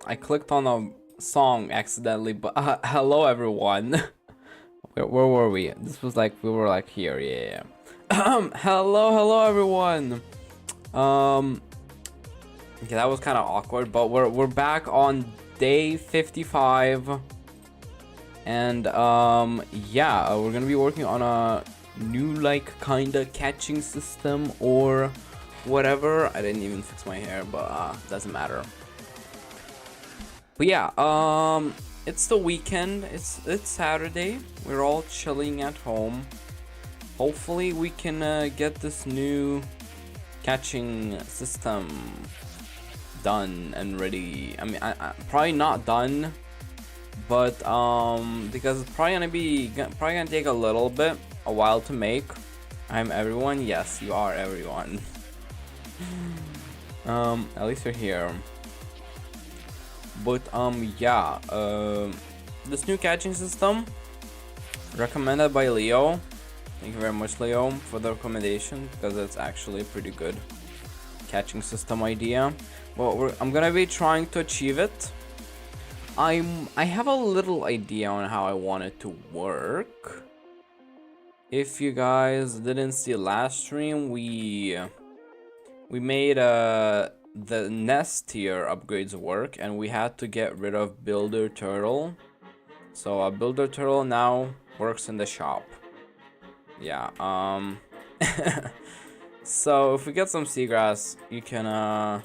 I clicked on a song accidentally, but hello everyone. Where were we? This was like, we were like here, yeah. Hello everyone. Okay, that was kind of awkward, but we're back on day 55. And yeah, we're gonna be working on a new like kinda catching system or whatever. I didn't even fix my hair, but doesn't matter. But yeah, it's the weekend. It's Saturday. We're all chilling at home. Hopefully we can get this new catching system done and ready. I mean, I probably not done, but because it's probably gonna take a little bit, a while to make. I'm everyone. Yes, you are everyone. At least you're here. But yeah, this new catching system recommended by Leo. Thank you very much, Leo, for the recommendation, because it's actually a pretty good catching system idea. Well, I'm gonna be trying to achieve it. I have a little idea on how I want it to work. If you guys didn't see last stream, we made the nest tier upgrades work, and we had to get rid of Builder Turtle. So a Builder Turtle now works in the shop. Yeah, so if we get some seagrass, you can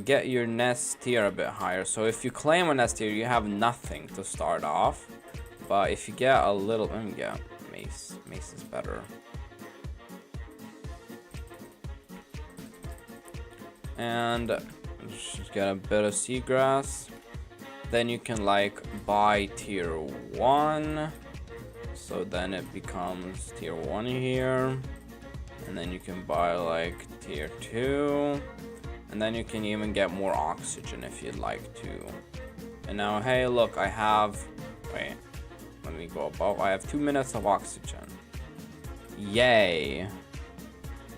get your nest tier a bit higher. So if you claim a nest tier, you have nothing to start off. But if you get a little, let me get mace. Mace is better. And just get a bit of seagrass. Then you can like buy tier 1. So then it becomes tier 1 here. And then you can buy like tier 2. And then you can even get more oxygen if you'd like to. And now, hey, look, I have, wait, let me go above. I have 2 minutes of oxygen. Yay.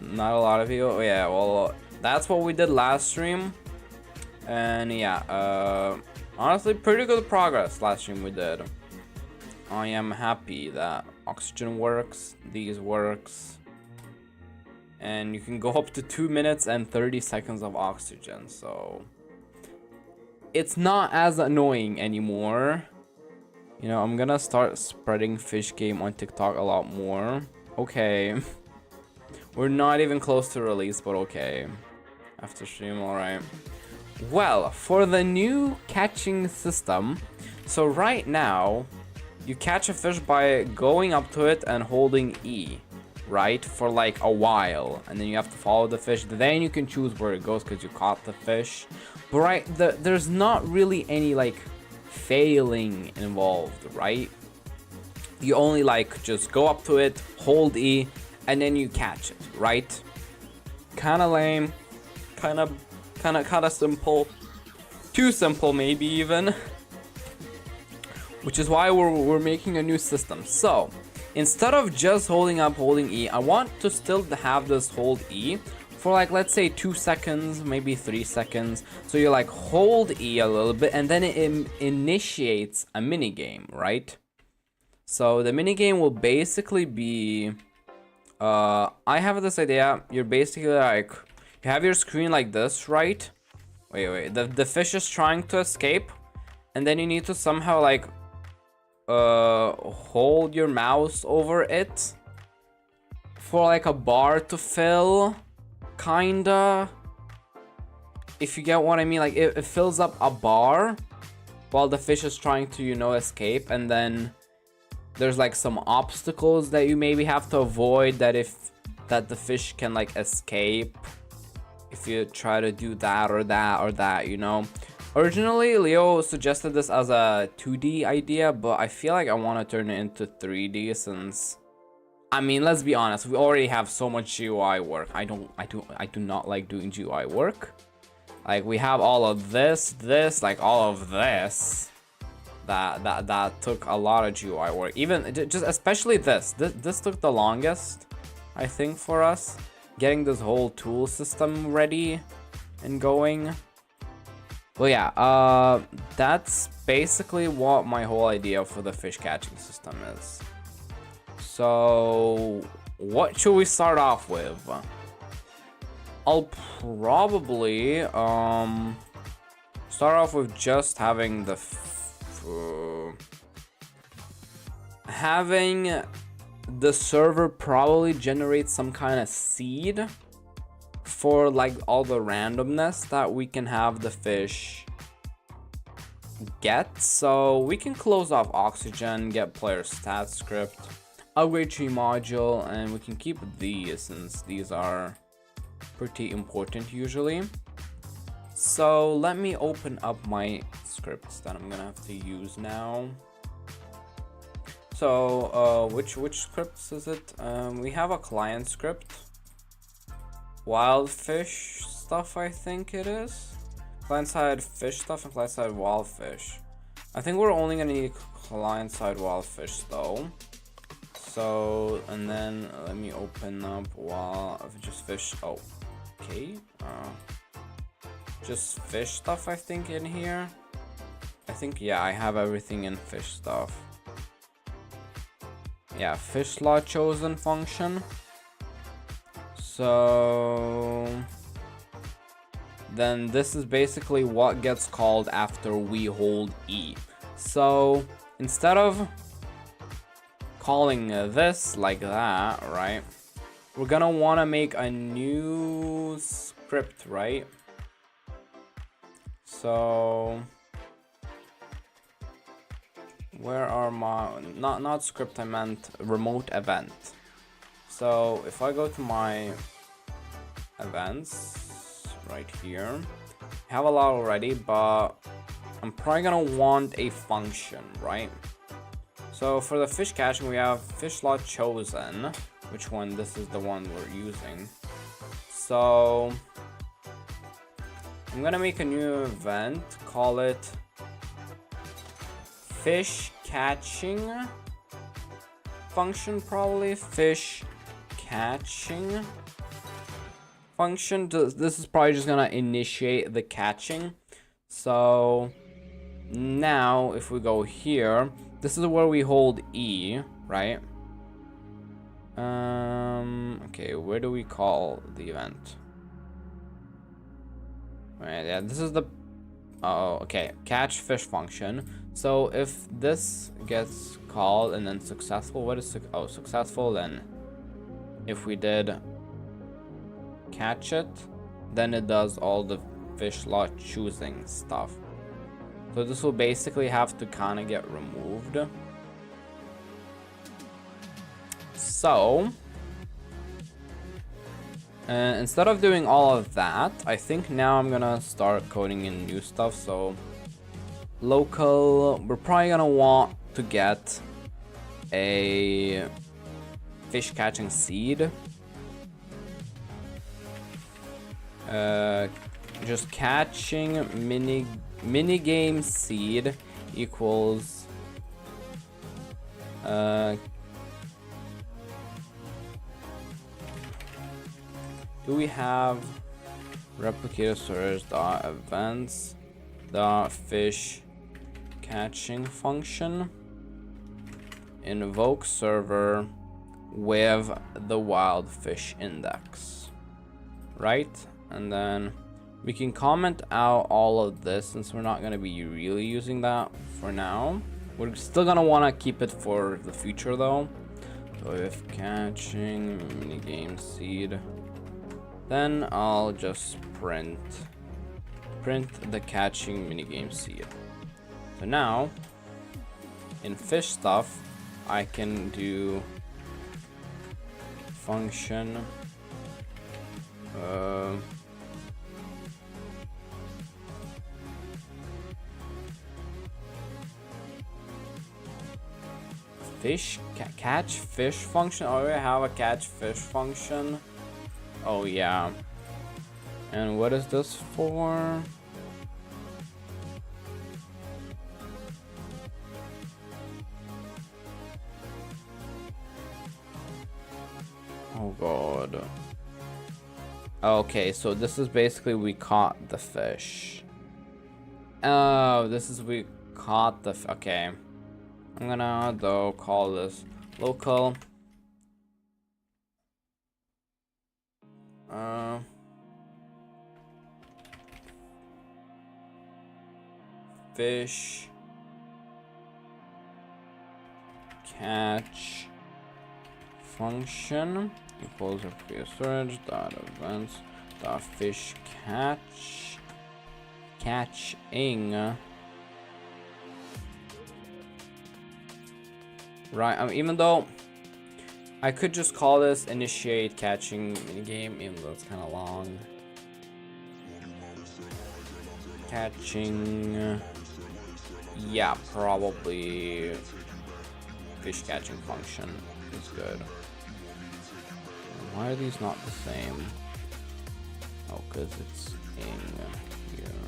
Not a lot of you. Oh, yeah, well, that's what we did last stream. And yeah, honestly, pretty good progress last stream we did. I am happy that oxygen works, these works. And you can go up to 2 minutes and 30 seconds of oxygen, so it's not as annoying anymore. You know, I'm gonna start spreading fish game on TikTok a lot more. Okay. We're not even close to release, but okay. After stream, alright. Well, for the new catching system, so right now, you catch a fish by going up to it and holding E, right? For like a while. And then you have to follow the fish. Then you can choose where it goes because you caught the fish. But right, there's not really any like failing involved, right? You only like just go up to it, hold E, and then you catch it, right? Kind of lame, kind of simple, too simple maybe even. Which is why we're making a new system. So instead of just holding E, I want to still have this hold E for like, let's say 2 seconds, maybe 3 seconds. So you like hold E a little bit and then it initiates a mini game, right? So the mini game will basically be, I have this idea. You're basically like, you have your screen like this, right? Wait, the fish is trying to escape, and then you need to somehow like hold your mouse over it for like a bar to fill, kinda, if you get what I mean. Like it fills up a bar while the fish is trying to, you know, escape, and then there's like some obstacles that you maybe have to avoid that the fish can like escape if you try to do that or that, you know. Originally, Leo suggested this as a 2D idea, but I feel like I want to turn it into 3D since, I mean, let's be honest, we already have so much GUI work. I do not like doing GUI work. Like we have all of this, like all of this. That took a lot of GUI work. Even just especially this took the longest, I think, for us getting this whole tool system ready and going. Well, yeah, that's basically what my whole idea for the fish catching system is. So, what should we start off with? I'll probably start off with just having the server probably generate some kind of seed for like all the randomness that we can have the fish get. So we can close off oxygen, get player stat script, upgrade tree module, and we can keep these since these are pretty important usually. So let me open up my scripts that I'm gonna have to use now. So which scripts is it? We have a client script, wild fish stuff, I think it is. Client side fish stuff and client side wild fish. I think we're only gonna need client side wild fish though. So, and then let me open up just fish. Oh, okay. Just fish stuff, I think, in here. I think, yeah, I have everything in fish stuff. Yeah, fish slot chosen function. So then this is basically what gets called after we hold E. So instead of calling this like that, right, we're gonna want to make a new script, right? So where are my not script, I meant remote event. So if I go to my events right here, I have a lot already, but I'm probably gonna want a function, right? So for the fish catching, we have fish slot chosen, which one? This is the one we're using. So I'm gonna make a new event, call it fish catching function, probably fish catching function. This is probably just gonna initiate the catching. So now if we go here, this is where we hold E, right? Okay, where do we call the event? Right, yeah, this is the okay, catch fish function. So if this gets called and then successful, what is successful? Then if we did catch it, then it does all the fish slot choosing stuff. So this will basically have to kind of get removed. So instead of doing all of that, I think now I'm gonna start coding in new stuff. So local, we're probably gonna want to get a fish catching seed. Just catching mini game seed equals do we have replicator storage dot events dot fish catching function invoke server with the wild fish index, right? And then we can comment out all of this since we're not going to be really using that for now. We're still going to want to keep it for the future though. So if catching minigame seed, then I'll just print the catching minigame seed. So now in fish stuff, I can do function fish catch fish function. Oh, we have a catch fish function. Oh yeah. And what is this for? Oh god. Okay, so this is basically we caught the fish. Oh, this is we caught the okay. I'm gonna though call this local fish catch function equals replicator storage dot events dot fish catching. Right, even though I could just call this initiate catching minigame, even though it's kind of long. Catching, yeah, probably fish catching function is good. Why are these not the same? Oh, because it's in here.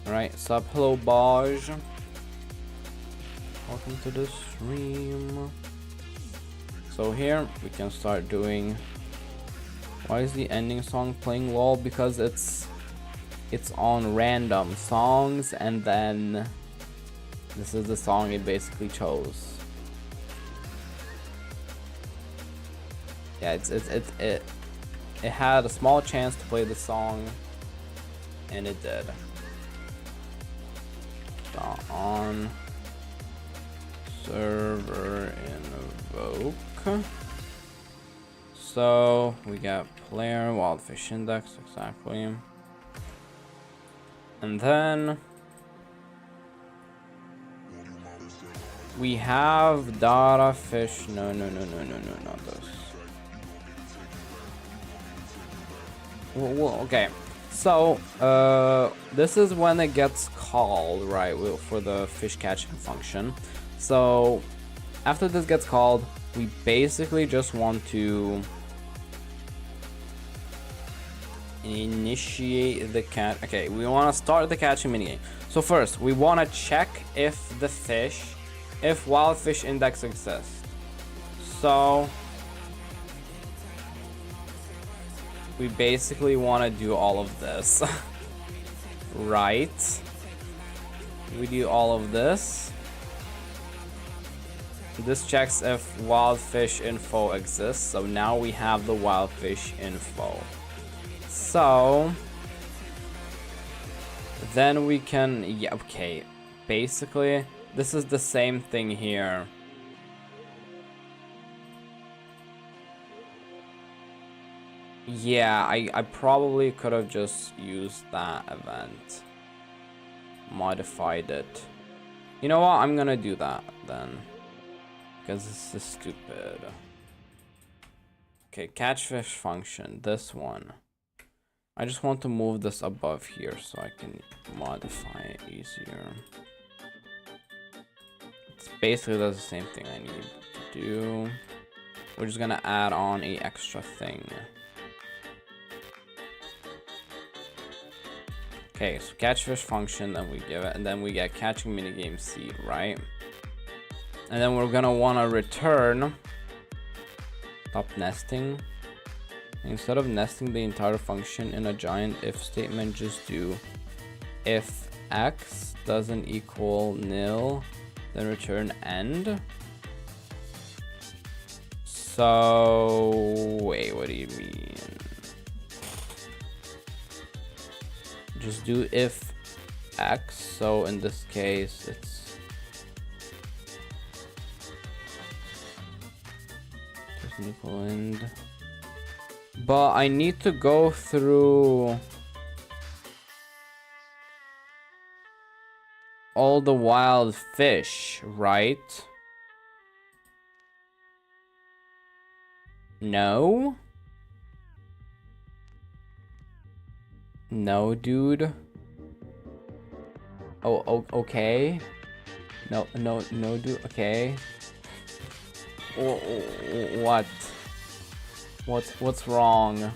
Alright, sup, hello, Baj. Welcome to the stream. So here we can start doing. Why is the ending song playing lol? Because it's on random songs, and then this is the song it basically chose. Yeah, it had a small chance to play the song, and it did. On server invoke. So we got player wildfish index, exactly. And then we have data fish. No, not this. Well, okay. So this is when it gets called, right, for the fish catching function. So after this gets called, we basically just want to initiate the cat. Okay, we want to start the catching minigame. So first, we want to check if wild fish index exists. So we basically want to do all of this. Right? We do all of this. This checks if wildfish info exists. So now we have the wildfish info. So then we can, yeah, okay. Basically, this is the same thing here. Yeah, I probably could have just used that event. Modified it. You know what? I'm gonna do that then. Because this is stupid. Okay, catchfish function. This one. I just want to move this above here so I can modify it easier. It's basically the same thing I need. do. We're just gonna add on a extra thing. Okay, so catchfish function, then we give it, and then we get catching minigame seed, right? And then we're gonna wanna return. Stop nesting. Instead of nesting the entire function in a giant if statement, just do if x doesn't equal nil, then return end. So wait, what do you mean? Just do if x, so in this case it's doesn't equal end. But I need to go through all the wild fish, right? No? No, dude. Oh, okay. No, dude. Okay. What? What's wrong?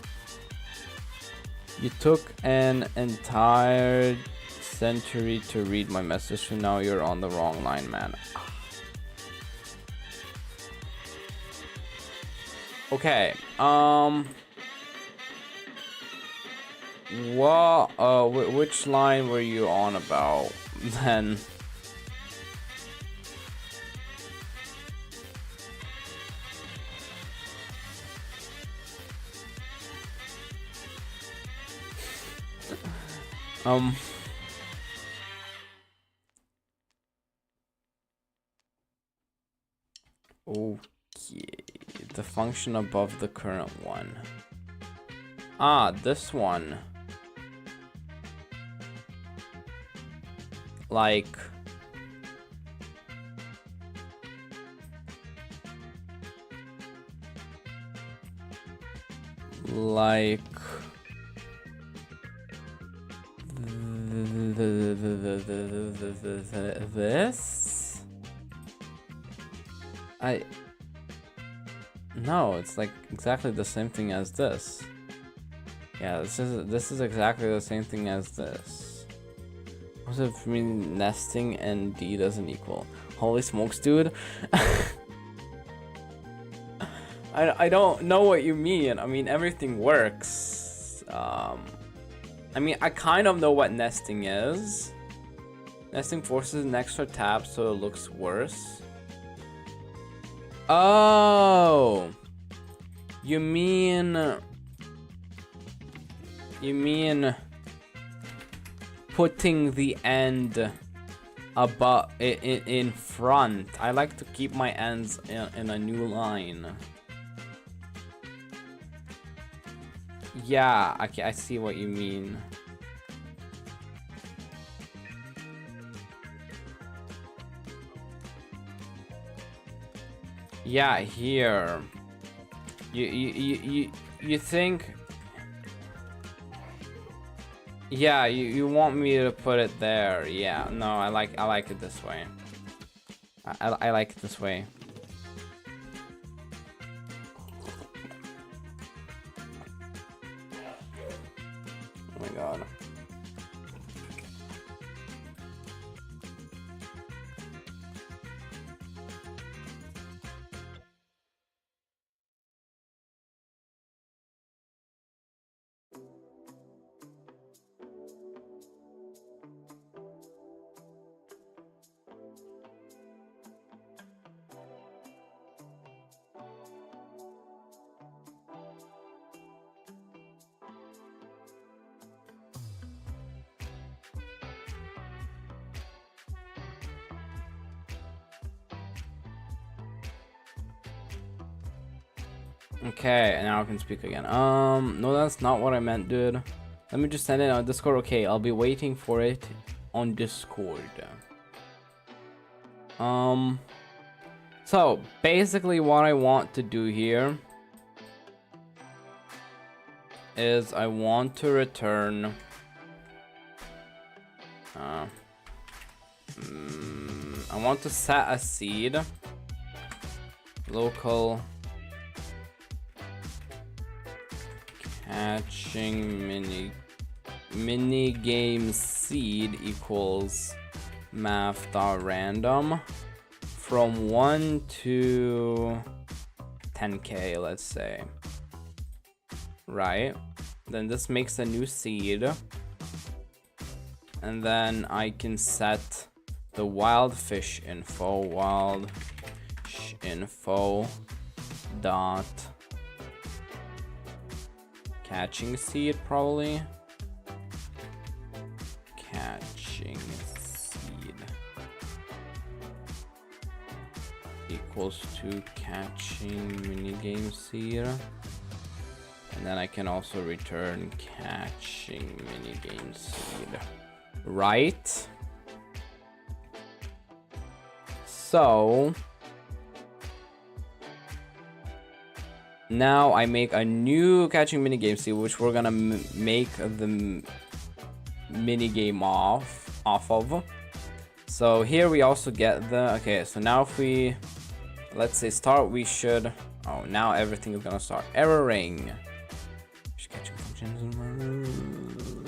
You took an entire century to read my message, so now you're on the wrong line, man. Okay. What? Which line were you on about then? Okay, the function above the current one. Ah, this one. Like this? No, it's like exactly the same thing as this. Yeah, this is exactly the same thing as this. What's it mean nesting and D doesn't equal? Holy smokes, dude. I don't know what you mean. I mean, everything works. I mean, I kind of know what nesting is. Nesting forces an extra tab so it looks worse. Oh, you mean putting the end above in front. I like to keep my ends in a new line. Yeah, I see what you mean. Yeah, here. You think? Yeah, you want me to put it there? Yeah, no, I like it this way. I like it this way. Oh my god. Okay, and now I can speak again. No, that's not what I meant, dude. Let me just send it on Discord. Okay, I'll be waiting for it on Discord. So basically what I want to do here is I want to return I want to set a seed local catching mini game seed equals math.random from 1 to 10k, let's say. Right, then this makes a new seed, and then I can set the wild fish info, dot catching seed, probably catching seed equals to catching minigame seed, and then I can also return catching minigame seed, right? So now I make a new catching minigame seed, which we're gonna make the minigame off of. So here we also get the, okay, so now if we, let's say start, we should, oh, now everything is gonna start erroring. Catching functions,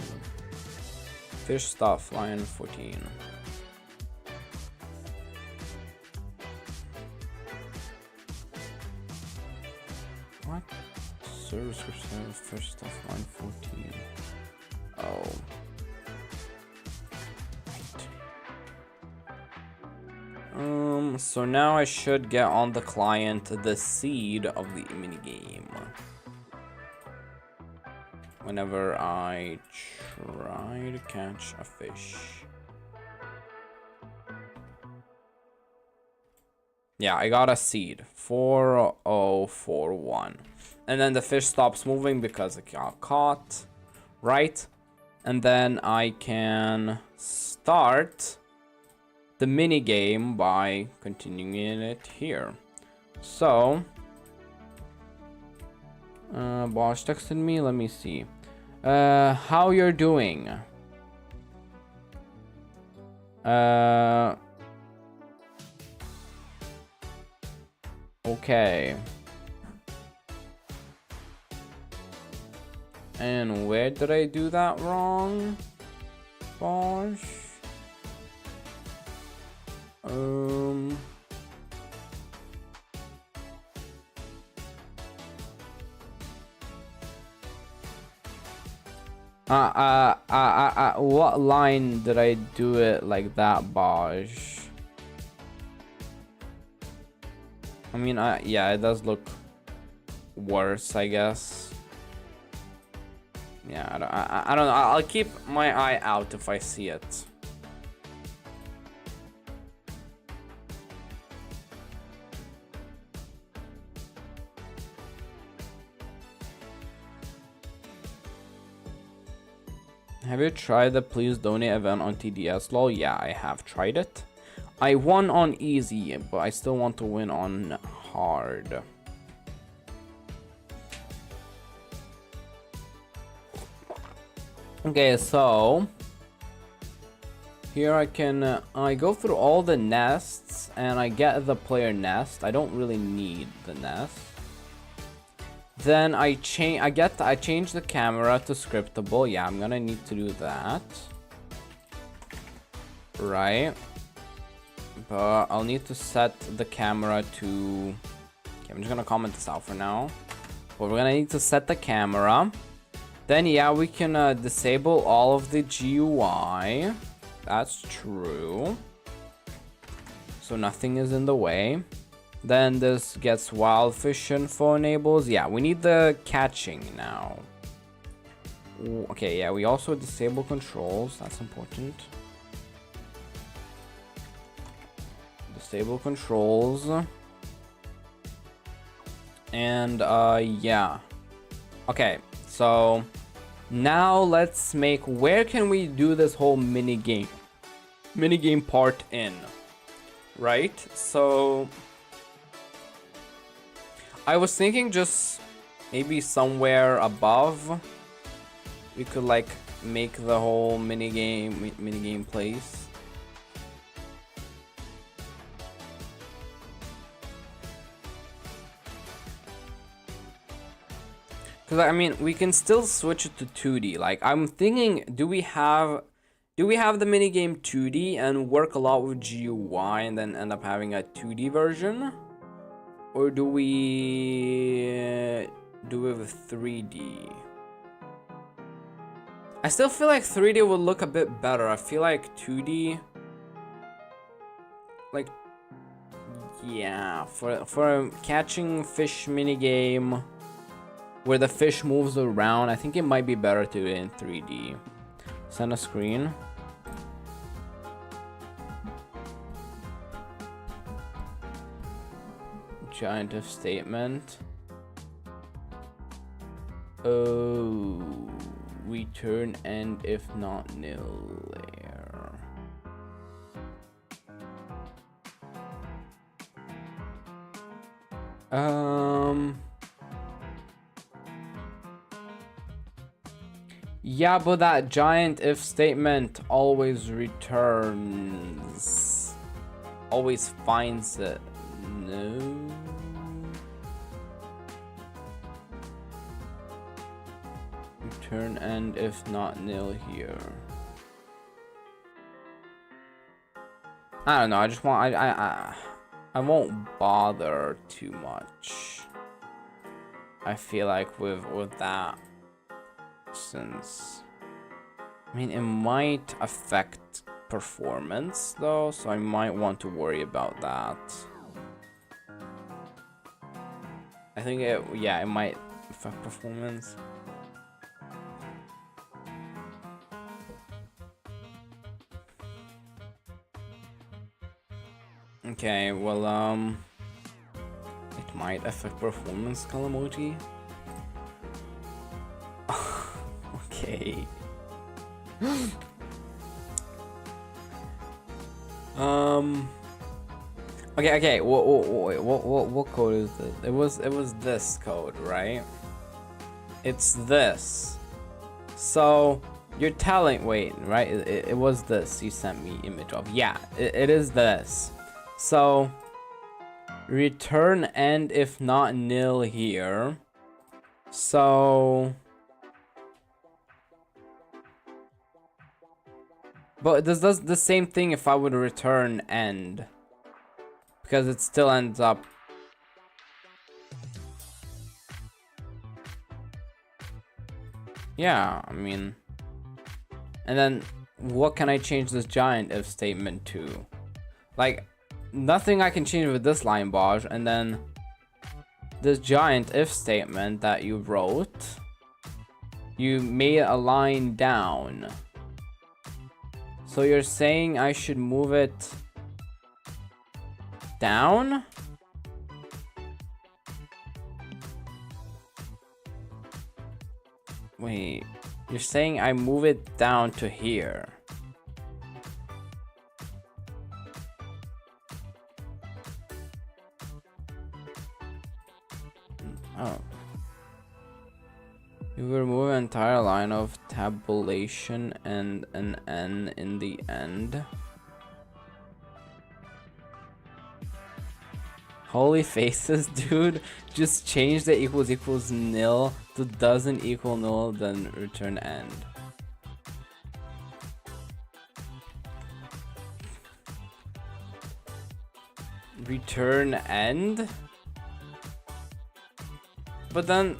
fish stuff, line 14. What? Service fish stuff, line 14. Oh. So now I should get on the client the seed of the minigame whenever I try to catch a fish. Yeah, I got a seed, 4041. And then the fish stops moving because it got caught, right? And then I can start the mini game by continuing it here. So Bosch texted me, let me see. How you're doing? Okay. And where did I do that wrong, Bosch? What line did I do it like that, Bosch? I mean, yeah, it does look worse, I guess. Yeah, I don't know. I'll keep my eye out if I see it. Have you tried the please donate event on TDS lol? Yeah, I have tried it. I won on easy, but I still want to win on hard. Okay, so here I can I go through all the nests and I get the player nest. I don't really need the nest. Then I change the camera to scriptable. Yeah, I'm gonna need to do that. Right. But I'll need to set the camera to, okay, I'm just gonna comment this out for now. But we're gonna need to set the camera. Then yeah, we can disable all of the GUI. That's true. So nothing is in the way. Then this gets wild fish info enables. Yeah, we need the catching now. Okay, yeah, we also disable controls. That's important. Disable controls. And yeah. Okay, so now let's make, where can we do this whole mini game part in, right? So I was thinking just maybe somewhere above we could like make the whole mini game place. Because I mean, we can still switch it to 2D. Like, I'm thinking, do we have the minigame 2D and work a lot with GUI and then end up having a 2D version? Or do we do it with 3D? I still feel like 3D would look a bit better. I feel like 2D, like, yeah, for a catching fish minigame where the fish moves around, I think it might be better to do it in 3D. Send a screen. Giant if statement. Oh, return end if not nil layer. Yeah, but that giant if statement always returns, always finds it. No. Return end if not nil here. I don't know. I just want I won't bother too much. I feel like with that, since I mean it might affect performance though, so I might want to worry about that. I think it might affect performance. Okay, well, it might affect performance, Calamoti. Okay. Okay. What code is this? It was this code, right? It's this. So you're telling. Wait, right? It was this. You sent me image of. Yeah, it is this. So return end if not nil here. So, but this does the same thing if I would return end, because it still ends up. Yeah, I mean, and then what can I change this giant if statement to? Like, nothing I can change with this line, Baj, and then this giant if statement that you wrote, you made a line down. So you're saying I should move it down? Wait, you're saying I move it down to here? Oh. You remove an entire line of tabulation and an N in the end. Holy faces, dude. Just change the equals nil to doesn't equal nil, then return end. Return end? But then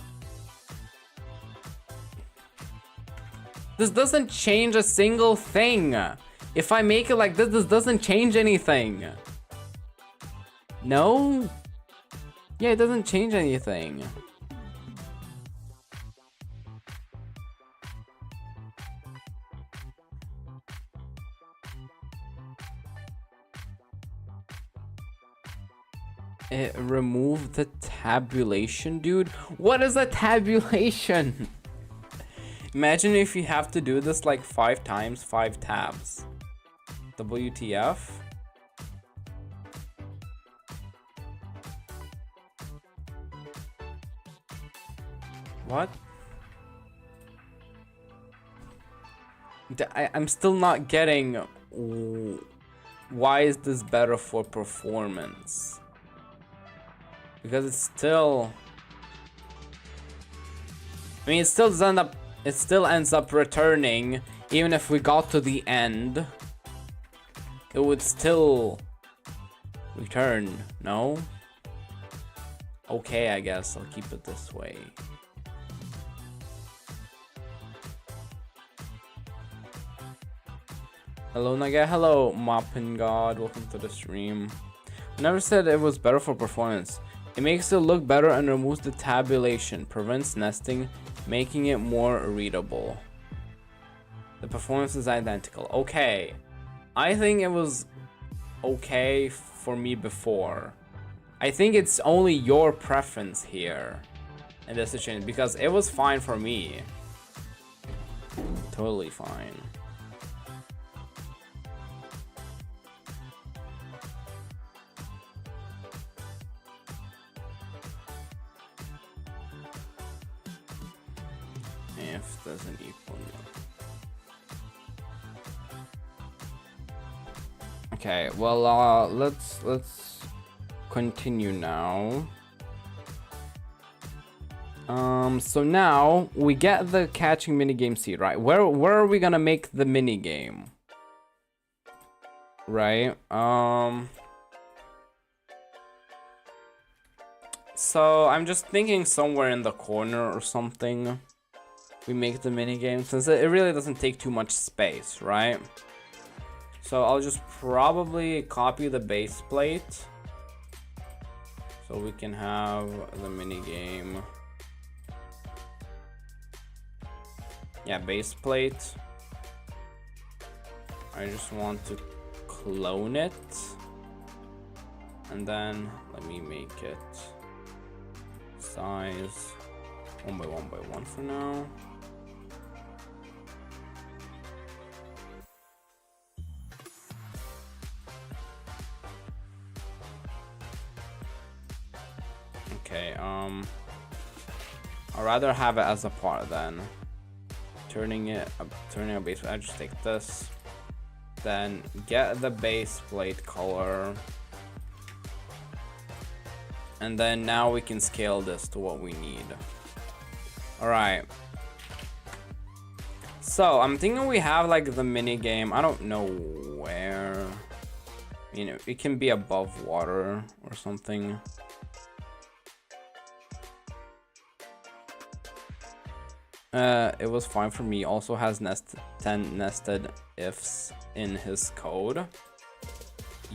this doesn't change a single thing. If I make it like this doesn't change anything. No? Yeah, it doesn't change anything. Remove the tabulation, dude. What is a tabulation? Imagine if you have to do this like 5 times, 5 tabs. WTF? What? I'm still not getting why is this better for performance? Because it's still I mean, it still ends up returning, even if we got to the end. It would still return, no? Okay, I guess I'll keep it this way. Hello Naga, hello Moppin God, welcome to the stream. I never said it was better for performance. It makes it look better and removes the tabulation, prevents nesting, making it more readable. The performance is identical. Okay. I think it was okay for me before. I think it's only your preference here in this situation, because it was fine for me. Totally fine. If doesn't equal no. Okay, well, let's continue now. So now we get the catching minigame seed, right? Where are we gonna make the minigame? Right? So I'm just thinking somewhere in the corner or something. We make the minigame, since it really doesn't take too much space, right? So I'll just probably copy the base plate, so we can have the minigame. Yeah, base plate. I just want to clone it, and then let me make it size 1 by 1 by 1 for now. Okay, I'd rather have it as a part then. Turning a base plate. I just take this, then get the base plate color, and then now we can scale this to what we need. All right. So I'm thinking we have like the mini game. I don't know where. You know, it can be above water or something. It was fine for me. Also has 10 nested ifs in his code.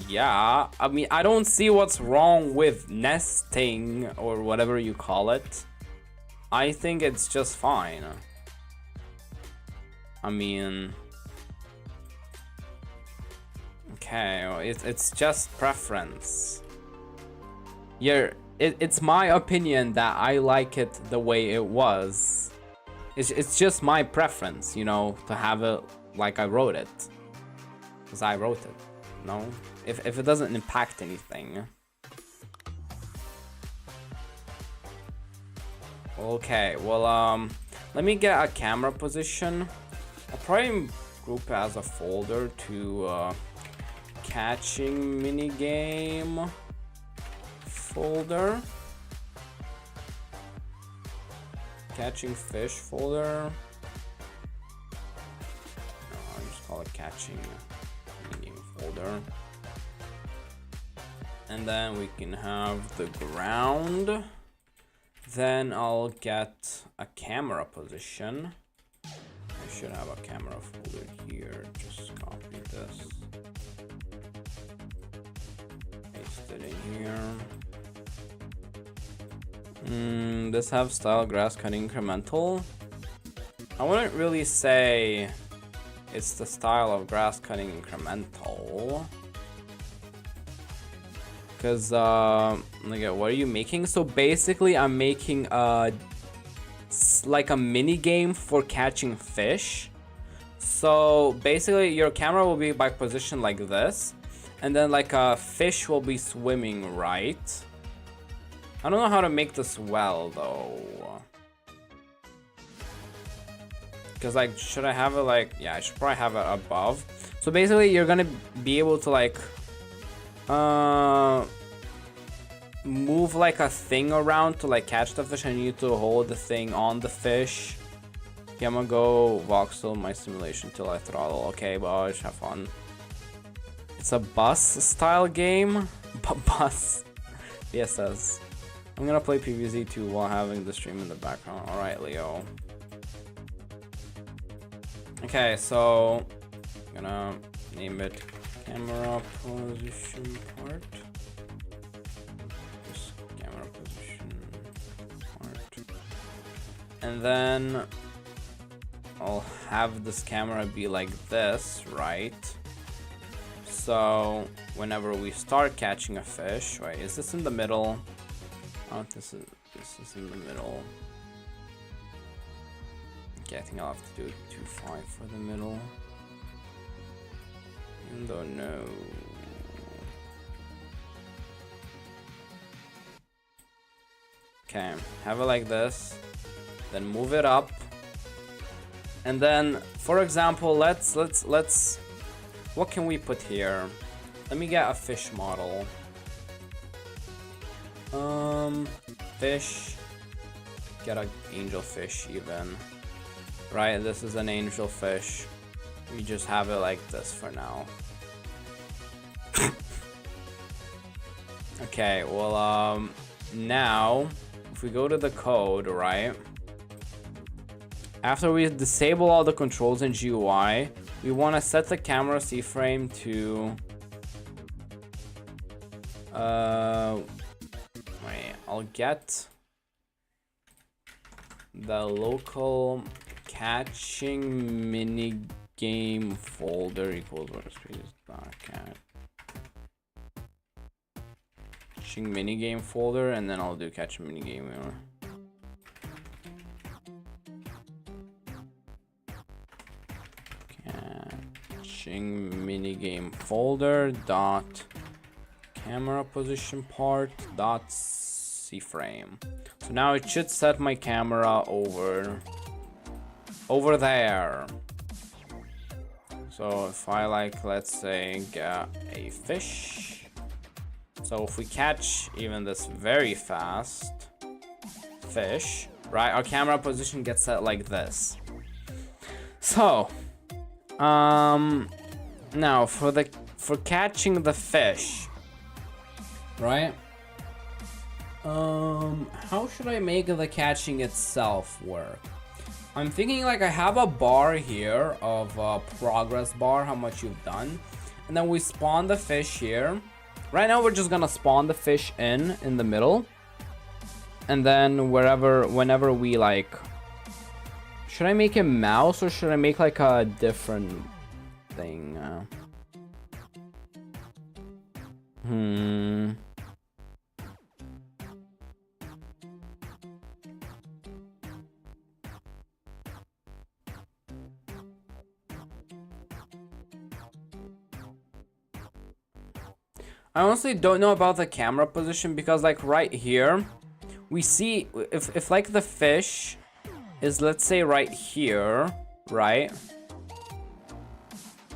Yeah, I mean, I don't see what's wrong with nesting or whatever you call it. I think it's just fine. I mean, okay, it's just preference. It's my opinion that I like it the way it was. It's just my preference, you know, to have it like I wrote it. Because I wrote it, no? If it doesn't impact anything. Okay, well, let me get a camera position. I'll probably group it as a folder to catching minigame folder. Catching fish folder. No, I'll just call it catching minigame folder. And then we can have the ground. Then I'll get a camera position. I should have a camera folder here. Just copy this. Paste it in here. This have style grass cutting incremental. I wouldn't really say it's the style of grass cutting incremental. Cause like, what are you making? So basically I'm making like a mini game for catching fish. So basically your camera will be by position like this, and then like a fish will be swimming right. I don't know how to make this well though. Cause like, should I have it like, yeah, I should probably have it above. So basically you're gonna be able to like, move like a thing around to like catch the fish. I need to hold the thing on the fish. Okay, I'm gonna go voxel my simulation till I throttle. Okay, boys, have fun. It's a bus style game. Bus. BSS. I'm gonna play PvZ2 while having the stream in the background. Alright, Leo. Okay, so I'm gonna name it camera position part. Just camera position part. And then I'll have this camera be like this, right? So whenever we start catching a fish, right? Is this in the middle? Oh, this is in the middle. Okay, I think I'll have to do 2.5 for the middle. Even though no. Okay, have it like this. Then move it up. And then, for example, let's what can we put here? Let me get a fish model. Fish. Get an angelfish even. Right, this is an angelfish. We just have it like this for now. Okay, well, now, if we go to the code, right? After we disable all the controls in GUI, we want to set the camera C-frame to... wait, I'll get the local catching minigame folder equals workspace.cat. Catching minigame folder, and then I'll do catch a minigame. Catching minigame folder dot camera position part dot C-frame. So now it should set my camera over there. So if I like, let's say, get a fish. So if we catch even this very fast fish, right, our camera position gets set like this. So now for catching the fish, right? How should I make the catching itself work? I'm thinking like I have a bar here of progress bar, how much you've done, and then we spawn the fish here. Right now we're just gonna spawn the fish in the middle, and then whenever we like, should I make a mouse or should I make like a different thing? I honestly don't know about the camera position because like right here, we see if like the fish is, let's say, right here, right?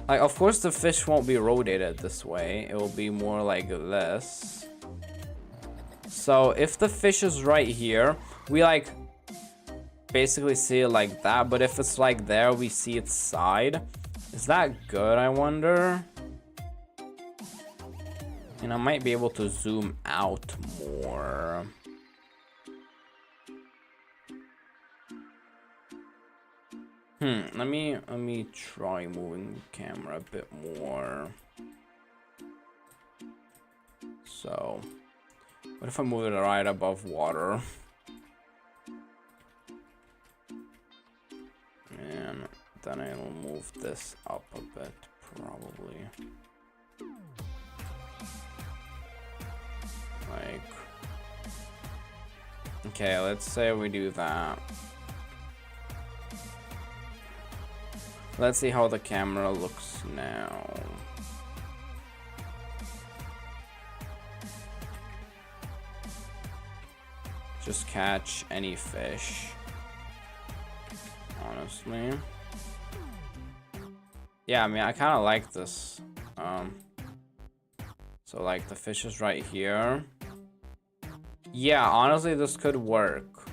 Like, of course the fish won't be rotated this way. It will be more like this. So if the fish is right here, we like basically see it like that. But if it's like there, we see its side. Is that good, I wonder? And I might be able to zoom out more. Let me try moving the camera a bit more. So, what if I move it right above water? And then I'll move this up a bit, probably. Like, okay, let's say we do that. Let's see how the camera looks now. Just catch any fish, honestly. Yeah, I mean, I kind of like this. So like the fish is right here. Yeah, honestly, this could work.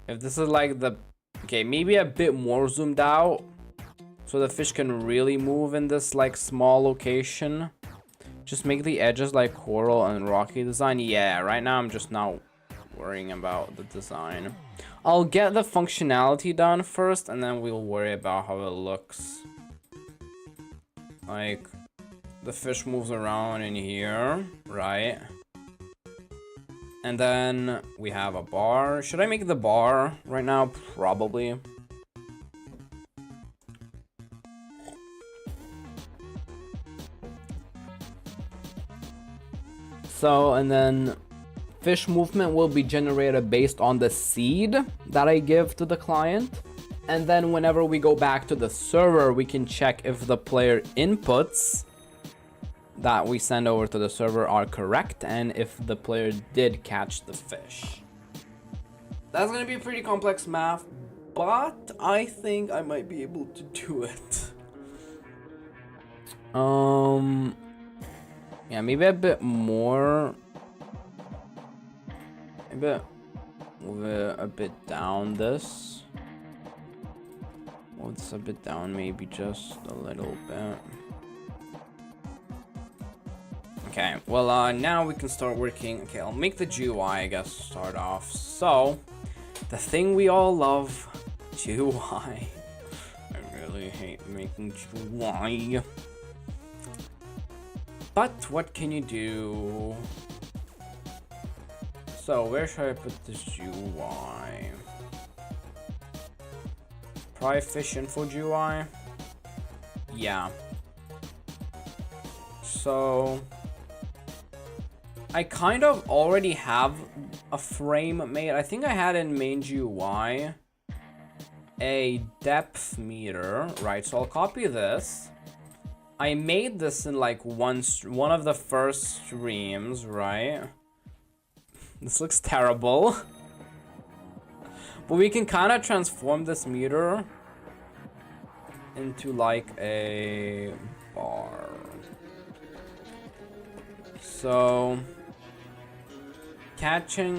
If this is like the... Okay, maybe a bit more zoomed out, so the fish can really move in this like small location. Just make the edges like coral and rocky design. Yeah, right now I'm just not worrying about the design. I'll get the functionality done first, and then we'll worry about how it looks. Like, the fish moves around in here, right? And then we have a bar. Should I make the bar right now? Probably. So, and then fish movement will be generated based on the seed that I give to the client. And then whenever we go back to the server, we can check if the player inputs that we send over to the server are correct and if the player did catch the fish. That's gonna be pretty complex math, but I think I might be able to do it. Yeah, maybe a bit more. Maybe move it a bit down this. Move this a bit down, maybe just a little bit. Okay, well, now we can start working. Okay, I'll make the GUI, I guess, start off. So, the thing we all love, GUI. I really hate making GUI. But what can you do? So, where should I put this GUI? Probably fish info GUI? Yeah. So, I kind of already have a frame made. I think I had in main GUI a depth meter, right? So I'll copy this. I made this in like one of the first streams, right? This looks terrible. But we can kind of transform this meter into like a bar. So,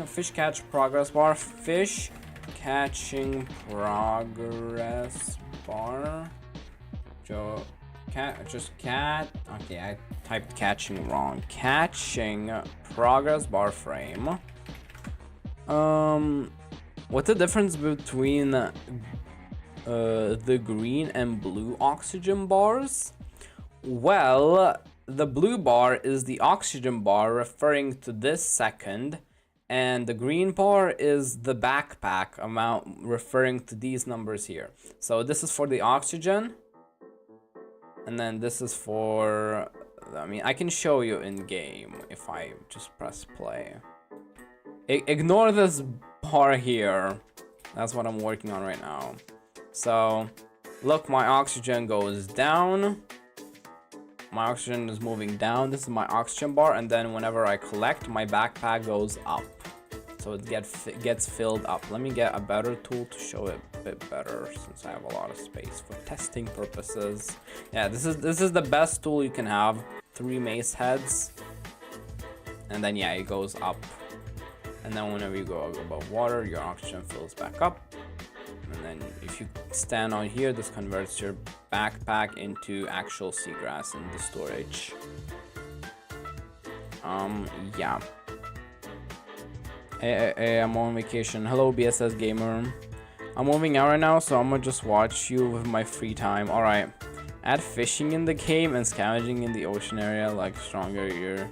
fish catch progress bar, fish catching progress bar. Okay, I typed catching wrong. Catching progress bar frame. What's the difference between the green and blue oxygen bars? Well, the blue bar is the oxygen bar referring to this second, and the green bar is the backpack amount referring to these numbers here. So this is for the oxygen, and then this is for, I mean, I can show you in game if I just press play. Ignore this bar here. That's what I'm working on right now. So, look, my oxygen goes down. My oxygen is moving down. This is my oxygen bar, and then whenever I collect, my backpack goes up. So it gets filled up. Let me get a better tool to show it a bit better, since I have a lot of space for testing purposes. Yeah, this is the best tool you can have. 3 mace heads, and then yeah, it goes up. And then whenever you go above water, your oxygen fills back up. And then if you stand on here, this converts your backpack into actual seagrass in the storage. Yeah. Hey, I'm on vacation. Hello, BSS gamer. I'm moving out right now, so I'm gonna just watch you with my free time. Alright. Add fishing in the game and scavenging in the ocean area. Like, stronger your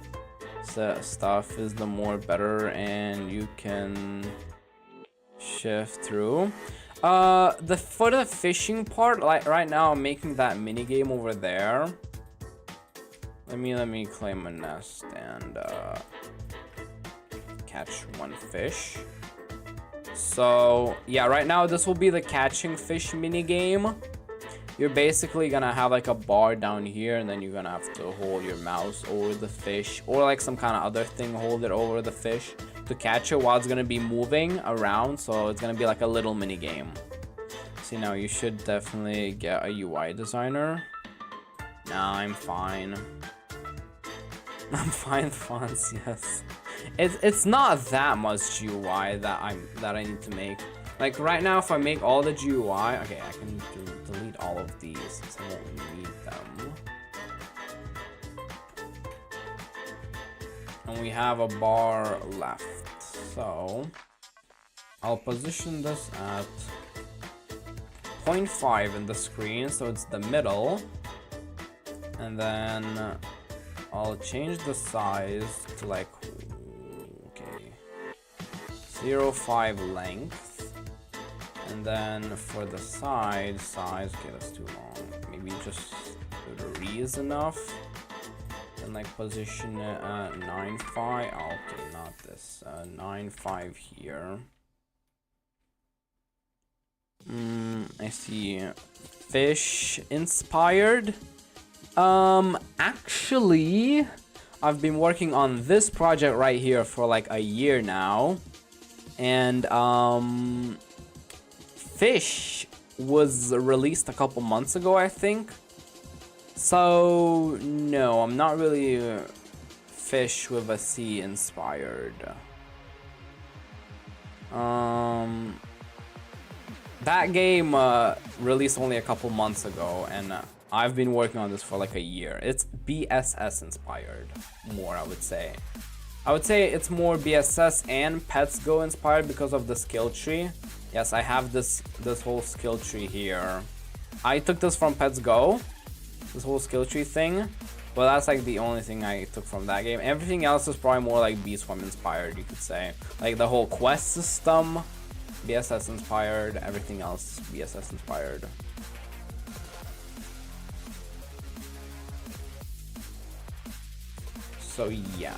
stuff is, the more better, and you can shift through. For the fishing part, like right now I'm making that mini game over there. Let me claim a nest and catch 1 fish. So yeah, right now this will be the catching fish mini game. You're basically gonna have like a bar down here, and then you're gonna have to hold your mouse over the fish, or like some kind of other thing, hold it over the fish to catch it while it's gonna be moving around. So it's gonna be like a little mini game. See, now you should definitely get a UI designer. Nah, I'm fine. I'm fine, fonts, yes. It's not that much GUI that I need to make. Like right now, if I make all the GUI, okay, I can delete all of these since I won't need them. And we have a bar left, so I'll position this at 0.5 in the screen, so it's the middle, and then I'll change the size to like, okay, 0.5 length, and then for the size, okay, that's too long. Maybe just 3 is enough. And like position it at 9.5. Oh, okay, not this. 9.5 here. I see. Fish inspired. Actually, I've been working on this project right here for like a year now, and Fish was released a couple months ago, I think. So no, I'm not really Fish with a C inspired. That game released only a couple months ago, and I've been working on this for like a year. It's BSS inspired, more I would say. I would say it's more BSS and Pets Go inspired because of the skill tree. Yes, I have this whole skill tree here. I took this from Pets Go. This whole skill tree thing, but that's like the only thing I took from that game. Everything else is probably more like B-Swim inspired, you could say. Like the whole quest system, BSS inspired, everything else BSS inspired. So yeah.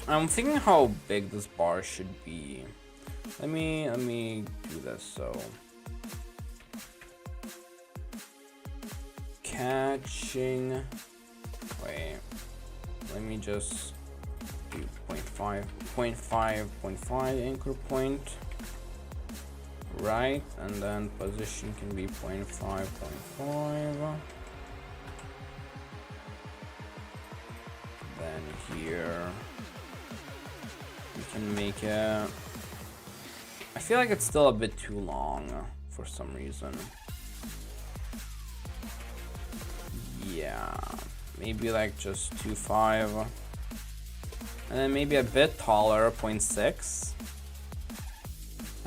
I'm thinking how big this bar should be. Let me do this. So catching. Wait. Let me just do 0.5 anchor point. Right, and then position can be 0.5. Then here. We can make it. I feel like it's still a bit too long for some reason. Yeah, maybe like just 2.5, and then maybe a bit taller, 0.6.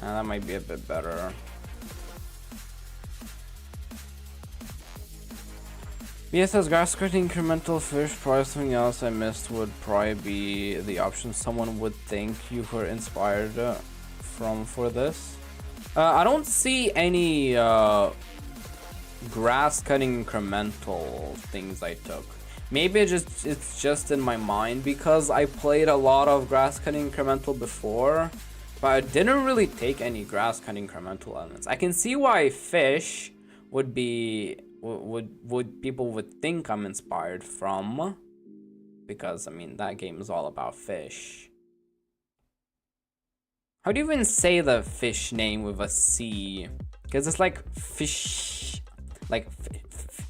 And that might be a bit better. BSS grass cutting incremental fish. Probably something else I missed would probably be the option someone would think you were inspired from for this. I don't see any grass cutting incremental things I took. Maybe it's just in my mind because I played a lot of grass cutting incremental before, but I didn't really take any grass cutting incremental elements. I can see why fish would be people would think I'm inspired from, because I mean that game is all about fish. How do you even say the fish name with a C? Because it's like fish, like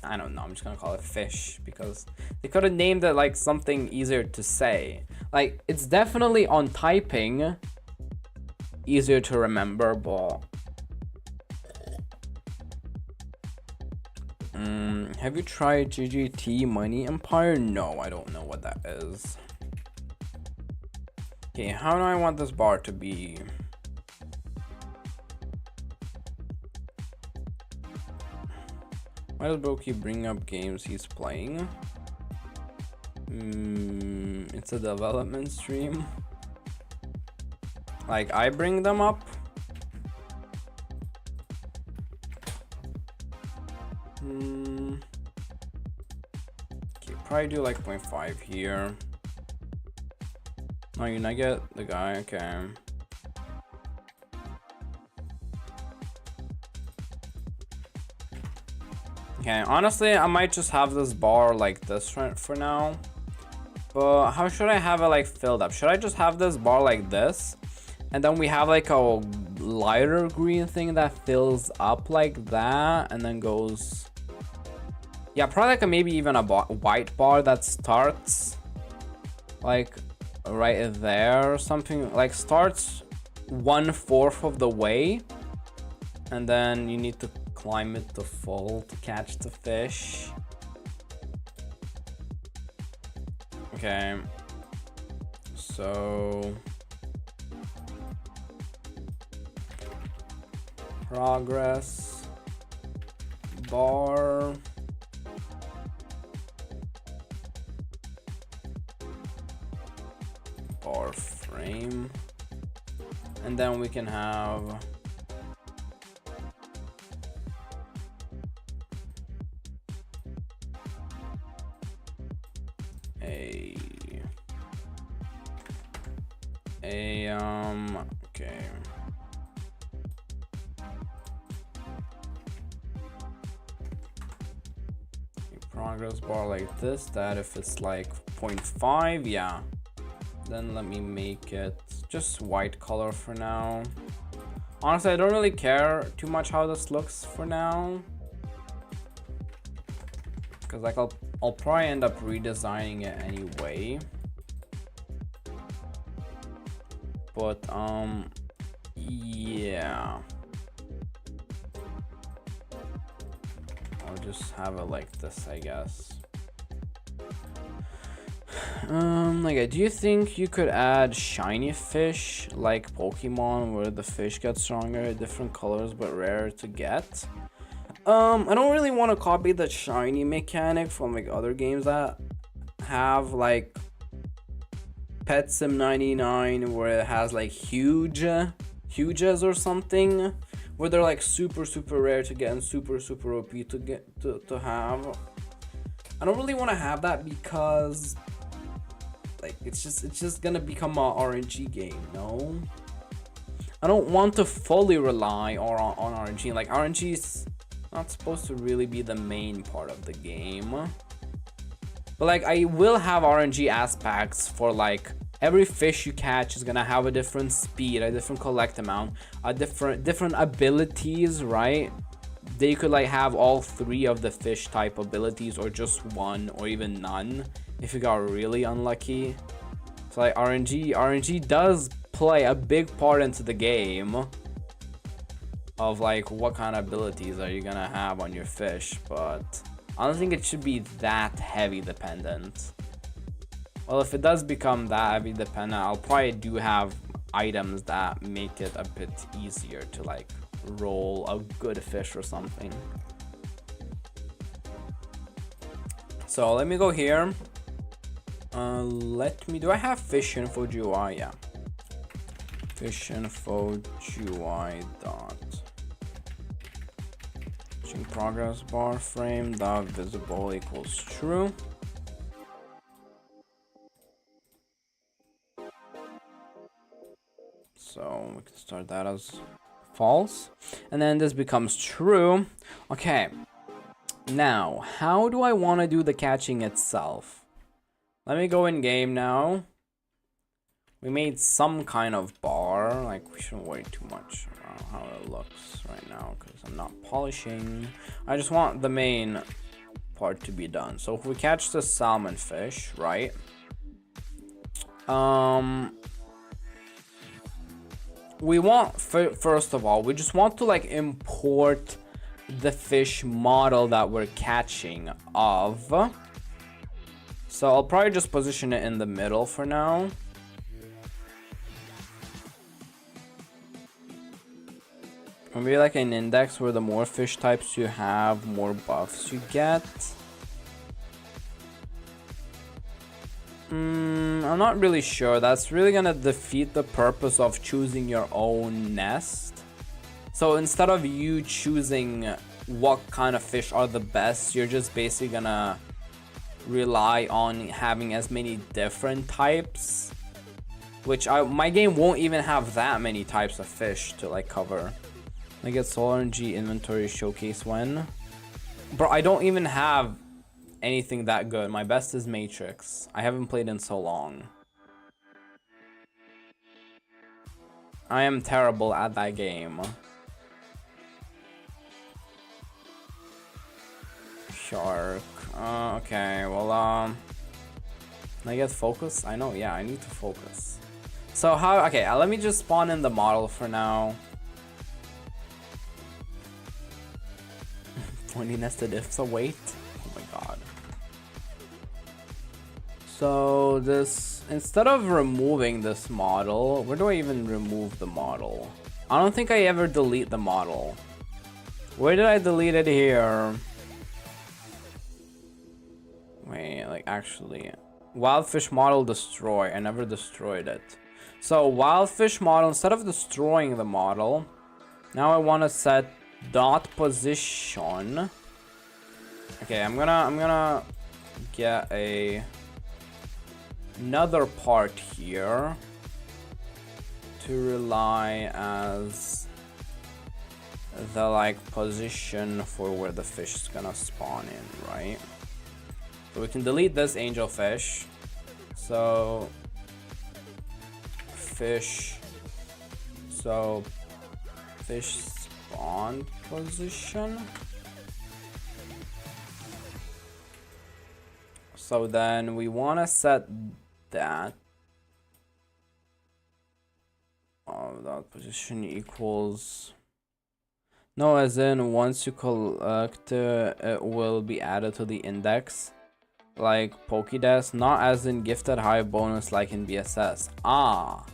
I don't know, I'm just gonna call it fish because they could have named it like something easier to say. Like it's definitely on typing easier to remember, but have you tried GGT Money Empire? No, I don't know what that is. Okay, how do I want this bar to be? Why does Bro keep bringing up games he's playing? It's a development stream. Like, I bring them up? Okay, probably do like 0.5 here. No, you nugget the guy, okay. Okay, honestly, I might just have this bar like this for now. But how should I have it like filled up? Should I just have this bar like this? And then we have like a lighter green thing that fills up like that and then goes. Yeah, probably like maybe even a white bar that starts like right there or something. Like starts 1/4 of the way, and then you need to climb it to full to catch the fish. Okay, so progress bar. Bar frame, and then we can have okay. A progress bar like this, that if it's like 0.5, yeah. Then let me make it just white color for now. Honestly, I don't really care too much how this looks for now, because like I'll probably end up redesigning it anyway. But yeah, I'll just have it like this, I guess. Like, do you think you could add shiny fish like Pokemon, where the fish get stronger, different colors but rare to get? I don't really want to copy the shiny mechanic from like other games that have like Pet Sim 99, where it has like huges or something, where they're like super rare to get and super OP to get to have. I don't really want to have that because like it's just gonna become a RNG game, no? I don't want to fully rely on RNG. Like RNG is not supposed to really be the main part of the game. But like I will have RNG aspects for like every fish you catch is gonna have a different speed, a different collect amount, a different abilities, right? They could like have all 3 of the fish type abilities, or just 1, or even none if you got really unlucky. So like RNG does play a big part into the game of like what kind of abilities are you gonna have on your fish, but I don't think it should be that heavy dependent. Well, if it does become that heavy dependent, I'll probably do have items that make it a bit easier to like roll a good fish or something. So let me go here. Do I have fish info GUI? Yeah. Fish info GUI dot progress bar frame dot visible equals true. So we can start that as false, and then this becomes true. Okay, now how do I want to do the catching itself? Let me go in game now. We made some kind of bar. Like, we shouldn't worry too much about how it looks right now because I'm not polishing. I just want the main part to be done. So if we catch the salmon fish, right? We want, first of all, we just want to like import the fish model that we're catching of. So I'll probably just position it in the middle for now. Maybe like an index where the more fish types you have, more buffs you get. I'm not really sure. That's really gonna defeat the purpose of choosing your own nest. So instead of you choosing what kind of fish are the best, you're just basically gonna rely on having as many different types, which my game won't even have that many types of fish to like cover. I get Solar RNG inventory showcase when. Bro, I don't even have anything that good. My best is Matrix. I haven't played in so long. I am terrible at that game. Shark. Okay, well, can I get focus? I know, yeah, I need to focus. So how, okay, let me just spawn in the model for now. 20 nested ifs await. Oh my god. So this, instead of removing this model, where do I even remove the model? I don't think I ever delete the model. Where did I delete it here? Wait, like actually, wildfish model destroy. I never destroyed it. So wildfish model, instead of destroying the model, now I want to set dot position. Okay, I'm gonna get another part here to rely as the like position for where the fish is gonna spawn in, right? So we can delete this angelfish. So fish, so fish spawn position. So then we want to set that. That position equals. No, as in once you collect, it will be added to the index, like Pokédex, not as in gifted high bonus like in BSS. Ah,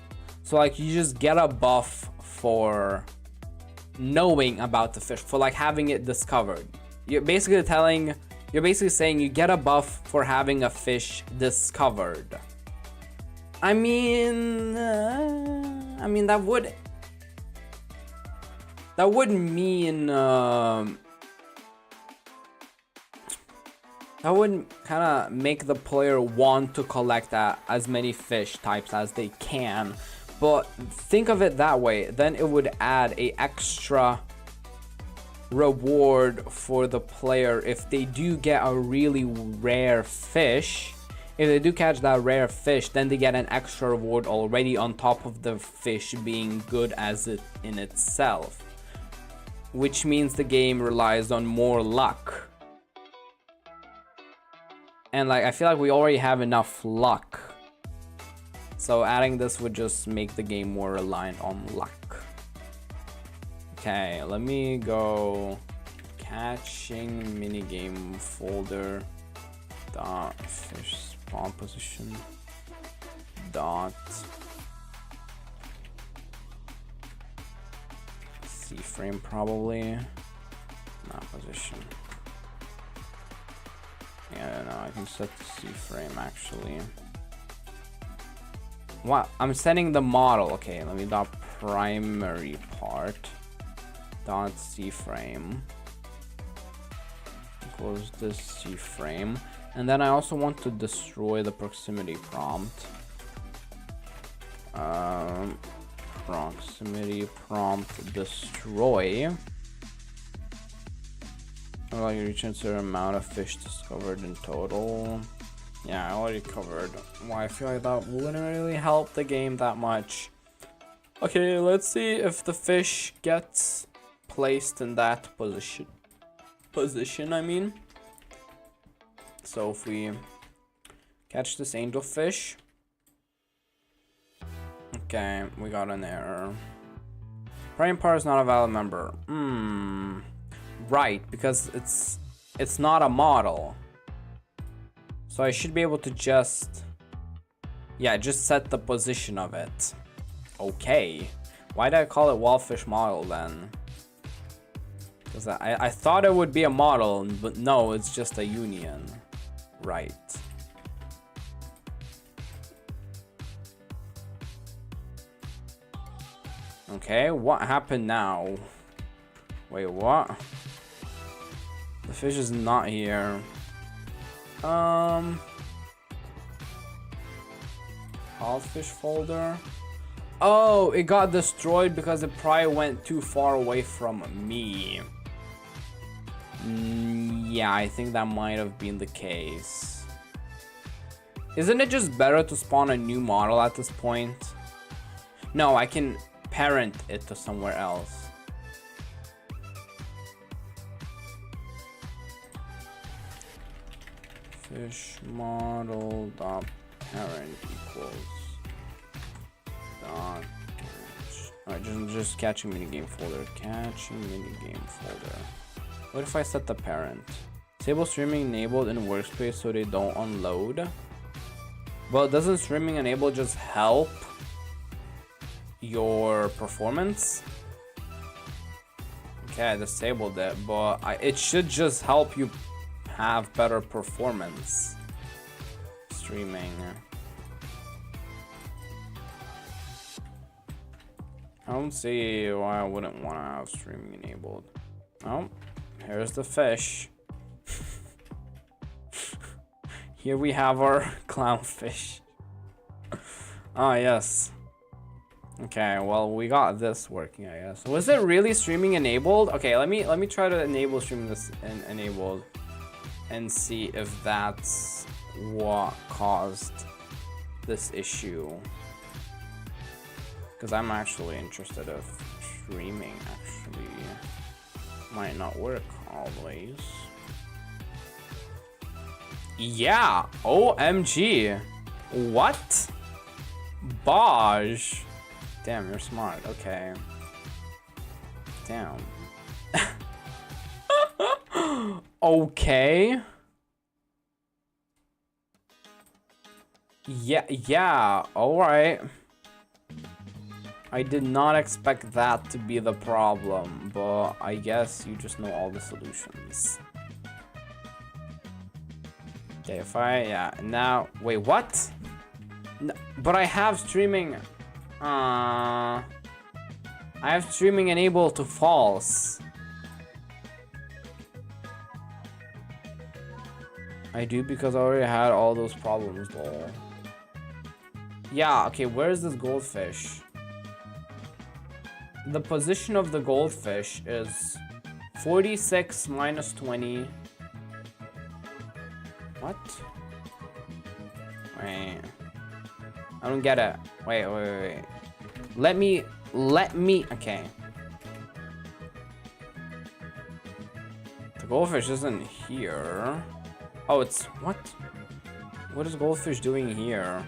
so like you just get a buff for knowing about the fish, for like having it discovered. You're basically saying you get a buff for having a fish discovered. I mean that would mean that would kind of make the player want to collect as many fish types as they can. But think of it that way, then it would add a extra reward for the player if they do get a really rare fish. If they do catch that rare fish, then they get an extra reward already on top of the fish being good as it in itself, which means the game relies on more luck. And like I feel like we already have enough luck, so adding this would just make the game more reliant on luck. Okay, let me go catching minigame folder dot fish spawn position dot C frame, probably not position. Yeah, no, I can set the C frame actually. What? I'm setting the model. Okay, let me dot primary part dot C frame equals this C frame, and then I also want to destroy the proximity prompt. Proximity prompt destroy. Well, you reach a certain amount of fish discovered in total. Yeah, I already covered why I feel like that wouldn't really help the game that much. Okay, let's see if the fish gets placed in that position, I mean. So if we catch this angelfish. Okay, we got an error. Prime Par is not a valid member. Right, because it's not a model. So I should be able to just set the position of it. Okay. Why did I call it Wildfish model then? Because I thought it would be a model, but no, it's just a union. Right. Okay, what happened now? Wait, what? The fish is not here. Wildfish folder. Oh, it got destroyed because it probably went too far away from me. Yeah, I think that might have been the case. Isn't it just better to spawn a new model at this point? No, I can parent it to somewhere else. Fish model dot parent equals dot catch. Alright, just catching minigame folder. Catching minigame folder. What if I set the parent? Disable streaming enabled in workspace so they don't unload. Well, doesn't streaming enable just help your performance? Okay, I disabled it, but it should just help you have better performance. Streaming. I don't see why I wouldn't want to have streaming enabled. Oh, here's the fish. Here we have our clownfish. Ah, yes. Okay, well, we got this working, I guess. Was it really streaming enabled? Okay, let me try to enable streaming this enabled and see if that's what caused this issue. Because I'm actually interested if streaming actually might not work always. Yeah, OMG. What? Baj. Damn, you're smart. Okay. Damn. Okay. Yeah, alright. I did not expect that to be the problem, but I guess you just know all the solutions. Okay, if yeah, now, wait, what? No, but I have streaming, I have streaming enabled to false. I do because I already had all those problems, though. Yeah, okay, where is this goldfish? The position of the goldfish is 46 minus 20. What? Wait. I don't get it. Wait. Let me, okay. The goldfish isn't here. Oh, it's, what? What is goldfish doing here?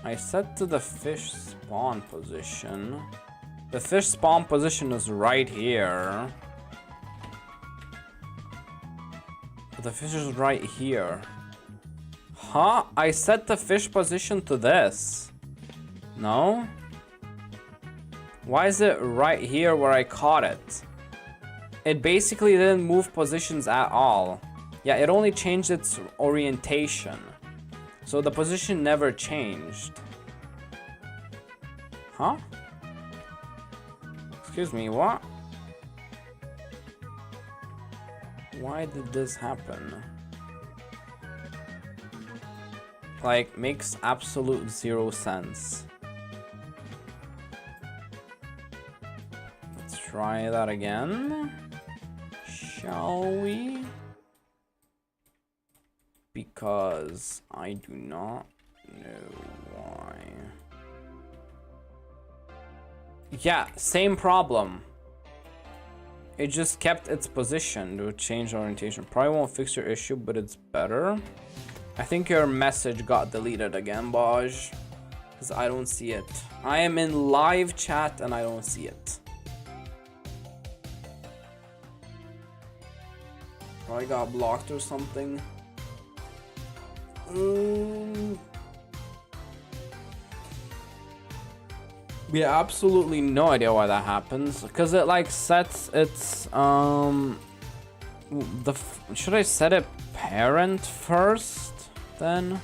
I set to the fish spawn position. The fish spawn position is right here. But the fish is right here. Huh? I set the fish position to this. No? Why is it right here where I caught it? It basically didn't move positions at all. Yeah, it only changed its orientation. So the position never changed. Huh? Excuse me, what? Why did this happen? Like, makes absolute zero sense. Let's try that again. Shall we? Because I do not know why. Yeah, same problem. It just kept its position to change orientation. Probably won't fix your issue, but it's better. I think your message got deleted again, Baj. Because I don't see it. I am in live chat and I don't see it. Probably got blocked or something. We have absolutely no idea why that happens, because it like sets its should I set it parent first then?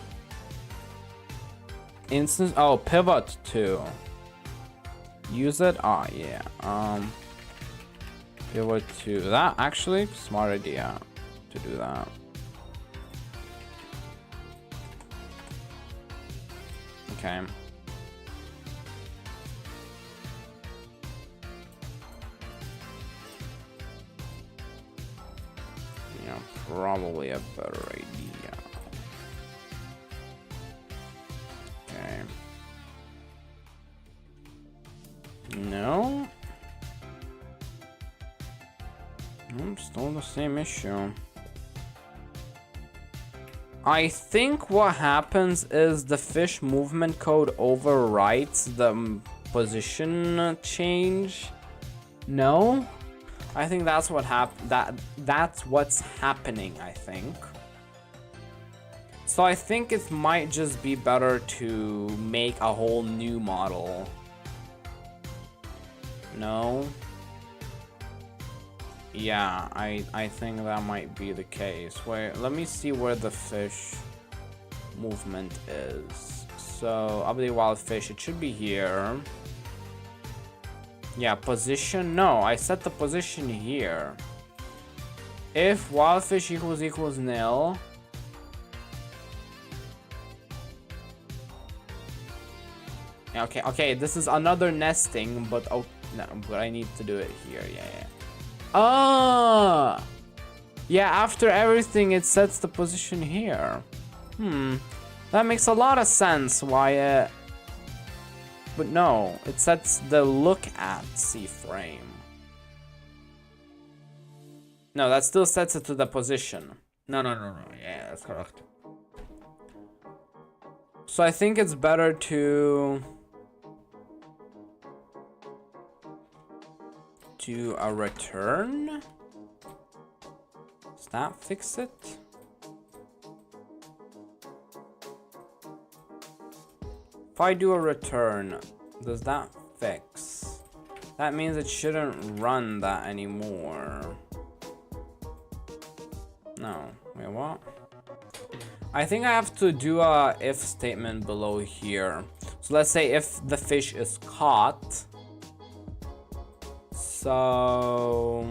Instance, oh, pivot to use it. Ah, yeah. Pivot to that. Actually, smart idea to do that. Okay. probably a better idea. Okay. No? Still the same issue. I think what happens is the fish movement code overwrites the position change. No? I think that's what that's what's happening, I think. So I think it might just be better to make a whole new model. No? Yeah, I think that might be the case. Wait, let me see where the fish movement is. So, update wild fish, it should be here. Yeah, position, no, I set the position here. If wild fish equals nil. Okay, this is another nesting, but oh, no, but I need to do it here, yeah. Ah! Yeah, after everything, it sets the position here. That makes a lot of sense why but no, it sets the look at C-frame. No, that still sets it to the position. No. Yeah, that's correct. So I think it's better to do a return. Does that fix it? If I do a return, does that fix? That means it shouldn't run that anymore. No, wait, what? I think I have to do a if statement below here. So let's say if the fish is caught. So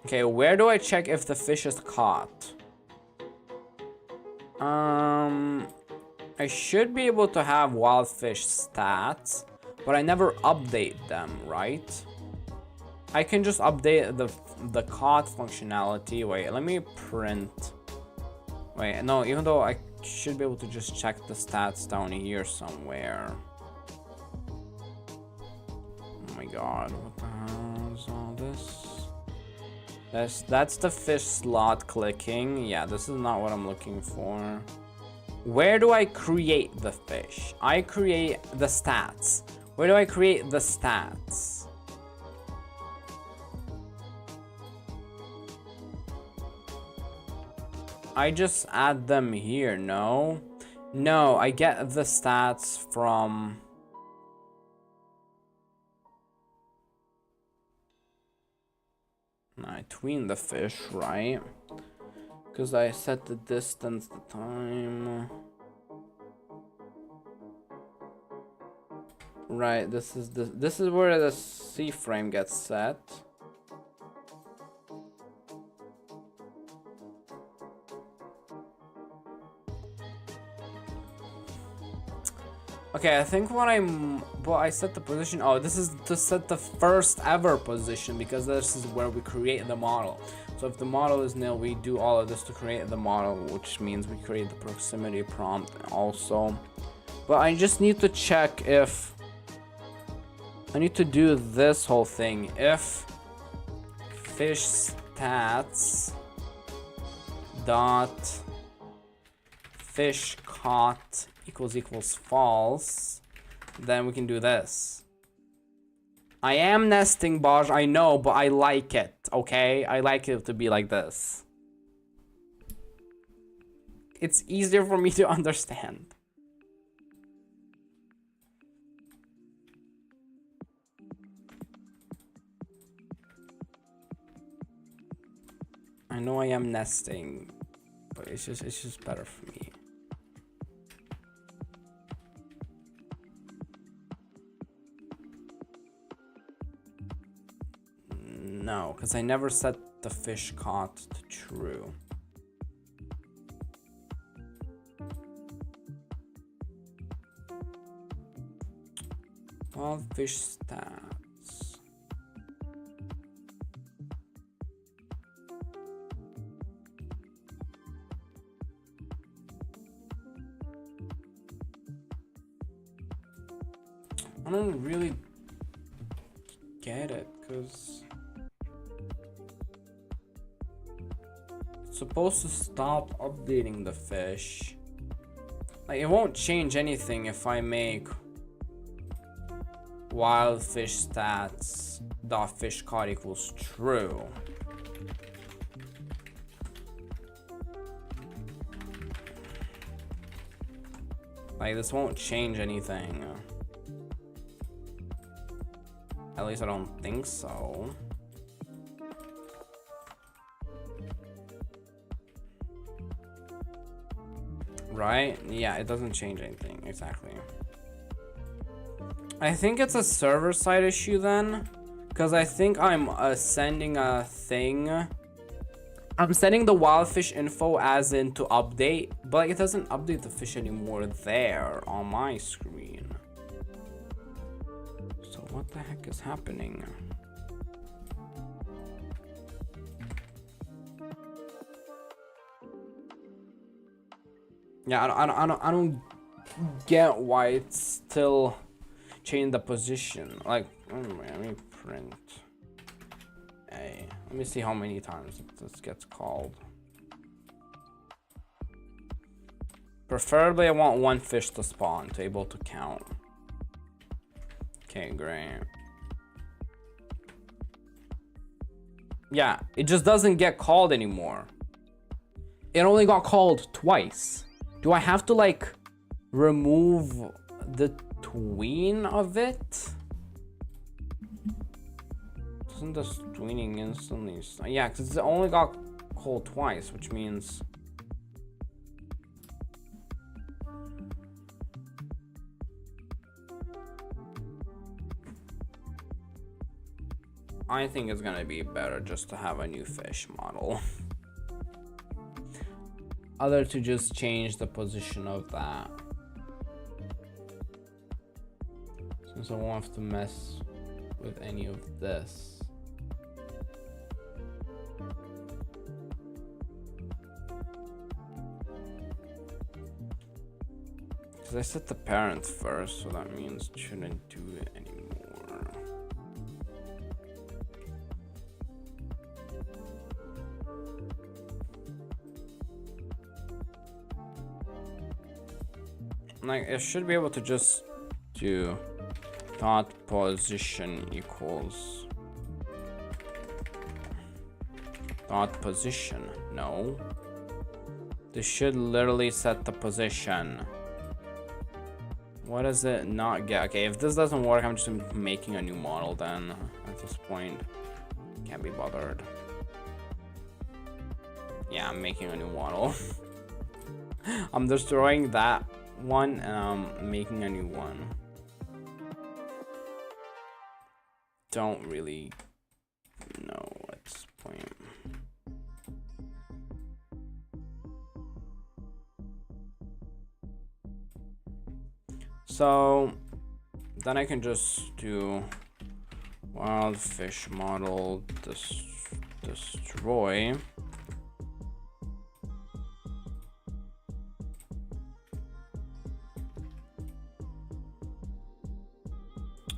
okay, where do I check if the fish is caught? I should be able to have wild fish stats, but I never update them, right? I can just update the caught functionality. Wait, let me print. Wait, no, even though I should be able to just check the stats down here somewhere. Oh my god, what the hell is all this? That's the fish slot clicking. Yeah, this is not what I'm looking for. Where do I create the fish? I create the stats. Where do I create the stats? I just add them here, no? No, I get the stats from... I tween the fish, right? Because I set the distance, the time. Right, this is where the C-frame gets set. Okay, I think I set the position. Oh, this is to set the first ever position because this is where we create the model. So if the model is nil, we do all of this to create the model, which means we create the proximity prompt also. But I just need to check if I need to do this whole thing. If fish stats dot fish caught equals false, then we can do this. I am nesting, Baj, I know, but I like it, okay? I like it to be like this. It's easier for me to understand. I know I am nesting, but it's just better for me. No, because I never set the fish caught to true. Wild fish stats. I don't really get it, because it's supposed to stop updating the fish. Like, it won't change anything if I make wild fish stats dot fish caught equals true. Like, this won't change anything. At least I don't think so. Right? Yeah, it doesn't change anything. Exactly. I think it's a server side issue then. Because I think I'm sending a thing. I'm sending the wild fish info as in to update. But like, it doesn't update the fish anymore there on my screen. So what the heck is happening? Yeah, I don't get why it's still changed the position. Like, let me print. Hey, let me see how many times this gets called. Preferably, I want one fish to spawn to able to count. Okay, great. Yeah, it just doesn't get called anymore. It only got called twice. Do I have to like remove the tween of it? Doesn't the tweening instantly? Yeah, because it only got called twice, which means I think it's gonna be better just to have a new fish model. Other to just change the position of that. Since I won't have to mess with any of this. Because I set the parent first, so that means it shouldn't do it anymore. Like, it should be able to just do dot position equals dot position. No, this should literally set the position. What does it not get? Okay, if this doesn't work, I'm just making a new model then. At this point, can't be bothered. Yeah, I'm making a new model. I'm destroying that one and I'm making a new one. Don't really know at this point. So then I can just do wild fish model destroy.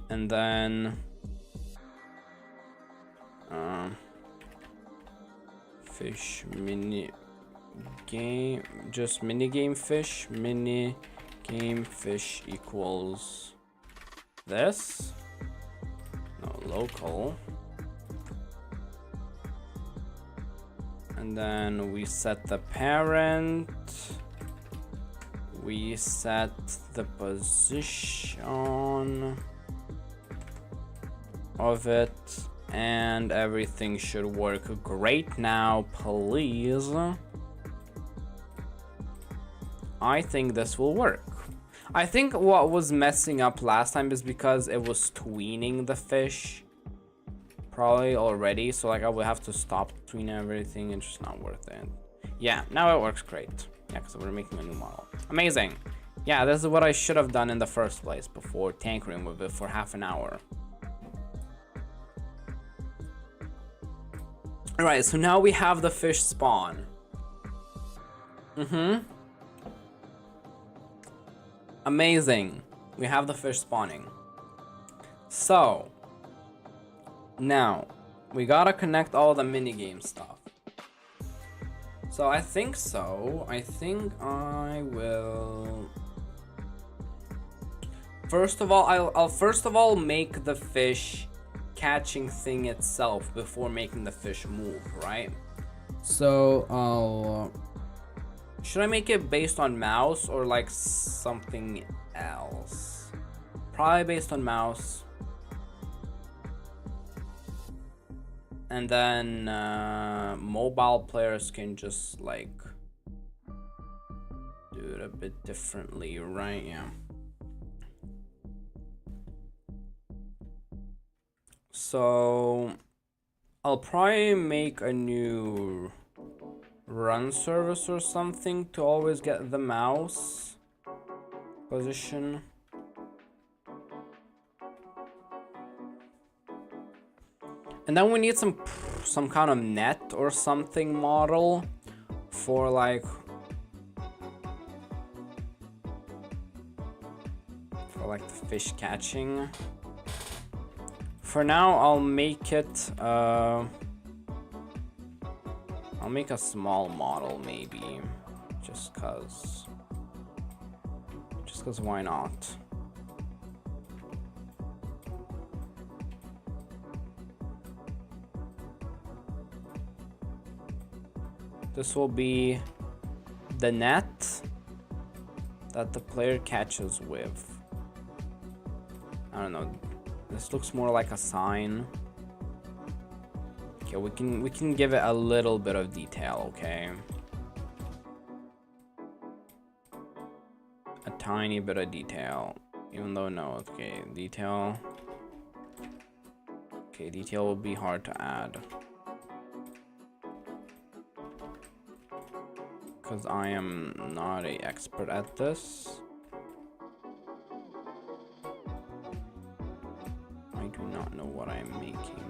And then fish mini game, just mini game fish, mini game fish equals this. No, local. And then we set the parent. We set the position of it, and everything should work great now, please. I think this will work. I think what was messing up last time is because it was tweening the fish probably already, so like I would have to stop tweening everything and just not worth it. Yeah, now it works great. Yeah, because we're making a new model. Amazing. Yeah, this is what I should have done in the first place before tankering with it for half an hour. Alright, so now we have the fish spawn. Amazing. We have the fish spawning. So, now, we gotta connect all the minigame stuff. So I think I will... First of all, I'll first of all make the fish catching thing itself before making the fish move, right? So I'll... Should I make it based on mouse or like something else? Probably based on mouse. And then mobile players can just like do it a bit differently, right? Yeah. So I'll probably make a new run service or something to always get the mouse position. And then we need some kind of net or something model for like the fish catching. For now, I'll make it I'll make a small model maybe, just cause why not? This will be the net that the player catches with. I don't know. This looks more like a sign. Okay, we can give it a little bit of detail, okay? A tiny bit of detail. Even though no, okay, detail. Okay, detail will be hard to add. Because I am not an expert at this. I do not know what I'm making.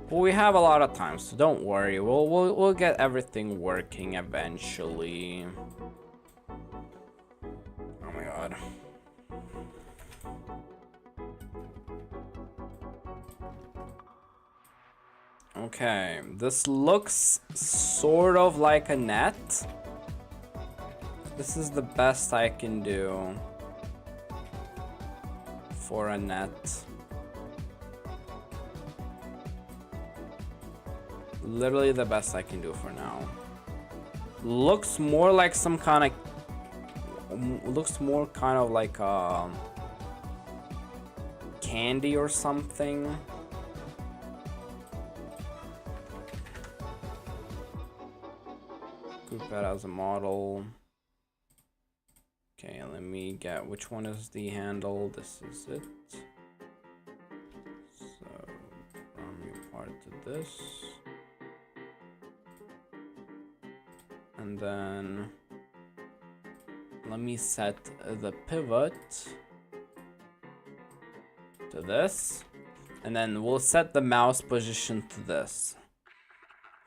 Well, we have a lot of time, so don't worry. We'll get everything working eventually. Oh my god. Okay, this looks sort of like a net. This is the best I can do for a net. Literally the best I can do for now. Looks more like some kind of... Looks more kind of like candy or something. Group that as a model. Okay, let me get... Which one is the handle? This is it. So, from your part to this. And then let me set the pivot to this, and then we'll set the mouse position to this.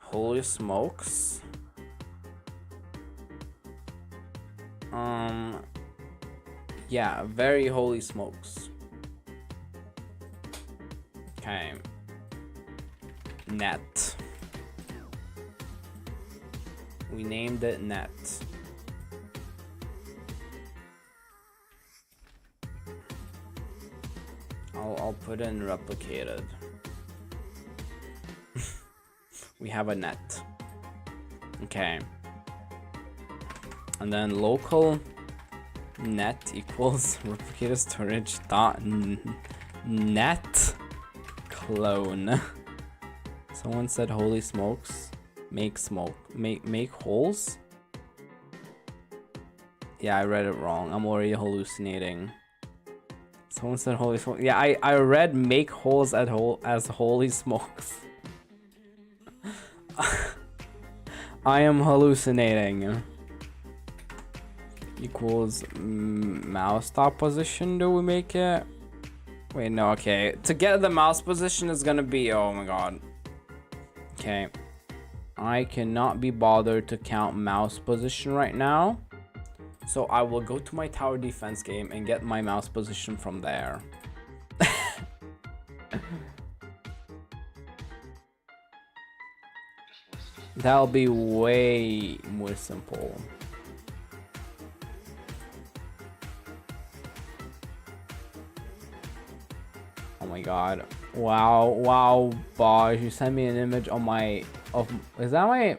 Holy smokes. Yeah, very holy smokes. Okay. Net. We named it net. I'll put in replicated. We have a net. Okay. And then local net equals replicated storage dot net clone. Someone said holy smokes. Make holes. Yeah, I read it wrong. I'm already hallucinating. Someone said holy smokes. Yeah, I read make holes at hole as holy smokes. I am hallucinating. Equals mouse top position. Do we make it? Wait, no. Okay, to get the mouse position is gonna be. Oh my god. Okay, I cannot be bothered to count mouse position right now. So I will go to my tower defense game and get my mouse position from there. That'll be way more simple. Oh my god. Wow, wow, Bosh, you sent me an image on my is that my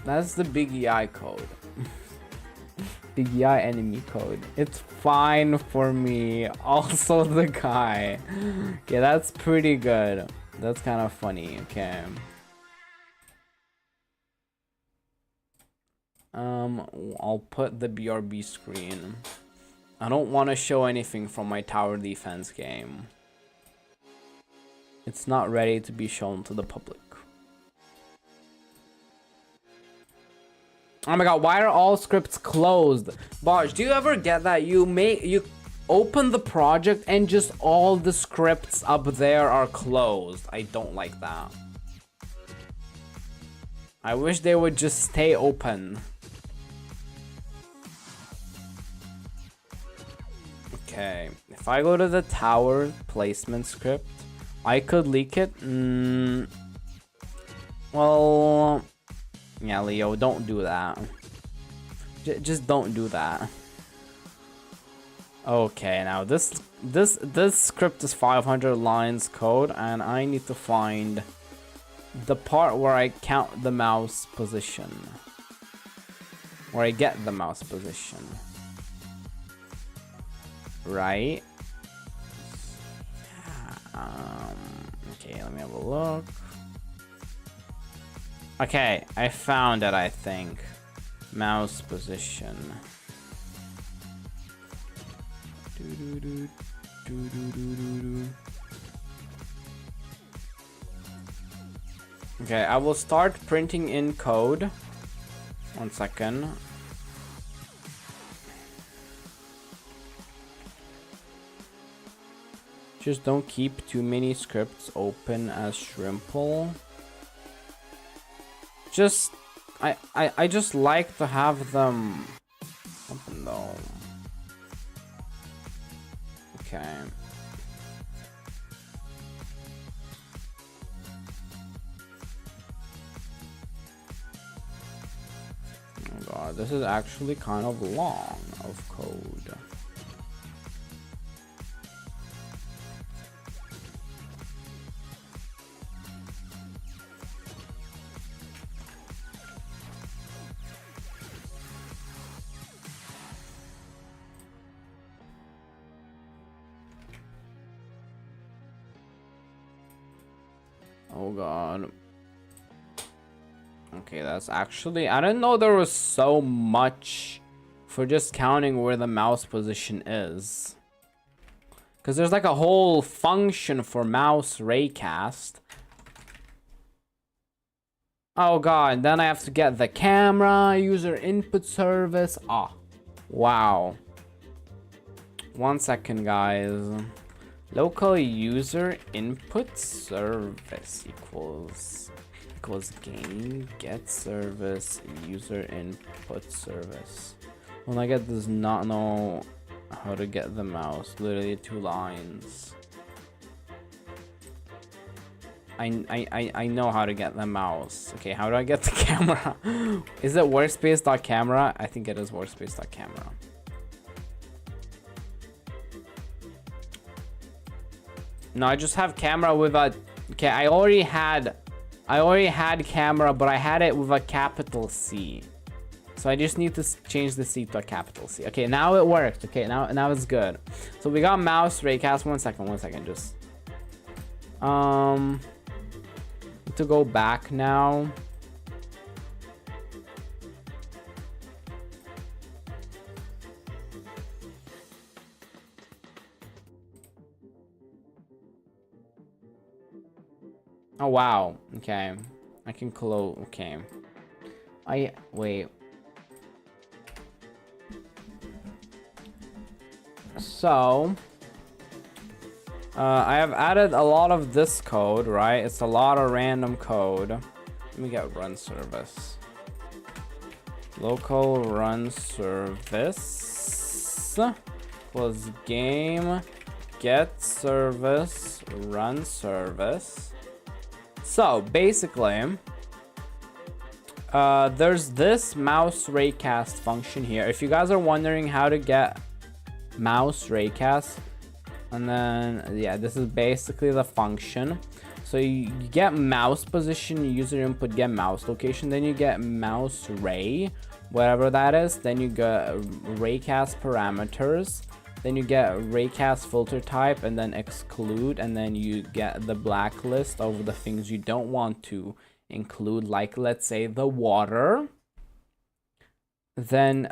That's the Big EI code. Big EI enemy code. It's fine for me. Also the guy. Okay, that's pretty good. That's kind of funny. Okay. I'll put the BRB screen. I don't want to show anything from my tower defense game. It's not ready to be shown to the public. Oh my god, why are all scripts closed? Bosh, do you ever get that you open the project and just all the scripts up there are closed? I don't like that. I wish they would just stay open. Okay, if I go to the tower placement script, I could leak it. Well, yeah, Leo, don't do that. Just don't do that. Okay, now this script is 500 lines code, and I need to find the part where I count the mouse position, where I get the mouse position. Right? Okay, let me have a look. Okay, I found it, I think. Mouse position. Okay, I will start printing in code. 1 second. Just don't keep too many scripts open as Shrimple. Just, I just like to have them open though. Okay. Oh god, this is actually kind of long of code. Oh god. Okay, that's actually... I didn't know there was so much for just counting where the mouse position is. Because there's like a whole function for mouse raycast. Oh god, then I have to get the camera, user input service. Ah, wow. 1 second, guys. Local user input service equals game get service user input service. Well, I get does not know how to get the mouse. Literally 2 lines. I know how to get the mouse. Okay, how do I get the camera? Is it workspace.camera? I think it is workspace.camera. No, I just have camera with a... Okay, I already had camera, but I had it with a capital C. So I just need to change the C to a capital C. Okay, now it worked. Okay, now it's good. So we got mouse raycast. 1 second, just... to go back now. Oh, wow. Okay. I can close. Okay. Wait. So, I have added a lot of this code, right? It's a lot of random code. Let me get run service. Local run service plus game get service run service. So basically, there's this mouse raycast function here. If you guys are wondering how to get mouse raycast, and then yeah, this is basically the function. So you get mouse position, user input, get mouse location, then you get mouse ray, whatever that is, then you get raycast parameters, then you get raycast filter type, and then exclude, and then you get the blacklist of the things you don't want to include, like let's say the water. Then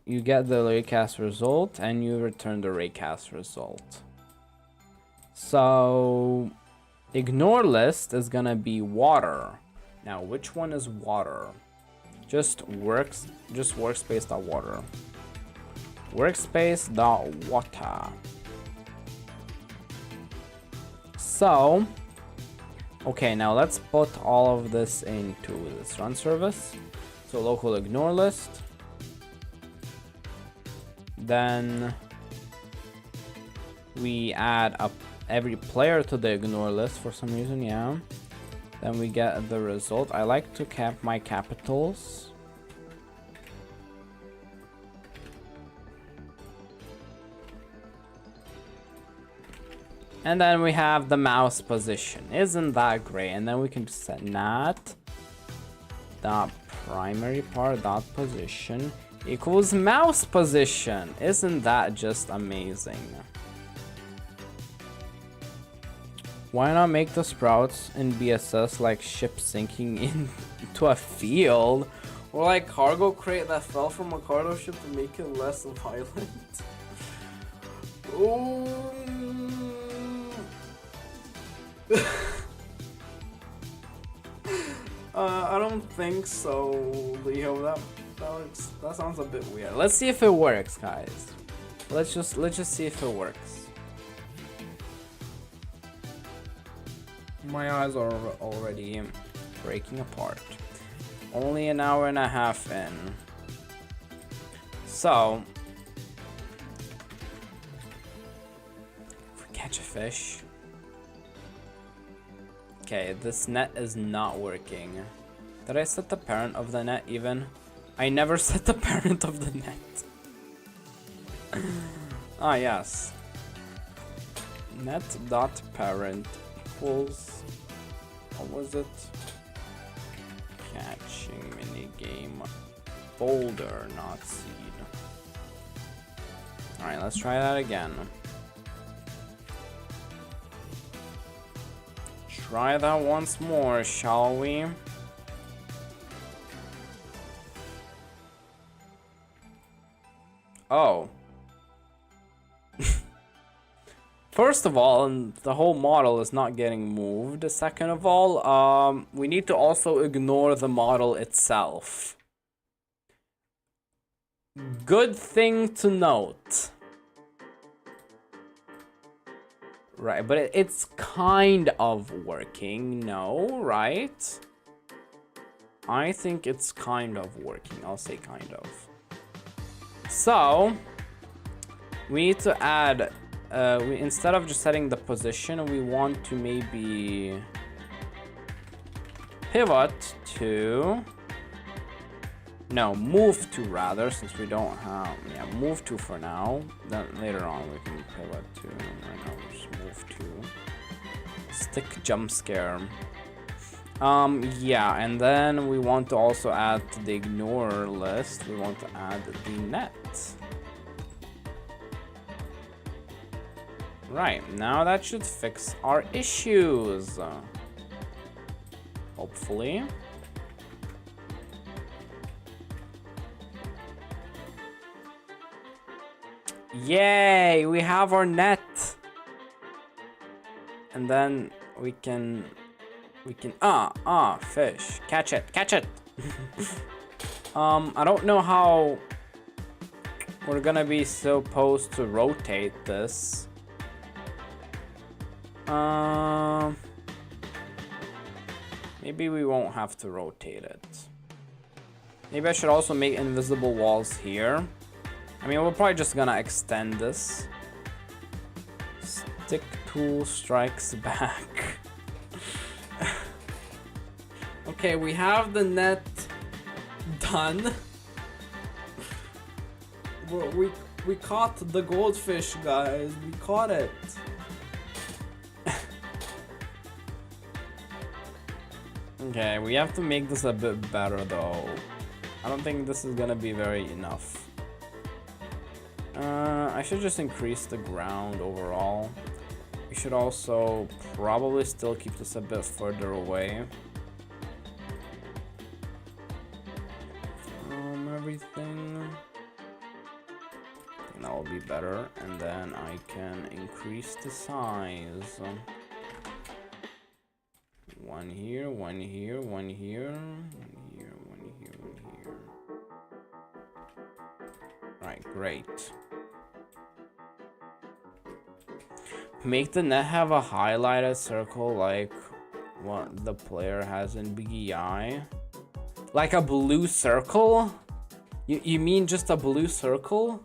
you get the raycast result and you return the raycast result. So ignore list is gonna be water. Now which one is water? Just workspace.water. Workspace.water. So okay, now let's put all of this into this run service. So local ignore list. Then we add up every player to the ignore list for some reason, yeah. Then we get the result. I like to cap my capitals. And then we have the mouse position. Isn't that great? And then we can just set nat dot primary part dot position equals mouse position. Isn't that just amazing? Why not make the sprouts in BSS like ship sinking into a field, or like cargo crate that fell from a cargo ship to make it less violent? Oh. I don't think so, Leo. That sounds a bit weird. Let's see if it works, guys. Let's just see if it works. My eyes are already breaking apart. Only an hour and a half in. So, if we catch a fish. Okay, this net is not working. Did I set the parent of the net even? I never set the parent of the net. Ah, yes. Net.parent equals, what was it? Catching minigame boulder, not seed. Alright, let's try that again. Try that once more, shall we? Oh. First of all, the whole model is not getting moved. Second of all, we need to also ignore the model itself. Good thing to note. Right, but it's kind of working, no, right? I think it's kind of working. I'll say kind of. So, we need to add, instead of just setting the position, we want to maybe pivot to, no, move to rather, since we don't have, yeah, move to for now. Then later on we can pivot to, right now we just move to. Stick jump scare. Yeah, and then we want to also add to the ignore list, we want to add the net. Right, now that should fix our issues. Hopefully. Yay, we have our net. And then we can We can fish. Catch it. I don't know how we're gonna be supposed to rotate this. Maybe we won't have to rotate it. Maybe I should also make invisible walls here. I mean, we're probably just gonna extend this. Stick tool strikes back. Okay, we have the net done. We caught the goldfish, guys. We caught it. Okay, we have to make this a bit better though. I don't think this is gonna be very enough. I should just increase the ground overall. We should also probably still keep this a bit further away. Everything. And that will be better. And then I can increase the size. One here, one here, one here, one here, one here, one here. Alright, great. Make the net have a highlighted circle like what the player has in BGI. Like a blue circle? You mean just a blue circle?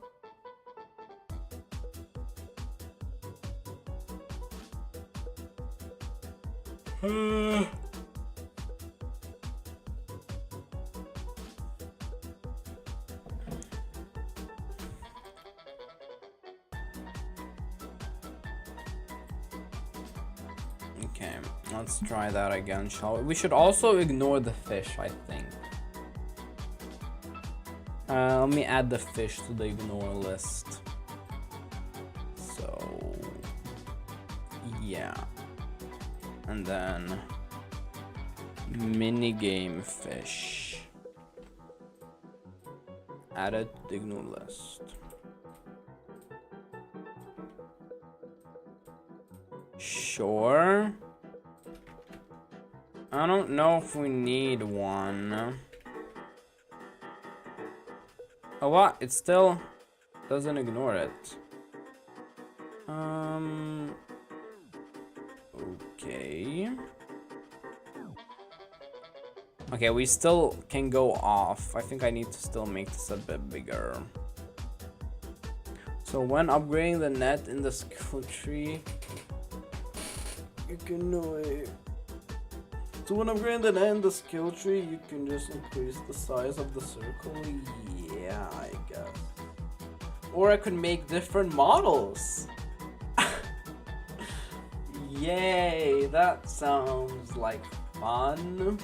Okay, let's try that again, shall we? We should also ignore the fish, I think. Let me add the fish to the ignore list. So, yeah. And then minigame fish. Add it to the ignore list. Sure. I don't know if we need one. Oh, what? It still doesn't ignore it. Okay. Okay, we still can go off. I think I need to still make this a bit bigger. So when upgrading the net in the skill tree, you can know it. So when upgrading the net in the skill tree, you can just increase the size of the circle. Yeah, I guess. Or I could make different models. Yay, that sounds like fun.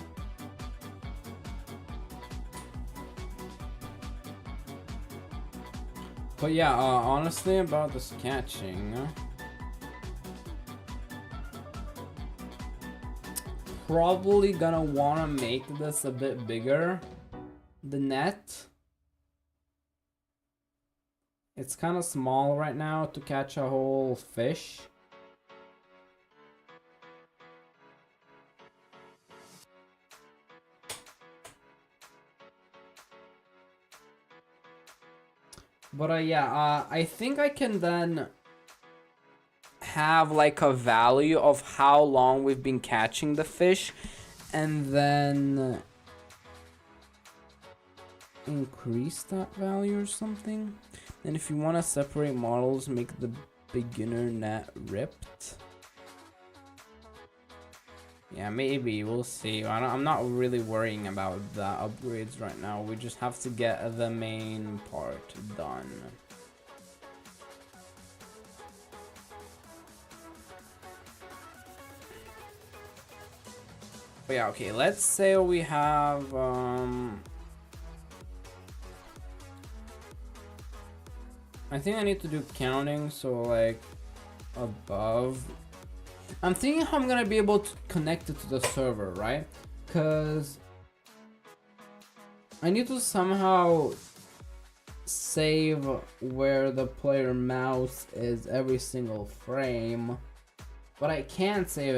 But yeah, honestly about this catching, probably gonna wanna make this a bit bigger. The net. It's kind of small right now to catch a whole fish. But yeah, I think I can then have like a value of how long we've been catching the fish, and then increase that value or something. And if you want to separate models, make the beginner net ripped. Yeah, maybe, we'll see. I'm not really worrying about the upgrades right now. We just have to get the main part done. But yeah, okay, let's say we have I think I need to do counting, so like above. I'm thinking how I'm gonna be able to connect it to the server, right? Cause I need to somehow save where the player mouse is every single frame. But I can't save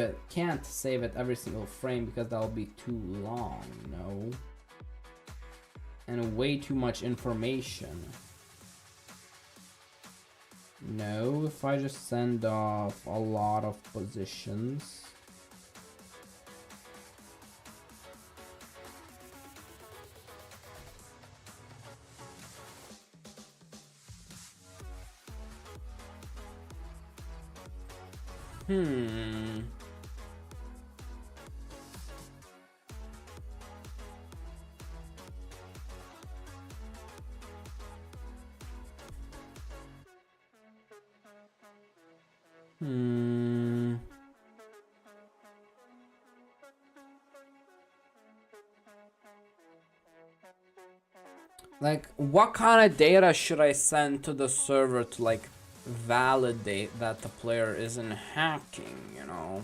it every single frame because that'll be too long, you know? And way too much information. No, if I just send off a lot of positions. Hmm. Like, what kind of data should I send to the server to, like, validate that the player isn't hacking, you know?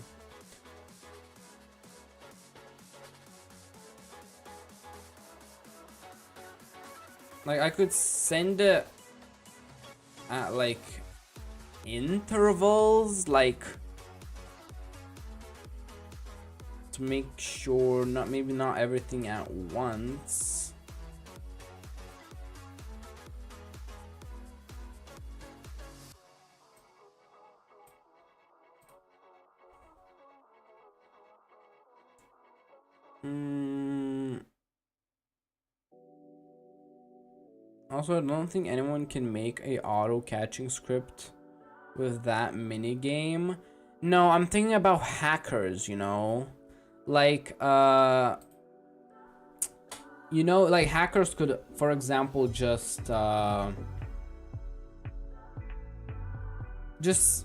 Like, I could send it at, like, intervals, like, to make sure, maybe not everything at once. Also, I don't think anyone can make a auto catching script with that mini game. No, I'm thinking about hackers, you know? Like, you know, like hackers could, for example, just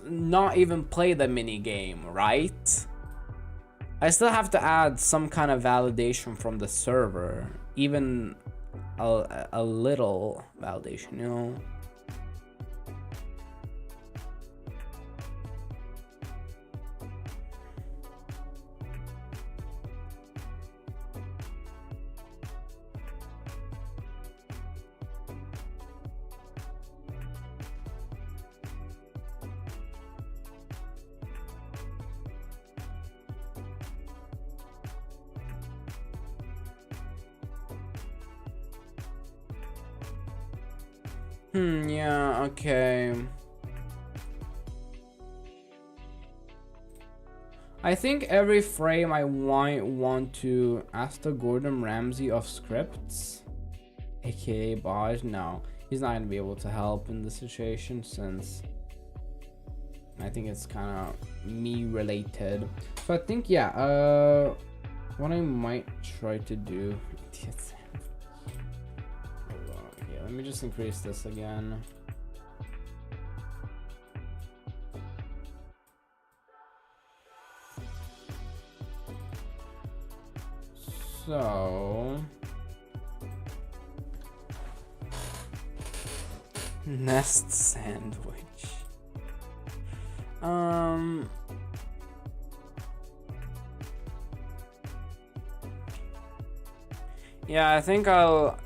not even play the mini game, right? I still have to add some kind of validation from the server, even a little validation, you know? Yeah, okay. I think every frame I might want to ask the Gordon Ramsay of scripts, aka Baj. No, he's not gonna be able to help in this situation since I think it's kind of me related. So I think, yeah, what I might try to do. Let me just increase this again. So nest sandwich. Yeah, I think I'll.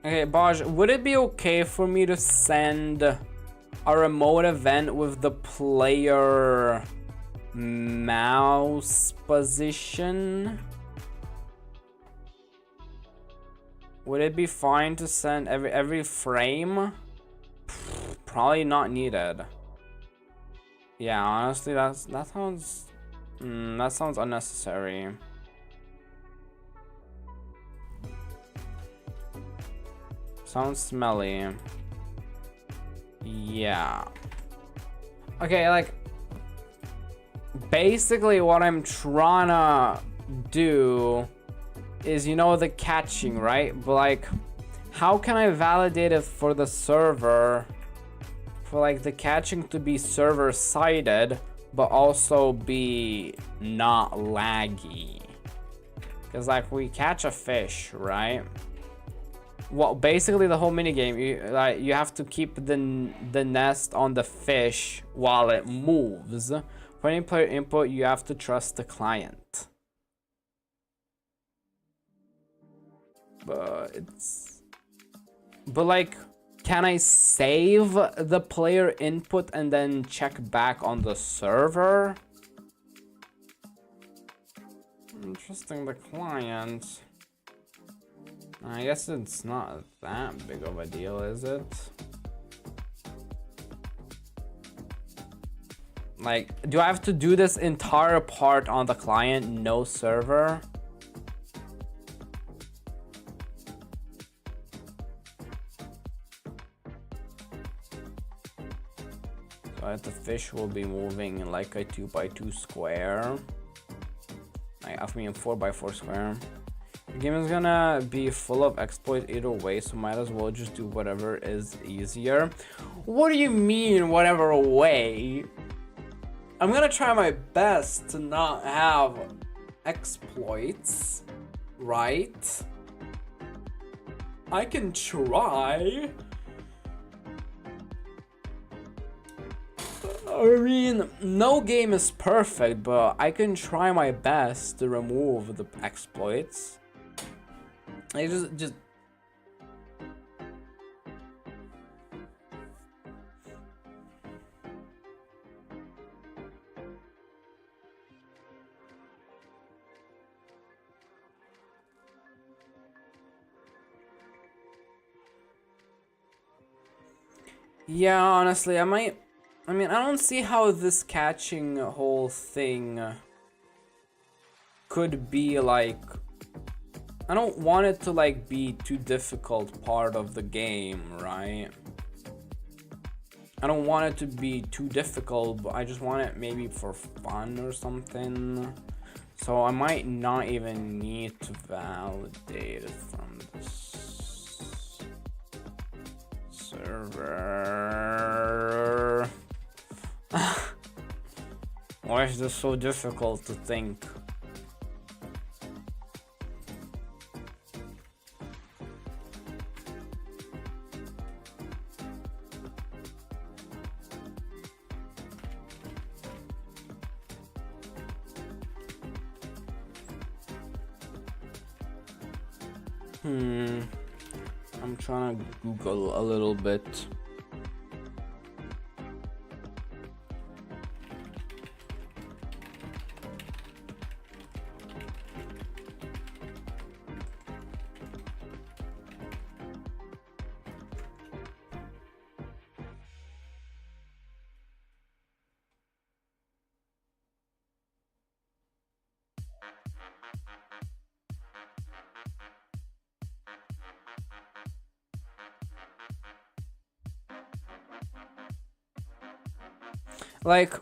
Okay, Baj, would it be okay for me to send a remote event with the player mouse position? Would it be fine to send every frame? Probably not needed. Yeah, honestly, that sounds unnecessary. Sounds smelly. Yeah. Okay, like, basically what I'm trying to do is, you know, the catching, right? But like, how can I validate it for the server for like the catching to be server sided but also be not laggy? Because like, we catch a fish, right? Well, basically the whole minigame, you have to keep the nest on the fish while it moves. For any player input, you have to trust the client. But like, can I save the player input and then check back on the server? Interesting, the client. I guess it's not that big of a deal, is it? Like, do I have to do this entire part on the client, no server? So the fish will be moving in like a 2x2 square. I mean 4x4 square. The game is gonna be full of exploits either way, so might as well just do whatever is easier. What do you mean, whatever way? I'm gonna try my best to not have exploits, right? I can try. I mean, no game is perfect, but I can try my best to remove the exploits. I just yeah, honestly, I mean, I don't see how this catching whole thing could be like. I don't want it to like be too difficult part of the game, right? I don't want it to be too difficult, but I just want it maybe for fun or something. So I might not even need to validate it from this server. Why is this so difficult to think? I'm trying to Google a little bit. Like,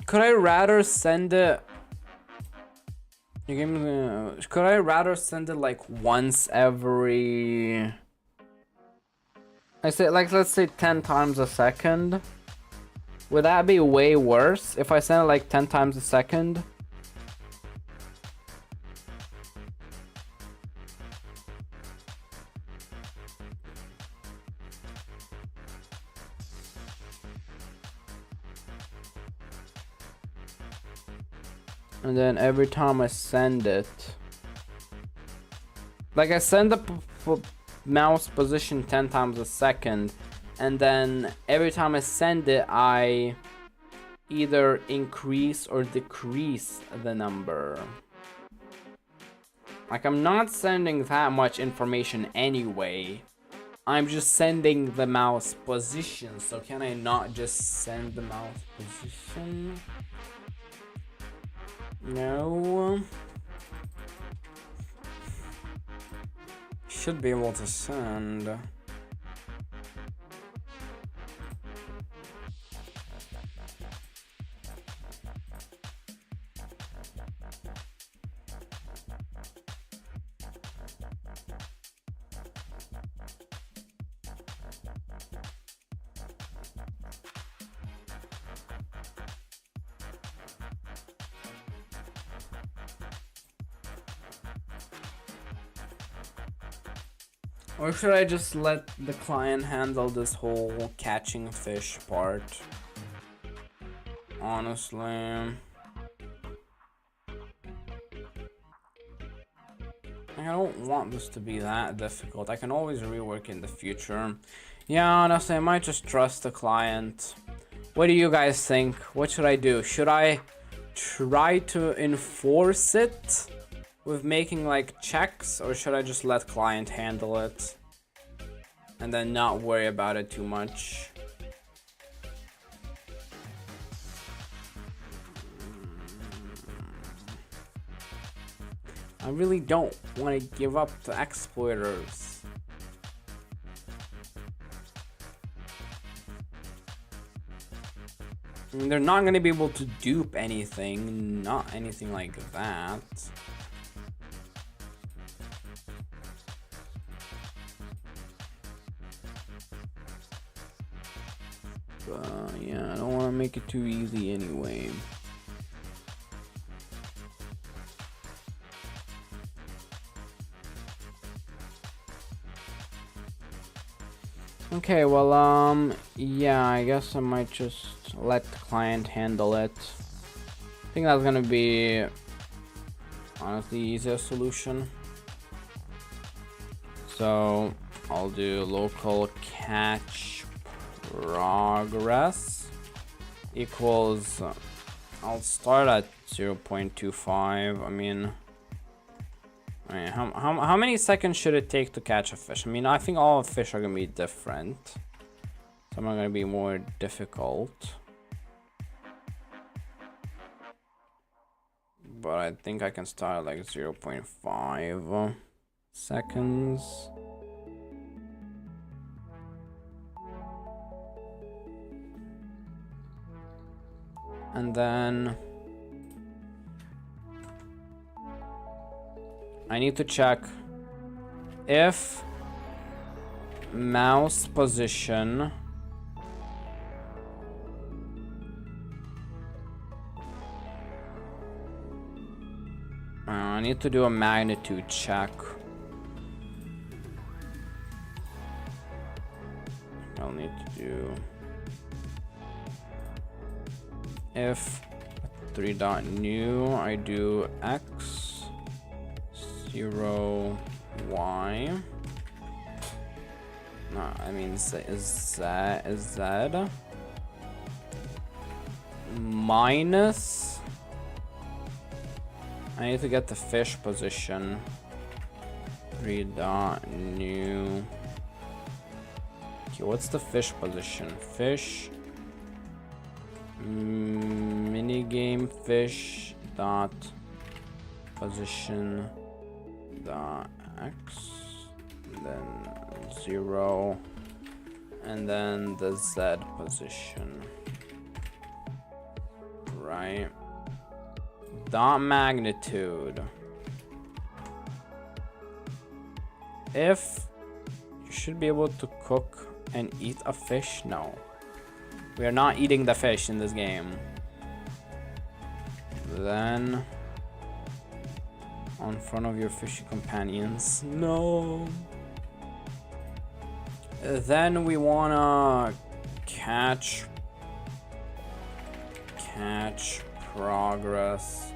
could I rather send it? Could I rather send it like once every? I say like let's say 10 times a second. Would that be way worse if I send it like 10 times a second? And then every time I send it, like I send the mouse position 10 times a second, and then every time I send it, I either increase or decrease the number. Like I'm not sending that much information anyway. I'm just sending the mouse position, so can I not just send the mouse position? No. Should be able to send. Or should I just let the client handle this whole catching fish part? Honestly. I don't want this to be that difficult. I can always rework in the future. Yeah, honestly, I might just trust the client. What do you guys think? What should I do? Should I try to enforce it? with making like checks, or should I just let client handle it and then not worry about it too much? I really don't want to give up to exploiters. I mean, they're not going to be able to dupe anything, not anything like that. But yeah, I don't want to make it too easy anyway. Okay, well, yeah, I guess I might just let the client handle it. I think that's gonna be honestly the easiest solution. So I'll do local catch progress equals, I'll start at 0.25. I mean, how many seconds should it take to catch a fish? I mean, I think all fish are gonna be different. Some are gonna be more difficult. But I think I can start at like 0.5 seconds. And then I need to check if mouse position I need to do a magnitude check. I'll need to do if 3.new I do x 0 y. No, I mean is z minus. I need to get the fish position. 3.new. Okay, what's the fish position? Fish minigame fish dot position dot x, then 0, and then the z position, right? Dot magnitude. If you should be able to cook and eat a fish. No, we are not eating the fish in this game. Then on front of your fishy companions. No. Then we wanna catch progress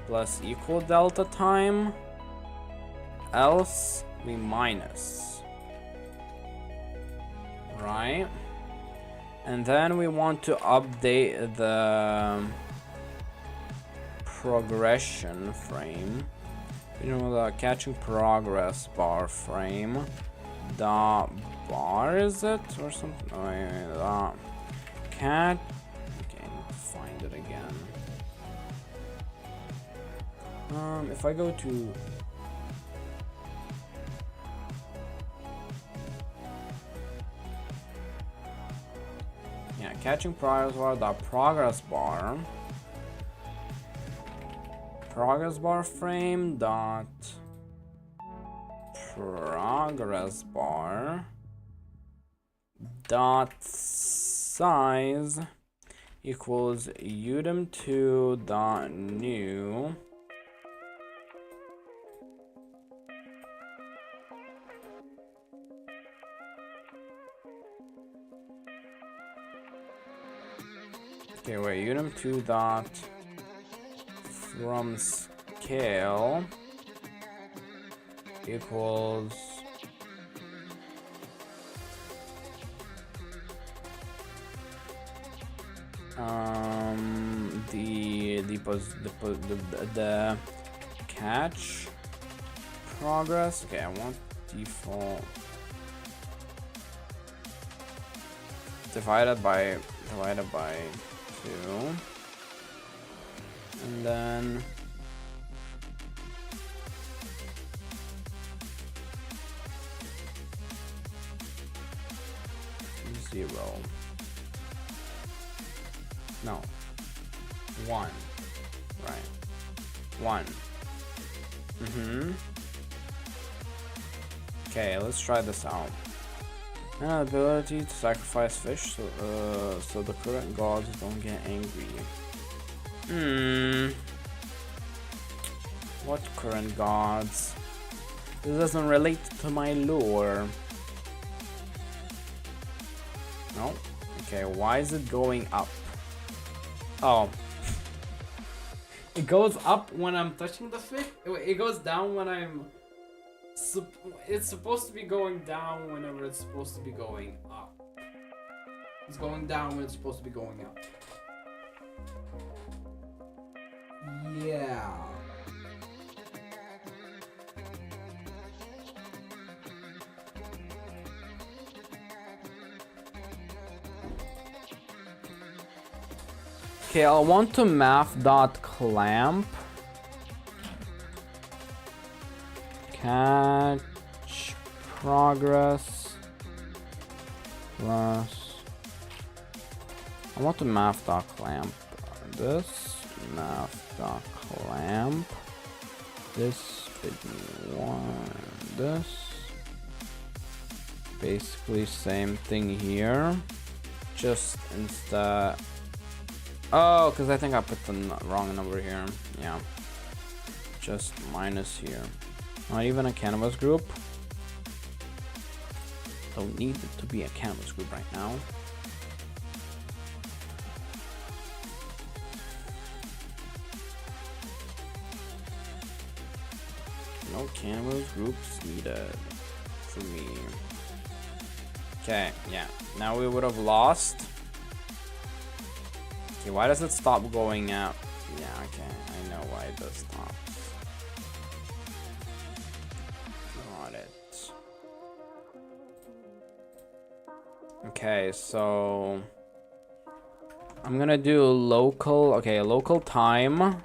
plus equal delta time, else we minus, right? And then we want to update the progression frame. You know, the catching progress bar frame dot bar, is it, or something? Oh, yeah, cat. Okay, I need to find it again. If I go to catching progress bar dot progress bar frame dot progress bar dot size equals udem2 dot new okay, wait, udem2 dot from scale equals the catch progress. Okay, I want default divided by 2, and then 0. No. 1. Right. 1. Okay, let's try this out. An ability to sacrifice fish so the current gods don't get angry. What current gods? This doesn't relate to my lore. No? Okay, why is it going up? Oh. It goes up when I'm touching the fish? It goes down when I'm... It's supposed to be going down whenever it's supposed to be going up. It's going down when it's supposed to be going up. Yeah. Okay, I want to math.clamp catch progress plus I want to math.clamp this math.clamp this this basically same thing here, just instead. Oh, because I think I put the wrong number here. Yeah. Just minus here. Not even a canvas group. Don't need it to be a canvas group right now. No canvas groups needed for me. Okay, yeah. Now we would have lost. Okay, why does it stop going up? Yeah, okay, I know why it does stop. Got it. Okay, so I'm gonna do local, okay, local time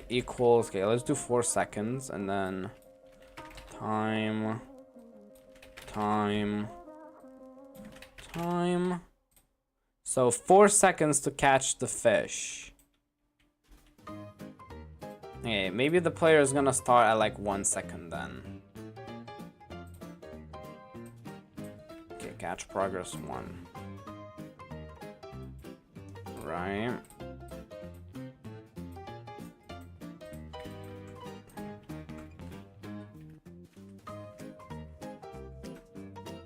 equals, okay, let's do 4 seconds, and then time. So 4 seconds to catch the fish. Okay, maybe the player is gonna start at like 1 second then. Okay, catch progress 1. Right.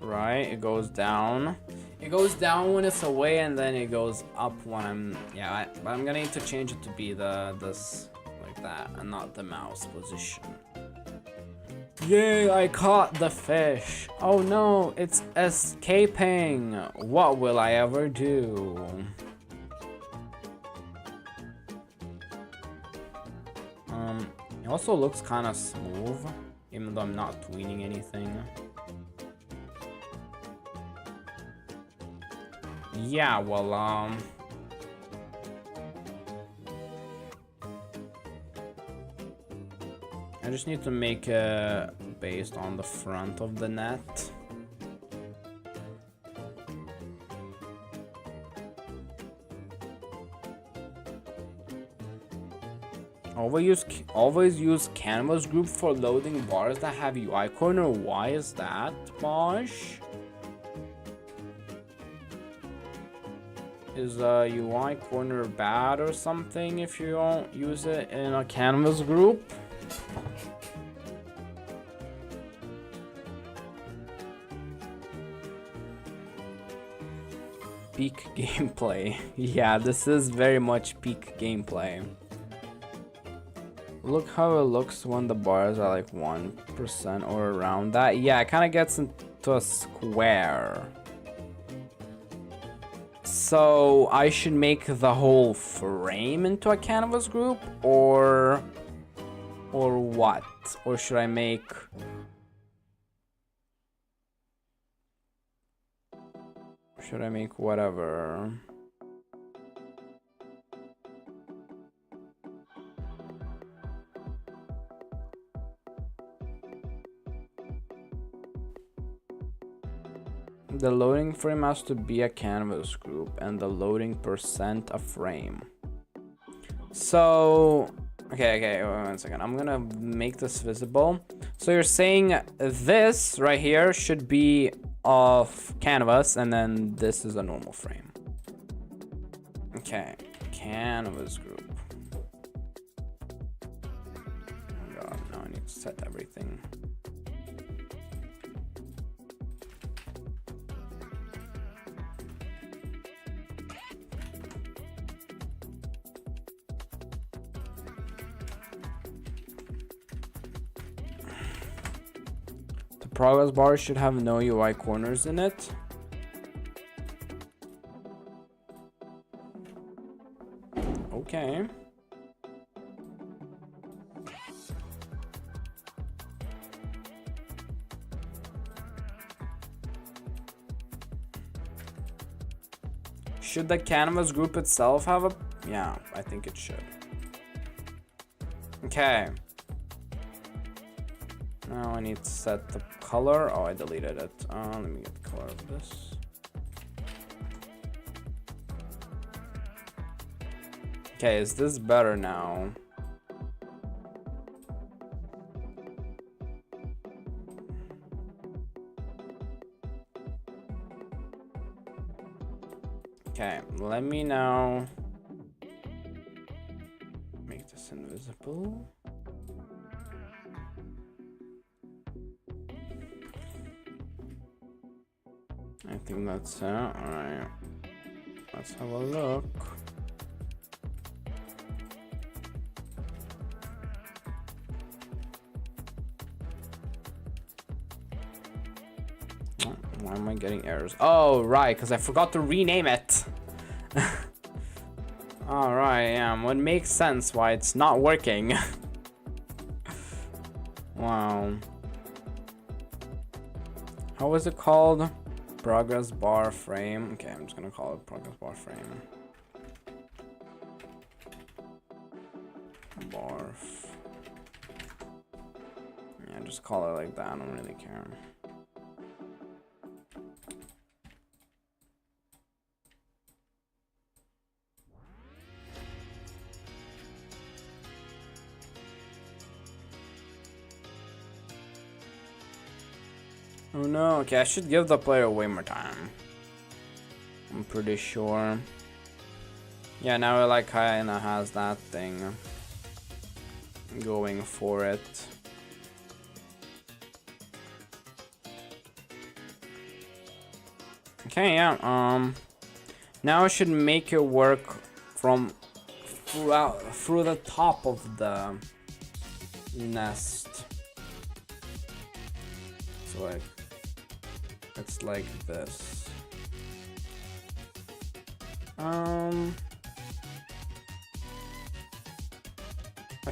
Right, it goes down. It goes down when it's away, and then it goes up when I'm... Yeah, but I'm gonna need to change it to be this like that, and not the mouse position. Yay, I caught the fish. Oh no, it's escaping. What will I ever do? It also looks kind of smooth, even though I'm not tweeting anything. Yeah, well, I just need to make it based on the front of the net. Always use canvas group for loading bars that have UI corner. Why is that, Bosh? Is UI corner bad or something if you don't use it in a canvas group? Peak gameplay. Yeah, this is very much peak gameplay. Look how it looks when the bars are like 1% or around that. Yeah, it kind of gets into a square. So I should make the whole frame into a canvas group, or what? Or should I make... Should I make whatever? The loading frame has to be a canvas group and the loading percent a frame. So, okay, wait 1 second. I'm gonna make this visible. So you're saying this right here should be of canvas, and then this is a normal frame. Okay, canvas group. Oh god, now I need to set everything. Progress bar should have no UI corners in it. Okay. Should the canvas group itself have a... Yeah, I think it should. Okay. Now I need to set the color. Oh, I deleted it. Let me get the color of this. Okay, is this better now? Okay, let me now make this invisible. I think that's it. Alright. Let's have a look. Why am I getting errors? Oh, right, because I forgot to rename it. Alright, yeah, what makes sense why it's not working. Wow. How was it called? Progress bar frame. Okay, I'm just gonna call it progress bar frame. Yeah, just call it like that. I don't really care. Oh no, okay, I should give the player way more time. I'm pretty sure. Yeah, now it like kinda has that thing going for it. Okay, yeah, now I should make it work from through the top of the nest. So like, it's like this. I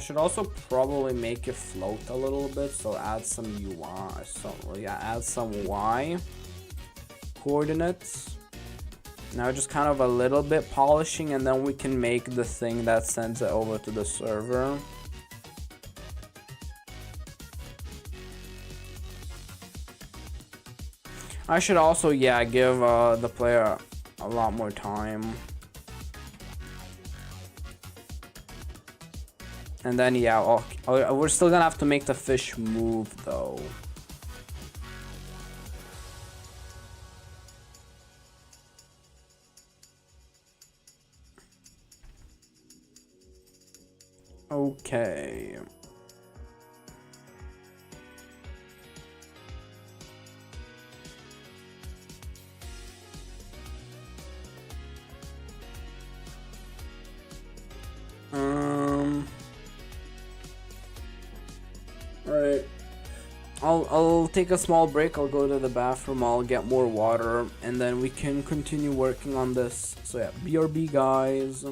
should also probably make it float a little bit, so add some UI, add some Y coordinates. Now just kind of a little bit polishing, and then we can make the thing that sends it over to the server. I should also, yeah, give the player a lot more time. And then, yeah, we're still gonna have to make the fish move, though. Okay. Alright. I'll take a small break. I'll go to the bathroom. I'll get more water, and then we can continue working on this. So yeah, BRB, guys.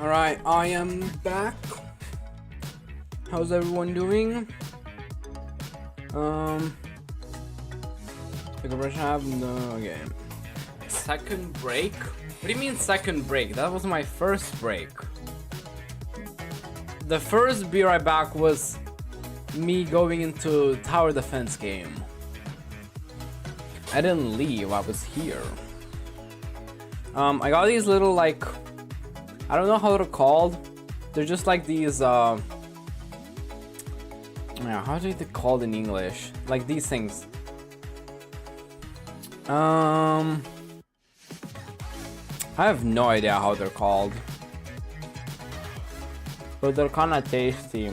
Alright, I am back. How's everyone doing? Pick a brush have no game. Second break? What do you mean second break? That was my first break. The first Be Right Back was me going into tower defense game. I didn't leave, I was here. I got these little, like, I don't know how they're called. They're just like these, yeah, how are they called in English? Like these things. I have no idea how they're called. But they're kind of tasty.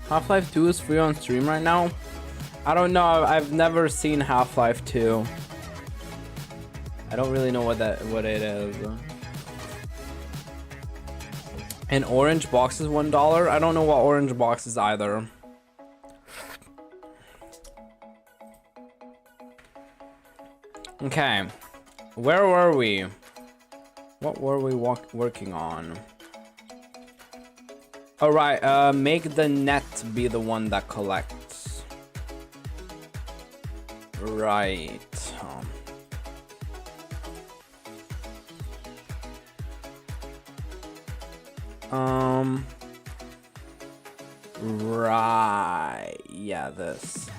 Half-Life 2 is free on stream right now. I don't know. I've never seen Half-Life 2. I don't really know what it is. An orange box is $1. I don't know what orange box is either. Okay, where were we? What were we working on? All right, make the net be the one that collects. Right. Right. Yeah, this.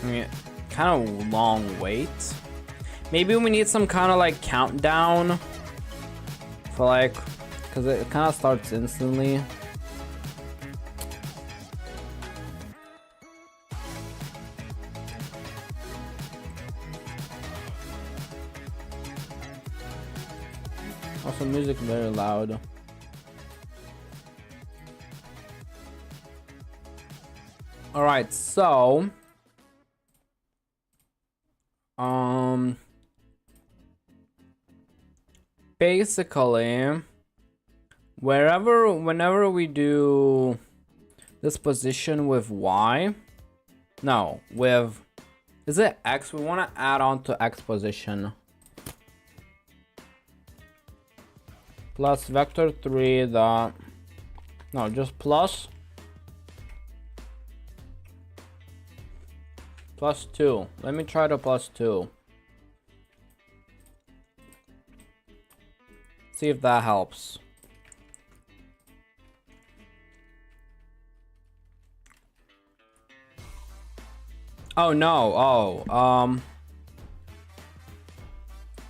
I mean, kind of long wait. Maybe we need some kind of like countdown for like, because it kind of starts instantly. Also, music very loud. All right, so basically whenever we do this position with Y, no, with, is it X? We want to add on to X position. Plus vector 3 dot, no, just plus 2. Let me try the plus 2. See if that helps. Oh no, oh,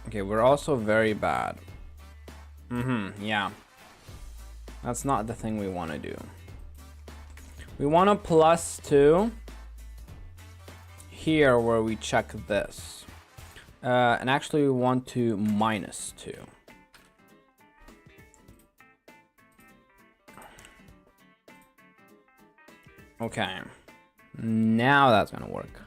okay, we're also very bad. Yeah. That's not the thing we want to do. We want a plus 2 here where we check this. And actually we want to minus 2. Okay. Now that's gonna work.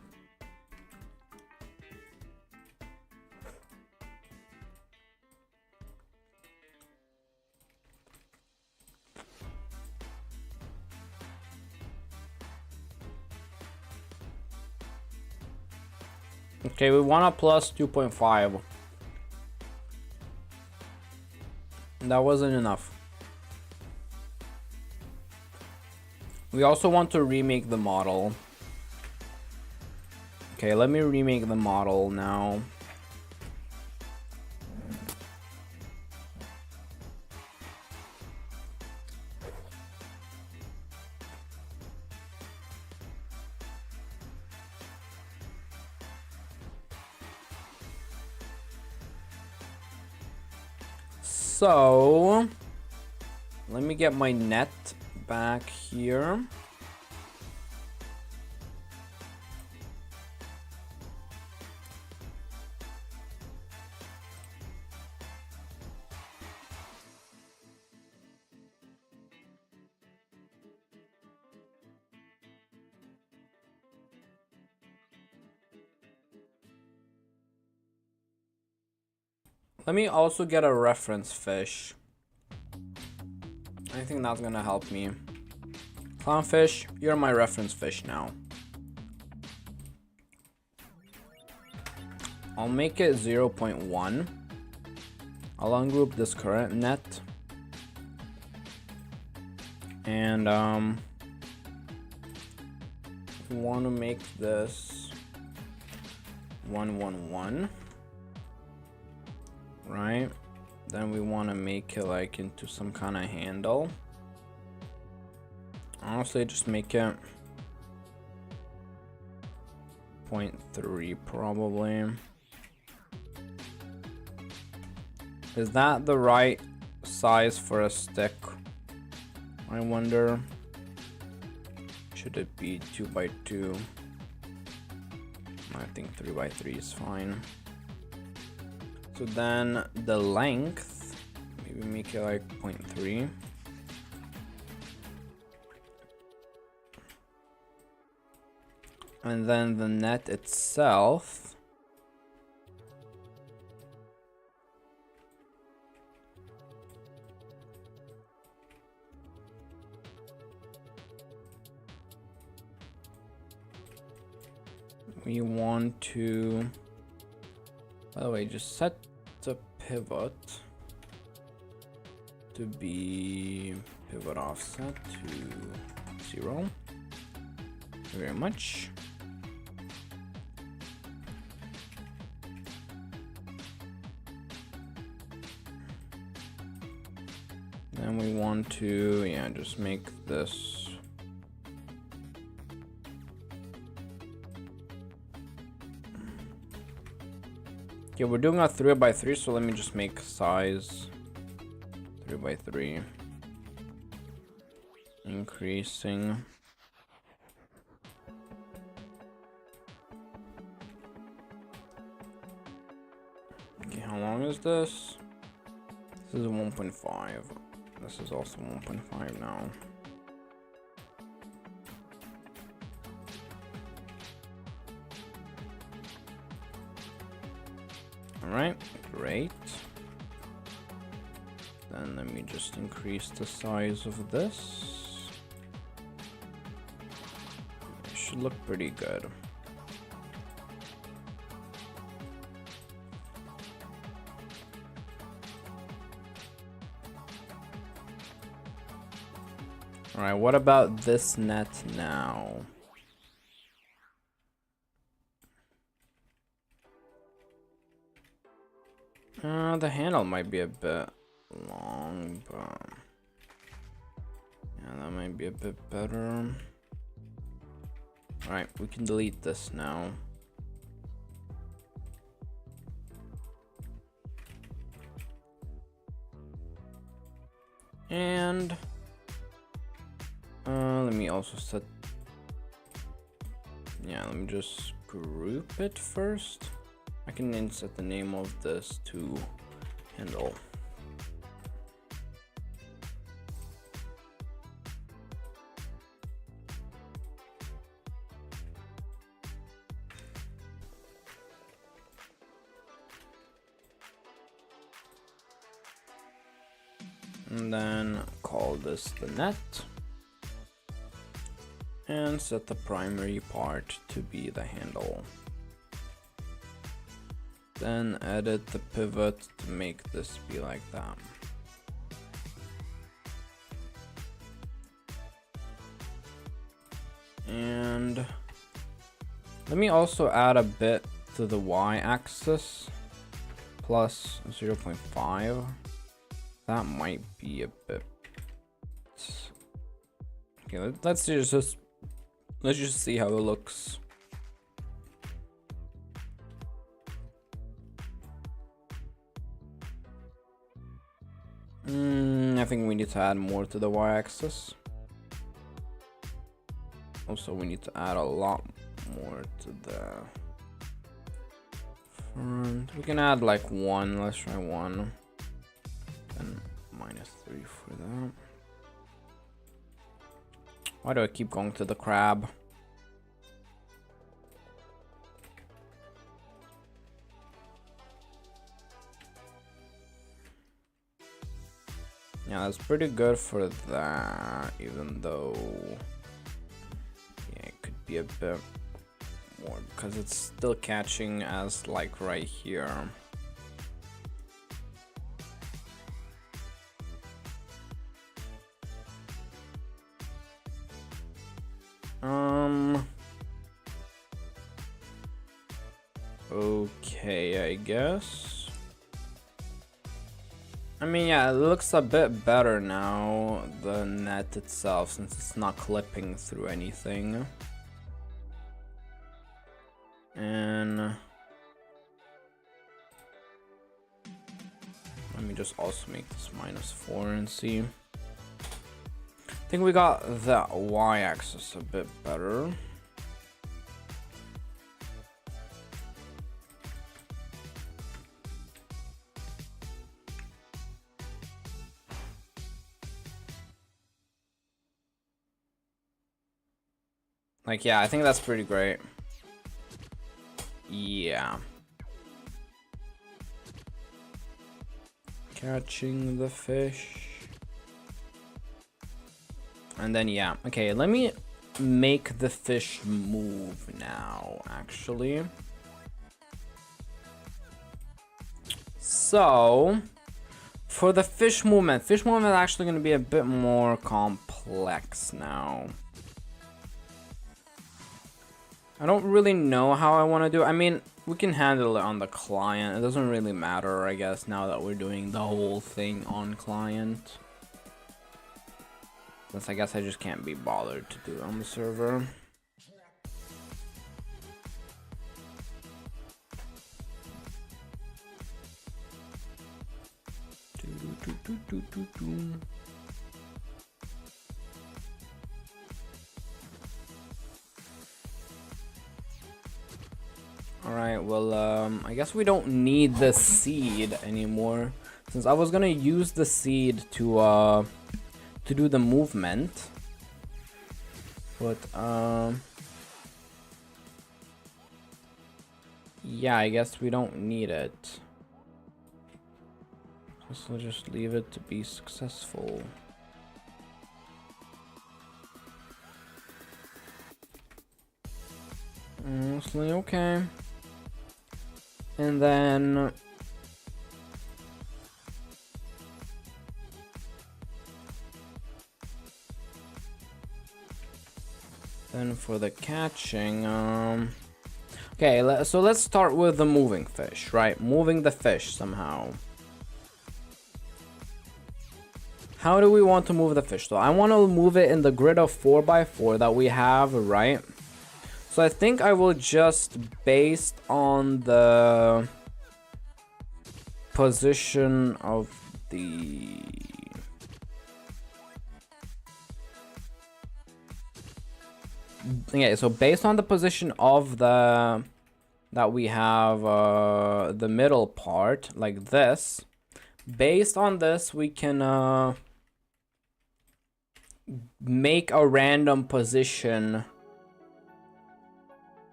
Okay, we want a plus 2.5. That wasn't enough. We also want to remake the model. Okay, let me remake the model now. So, let me get my net back here. Let me also get a reference fish. I think that's gonna help me. Clownfish, you're my reference fish now. I'll make it 0.1. I'll ungroup this current net. And we want to make this 111. right? Then we want to make it like into some kind of handle. Honestly, just make it 0.3 probably. Is that the right size for a stick? I wonder. Should it be 2 by 2? I think 3 by 3 is fine. So then the length, maybe make it like 0.3. And then the net itself, we want to, by the way, just set the pivot to be pivot offset to 0. Thank you very much. Then we want to, yeah, just make this okay. We're doing a 3 by 3, so let me just make size 3 by 3, increasing. Okay, how long is this? This is 1.5. This is also 1.5 now. Alright, great. Then let me just increase the size of this. It should look pretty good. Alright, what about this net now? The handle might be a bit long, but yeah, that might be a bit better. Alright, we can delete this now. And let me also set, yeah, let me just group it first. I can then set the name of this to handle. And then call this the net. And set the primary part to be the handle. Then edit the pivot to make this be like that. And let me also add a bit to the y-axis, plus 0.5. That might be a bit. Okay, let's just see how it looks. I think we need to add more to the y-axis. Also, we need to add a lot more to the front. We can add like 1. Let's try 1. And -3 for that. Why do I keep going to the crab? Yeah, that's pretty good for that, even though yeah, it could be a bit more because it's still catching as like right here. Okay, I guess. I mean, yeah, it looks a bit better now, the net itself, since it's not clipping through anything. And let me just also make this -4 and see. I think we got the y-axis a bit better. Like, yeah, I think that's pretty great. Yeah. Catching the fish. And then, yeah. Okay, let me make the fish move now, actually. So, for the fish movement is actually going to be a bit more complex now. I don't really know how I want to do it. I mean, we can handle it on the client. It doesn't really matter, I guess, now that we're doing the whole thing on client. Since I guess I just can't be bothered to do it on the server. Alright, well, I guess we don't need the seed anymore. Since I was gonna use the seed to do the movement. But, yeah, I guess we don't need it. So we'll just leave it to be successful. Mostly okay. And then for the catching, okay, so let's start with the moving fish, right? Moving the fish somehow. How do we want to move the fish? So I want to move it in the grid of 4x4 that we have, right? So I think I will just, based on the position of the... Okay, so based on the position of the... that we have the middle part, like this. Based on this, we can make a random position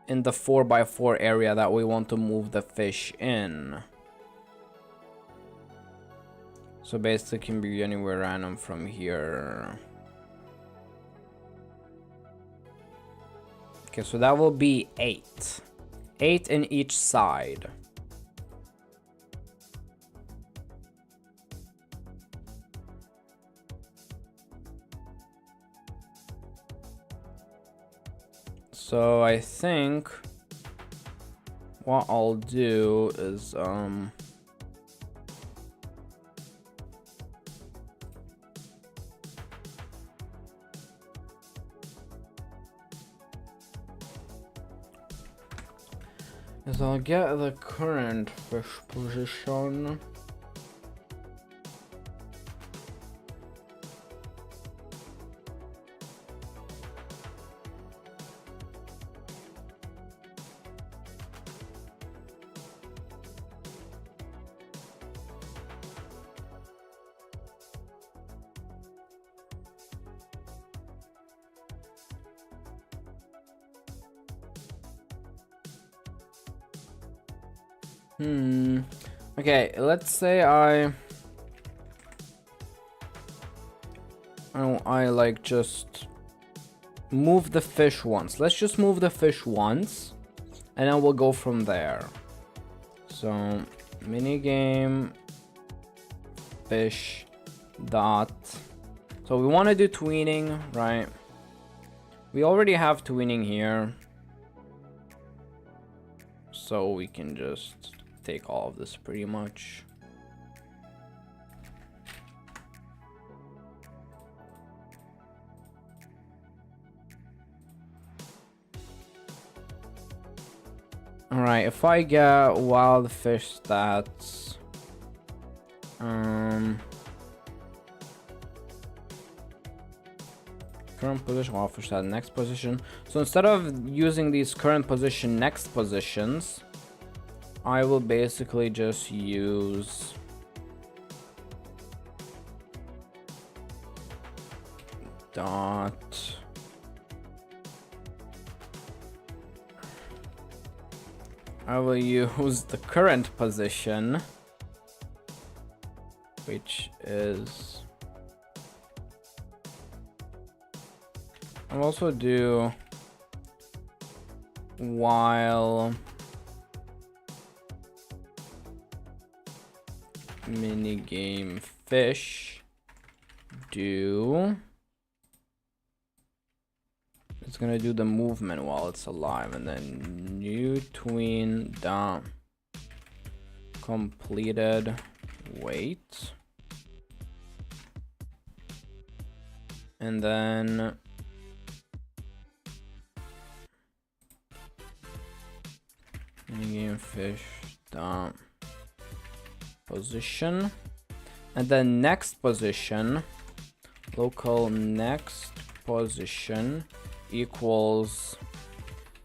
in the 4x4 area that we want to move the fish in. So basically it can be anywhere random from here. Okay, so that will be 8. 8 in each side. So I think what I'll do is I'll get the current fish position. Okay, let's say I like just move the fish once. Let's just move the fish once, and then we'll go from there. So, minigame fish dot. So we want to do tweening, right? We already have tweening here, so we can just take all of this pretty much. Alright, if I get wild fish stats, current position, wild fish stat, next position. So instead of using these current position, next positions, I will basically just use dot I will use the current position, which is, I'll also do while minigame fish do, it's gonna do the movement while it's alive, and then new tween dot completed wait, and then minigame fish dot position, and then next position, local next position equals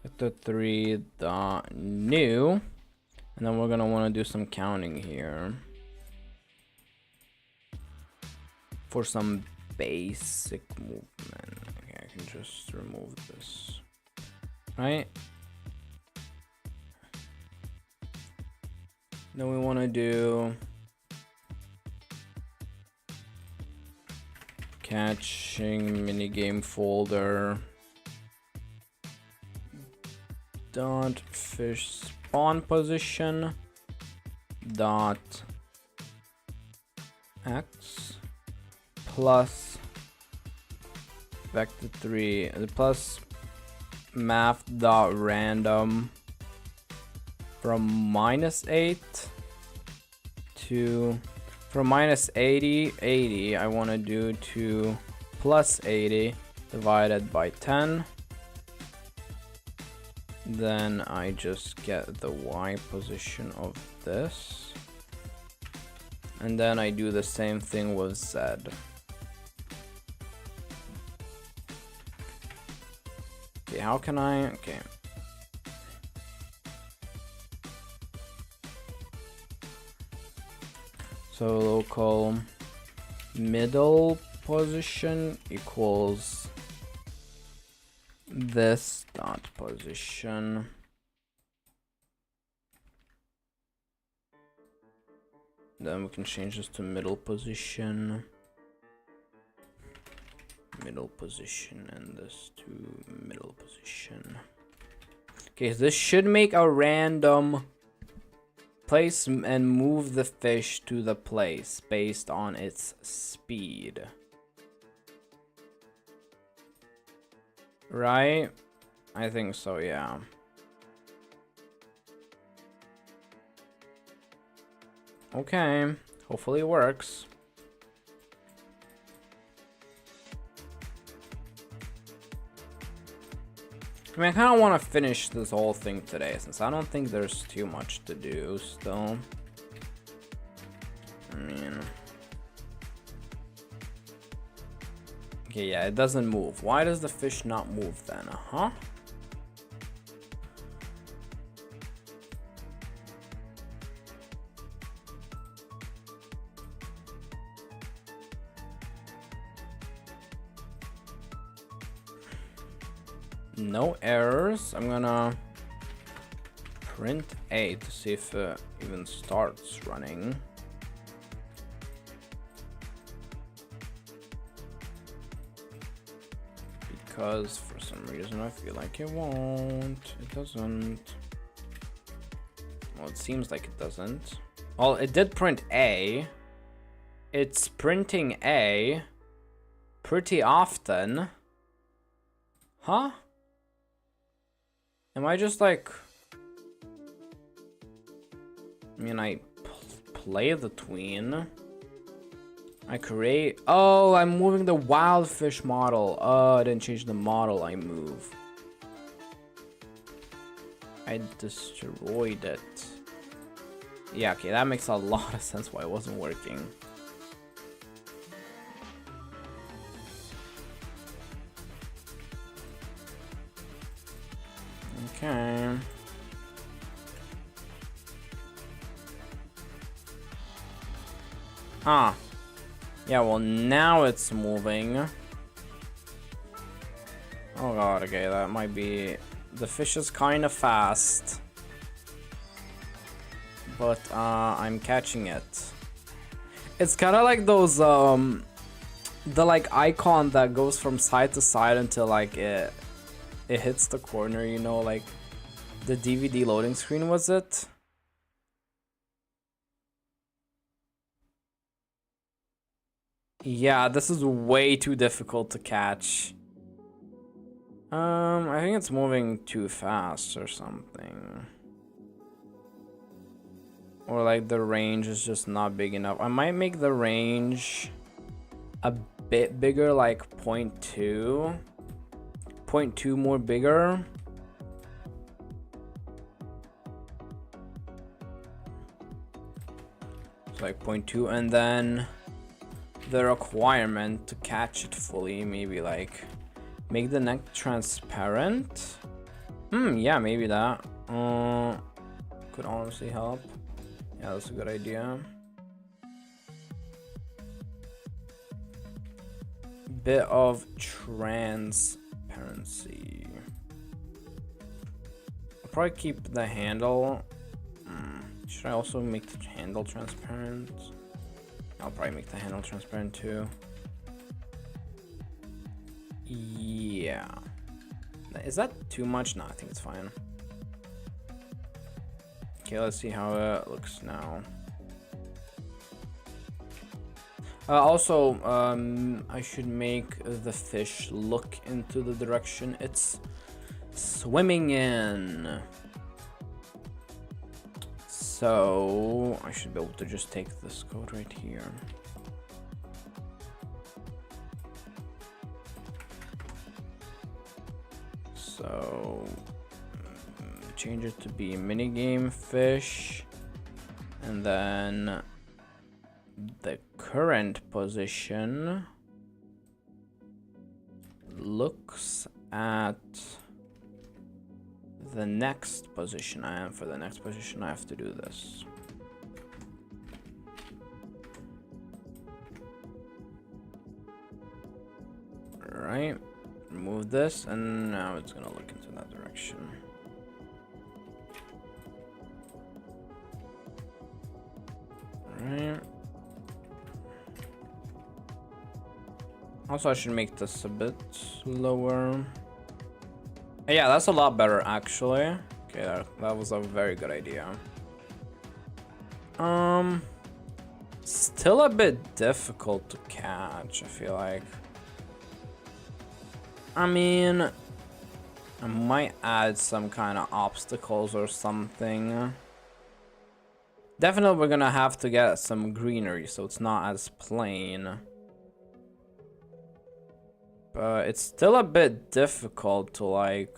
vector3 dot new, and then we're gonna want to do some counting here for some basic movement. Okay, I can just remove this, right? Then we want to do catching minigame folder dot fish spawn position dot x plus vector3 plus math dot random from -8 to, from -80 I want to do to +80 divided by 10. Then I just get the y position of this, and then I do the same thing with z. Okay, how can I, okay. So local middle position equals this dot position then we can change this to middle position, and this to middle position. Okay, this should make a random place and move the fish to the place based on its speed. Right? I think so, yeah. Okay, hopefully it works. I mean, I kind of want to finish this whole thing today, since I don't think there's too much to do still. I mean... Okay, yeah, it doesn't move. Why does the fish not move then? Uh-huh. No errors. I'm gonna print A to see if it even starts running. Because for some reason I feel like it won't. It doesn't. Well, it seems like it doesn't. Well, it did print A. It's printing A pretty often. Huh? Am I just like... I mean, I play the tween. I create... Oh, I'm moving the wild fish model. Oh, I didn't change the model I move. I destroyed it. Yeah, okay, that makes a lot of sense why it wasn't working. Okay. Ah. Yeah, well, now it's moving. Oh god, okay, that might be... The fish is kind of fast. But, I'm catching it. It's kind of like those, the, like, icon that goes from side to side until, like, it hits the corner, you know, like, the DVD loading screen, was it? Yeah, this is way too difficult to catch. I think it's moving too fast or something. Or like the range is just not big enough. I might make the range a bit bigger, like 0.2. 0.2 more bigger. It's like 0.2, and then the requirement to catch it fully, maybe like make the neck transparent. Yeah, maybe that could honestly help. Yeah, that's a good idea. Bit of transparency. I'll probably keep the handle. Should I also make the handle transparent? I'll probably make the handle transparent too. Yeah. Is that too much? No, I think it's fine. Okay, let's see how it looks now. Also, I should make the fish look into the direction it's swimming in. So I should be able to just take this code right here. So change it to be minigame fish, and then the current position looks at the next position. For the next position I have to do this. Right, remove this, and now it's gonna look into that direction. Right. Also, I should make this a bit lower. Yeah, that's a lot better, actually. Okay, that was a very good idea. Still a bit difficult to catch, I feel like. I mean, I might add some kind of obstacles or something. Definitely we're gonna have to get some greenery so it's not as plain. But it's still a bit difficult to like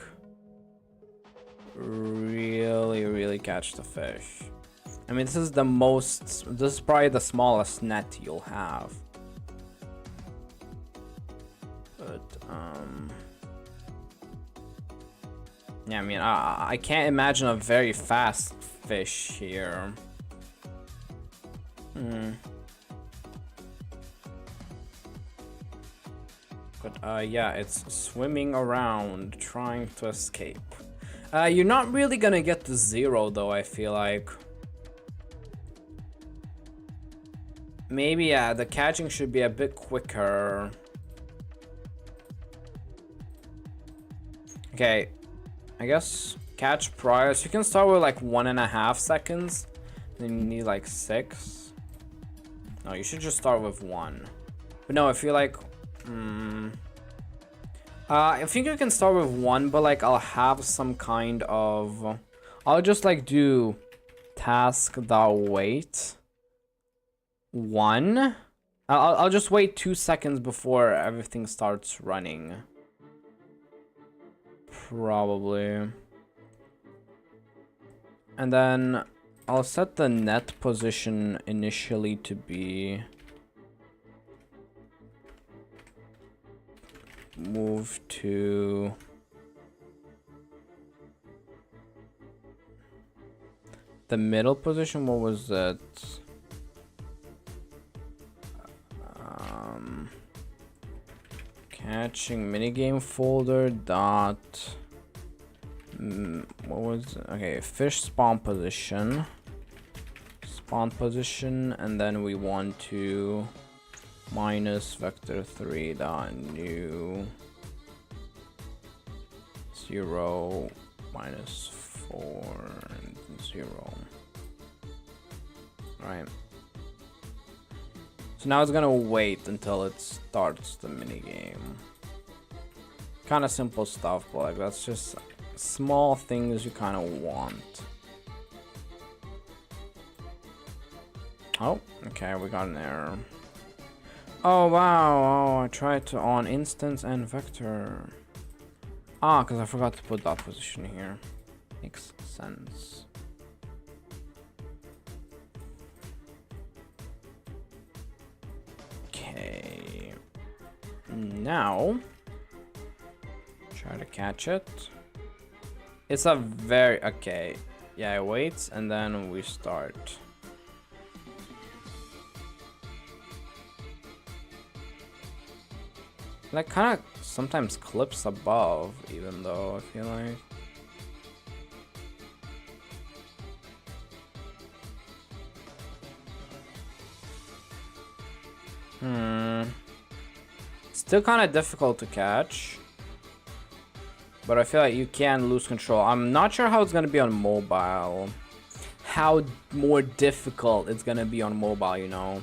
really catch the fish. I mean, this is probably the smallest net you'll have. But yeah, I mean, I can't imagine a very fast fish here. But yeah, it's swimming around trying to escape. You're not really gonna get to 0 though, I feel like. Maybe, yeah, the catching should be a bit quicker. Okay, I guess catch prior. So you can start with like 1.5 seconds. Then you need like 6. No, you should just start with 1. But no, I feel like... I think you can start with 1, but like I'll have some kind of... I'll just like do task.wait 1. I'll just wait 2 seconds before everything starts running. Probably. And then I'll set the net position initially to be move to the middle position. What was that? Catching minigame folder dot what was it? Okay, fish spawn position, and then we want to minus vector3 dot new 0 minus 4 and 0. Right. So now it's gonna wait until it starts the minigame. Kind of simple stuff, but like that's just small things you kind of want. Oh, okay, we got an error. Oh wow, oh, I tried to on instance and vector. Ah, because I forgot to put dot position here. Makes sense. Okay. Now, try to catch it. It's a very... Okay. Yeah, it waits and then we start. Like, kind of sometimes clips above, even though I feel like. Still kind of difficult to catch. But I feel like you can lose control. I'm not sure how it's going to be on mobile. How more difficult it's going to be on mobile, you know.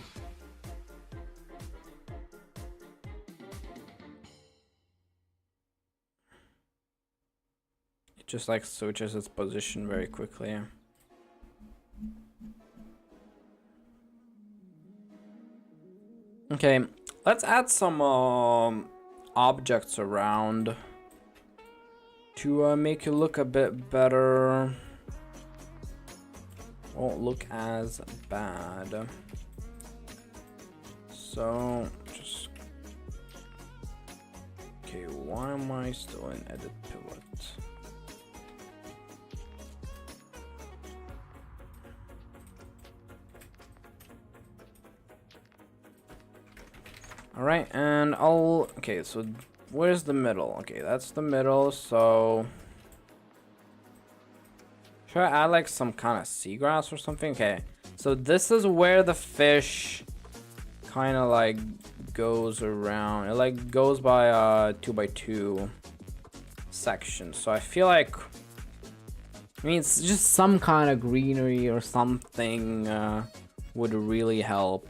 It just like switches its position very quickly. Okay, let's add some objects around to make it look a bit better. Won't look as bad. So just okay, why am I still in edit pivot? Alright, and I'll... Okay, so where's the middle? Okay, that's the middle, so... Should I add like some kind of seagrass or something? Okay, so this is where the fish kind of like goes around. It like goes by a 2x2 section. So I feel like... I mean, it's just some kind of greenery or something would really help.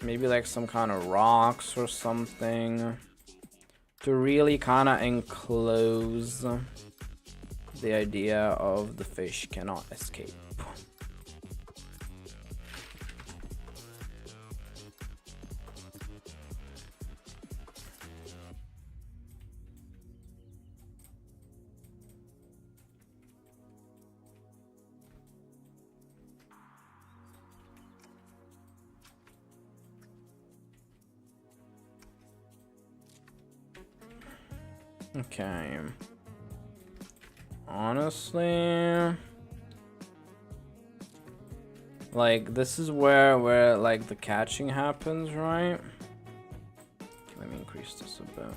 Maybe like some kind of rocks or something to really kind of enclose the idea of the fish cannot escape. Okay. Honestly, like this is where like the catching happens, right? Let me increase this a bit.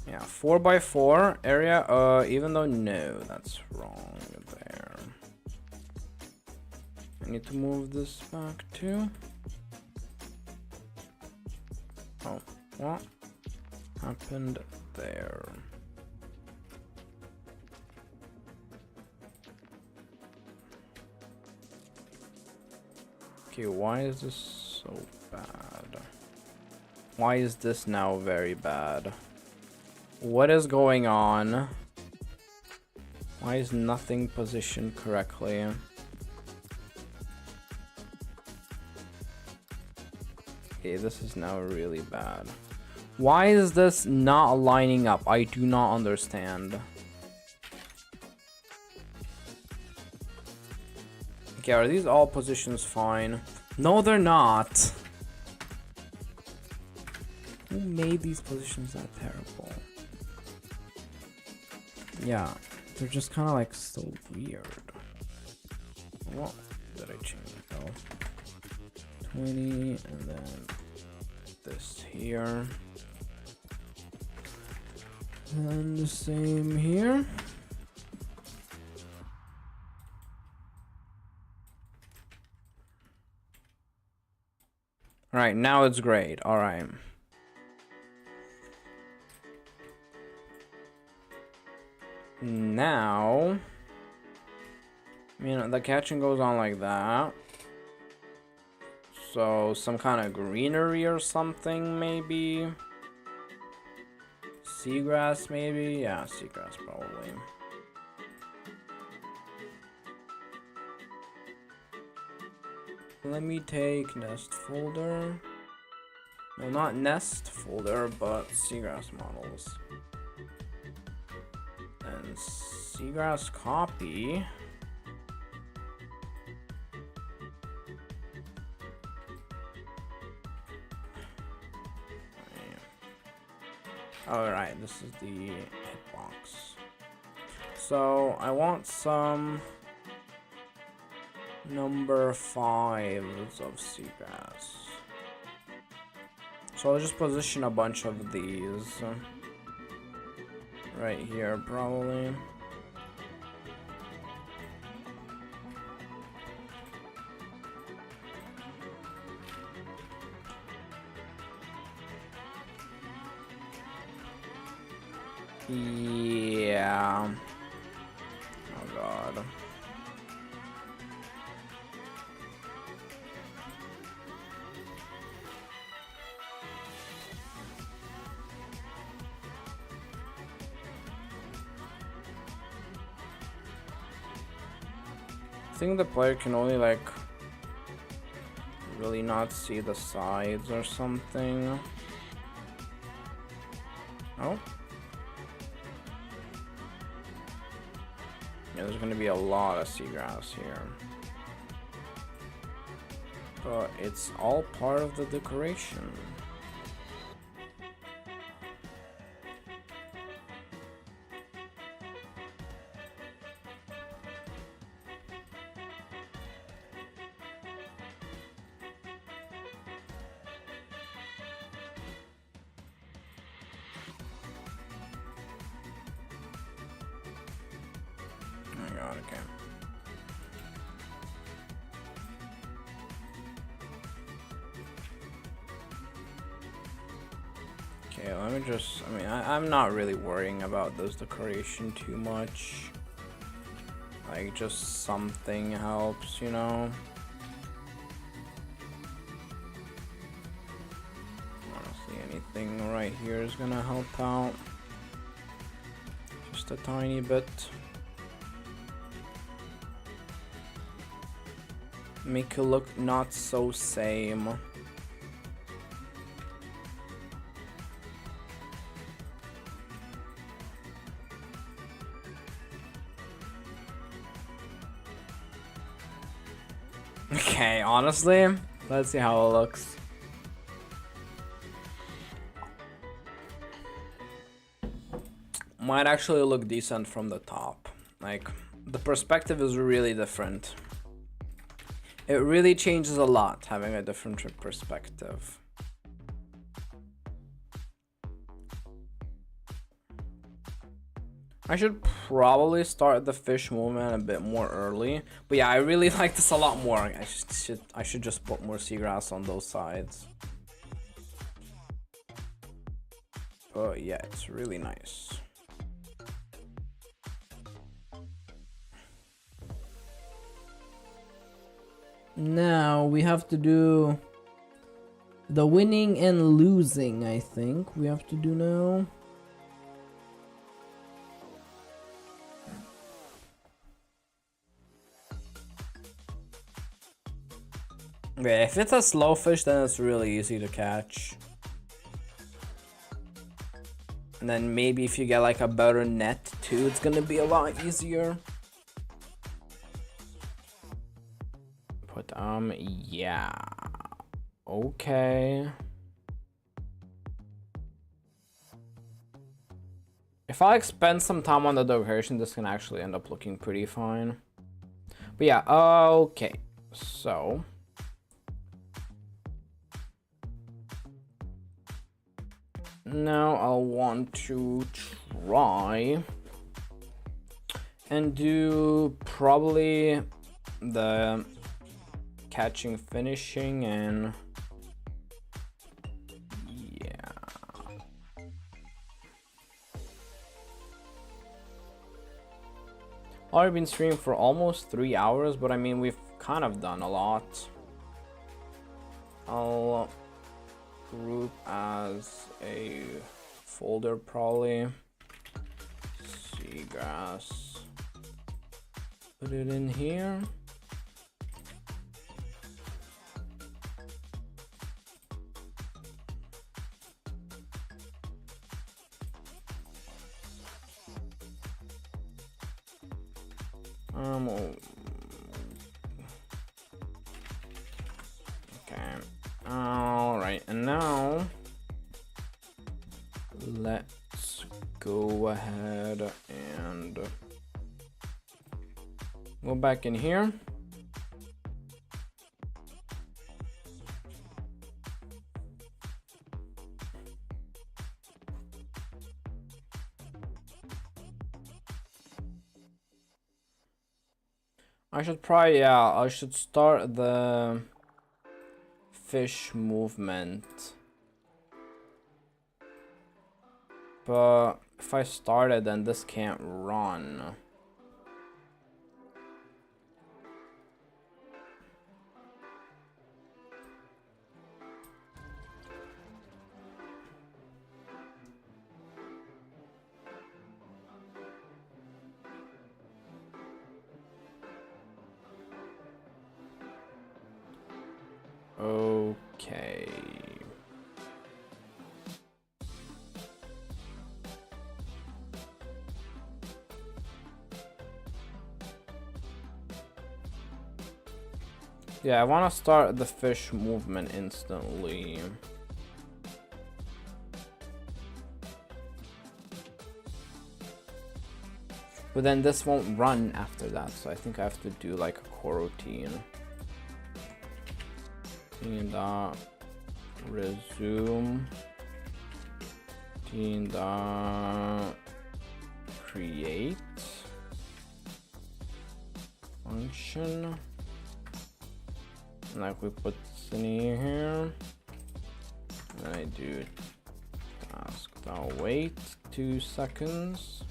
Yeah, 4x4 area. Even though no, that's wrong there. I need to move this back too. Oh, what happened there? Okay, why is this so bad? Why is this now very bad? What is going on? Why is nothing positioned correctly? Okay, this is now really bad. Why is this not lining up? I do not understand. Okay, are these all positions fine? No, they're not. Who made these positions that terrible? Yeah, they're just kind of like so weird. What did I change? Oh, 20 and then this here. And the same here. All right, now it's great. All right. Now, the catching goes on like that. So some kind of greenery or something, maybe. Seagrass, maybe? Yeah, seagrass probably. Let me take nest folder. No, not nest folder, but seagrass models. And seagrass copy. Alright, this is the hitbox. So I want some number 5s of seagrass. So I'll just position a bunch of these right here, probably. Yeah. Oh god. I think the player can only like really not see the sides or something. Oh. Yeah, there's gonna be a lot of seagrass here. But it's all part of the decoration. Oh my god, okay. Okay, let me just, I'm not really worrying about this decoration too much. Like, just something helps, you know? Honestly, anything right here is gonna help out. Just a tiny bit. Make it look not so same. Okay, honestly, let's see how it looks. Might actually look decent from the top. Like, the perspective is really different. It really changes a lot having a different perspective. I should probably start the fish movement a bit more early. But yeah, I really like this a lot more. I should just put more seagrass on those sides. But yeah, it's really nice. Now we have to do the winning and losing, I think we have to do now. Yeah, if it's a slow fish, then it's really easy to catch. And then maybe if you get like a better net too, it's gonna be a lot easier. But yeah. Okay. If I like spend some time on the decoration, this can actually end up looking pretty fine. But yeah, okay. So now I'll want to try and do probably the catching, finishing, and yeah. Already been streaming for almost 3 hours, but I mean, we've kind of done a lot. I'll group as a folder probably. Seagrass. Put it in here. Okay. Alright, and now let's go ahead and go back in here. I should probably, yeah, I should start the fish movement. But if I start it, then this can't run. Okay. Yeah, I want to start the fish movement instantly. But then this won't run after that, so I think I have to do like a coroutine. And resume. And create function. Like we put Cine here. And I do task. I'll wait 2 seconds.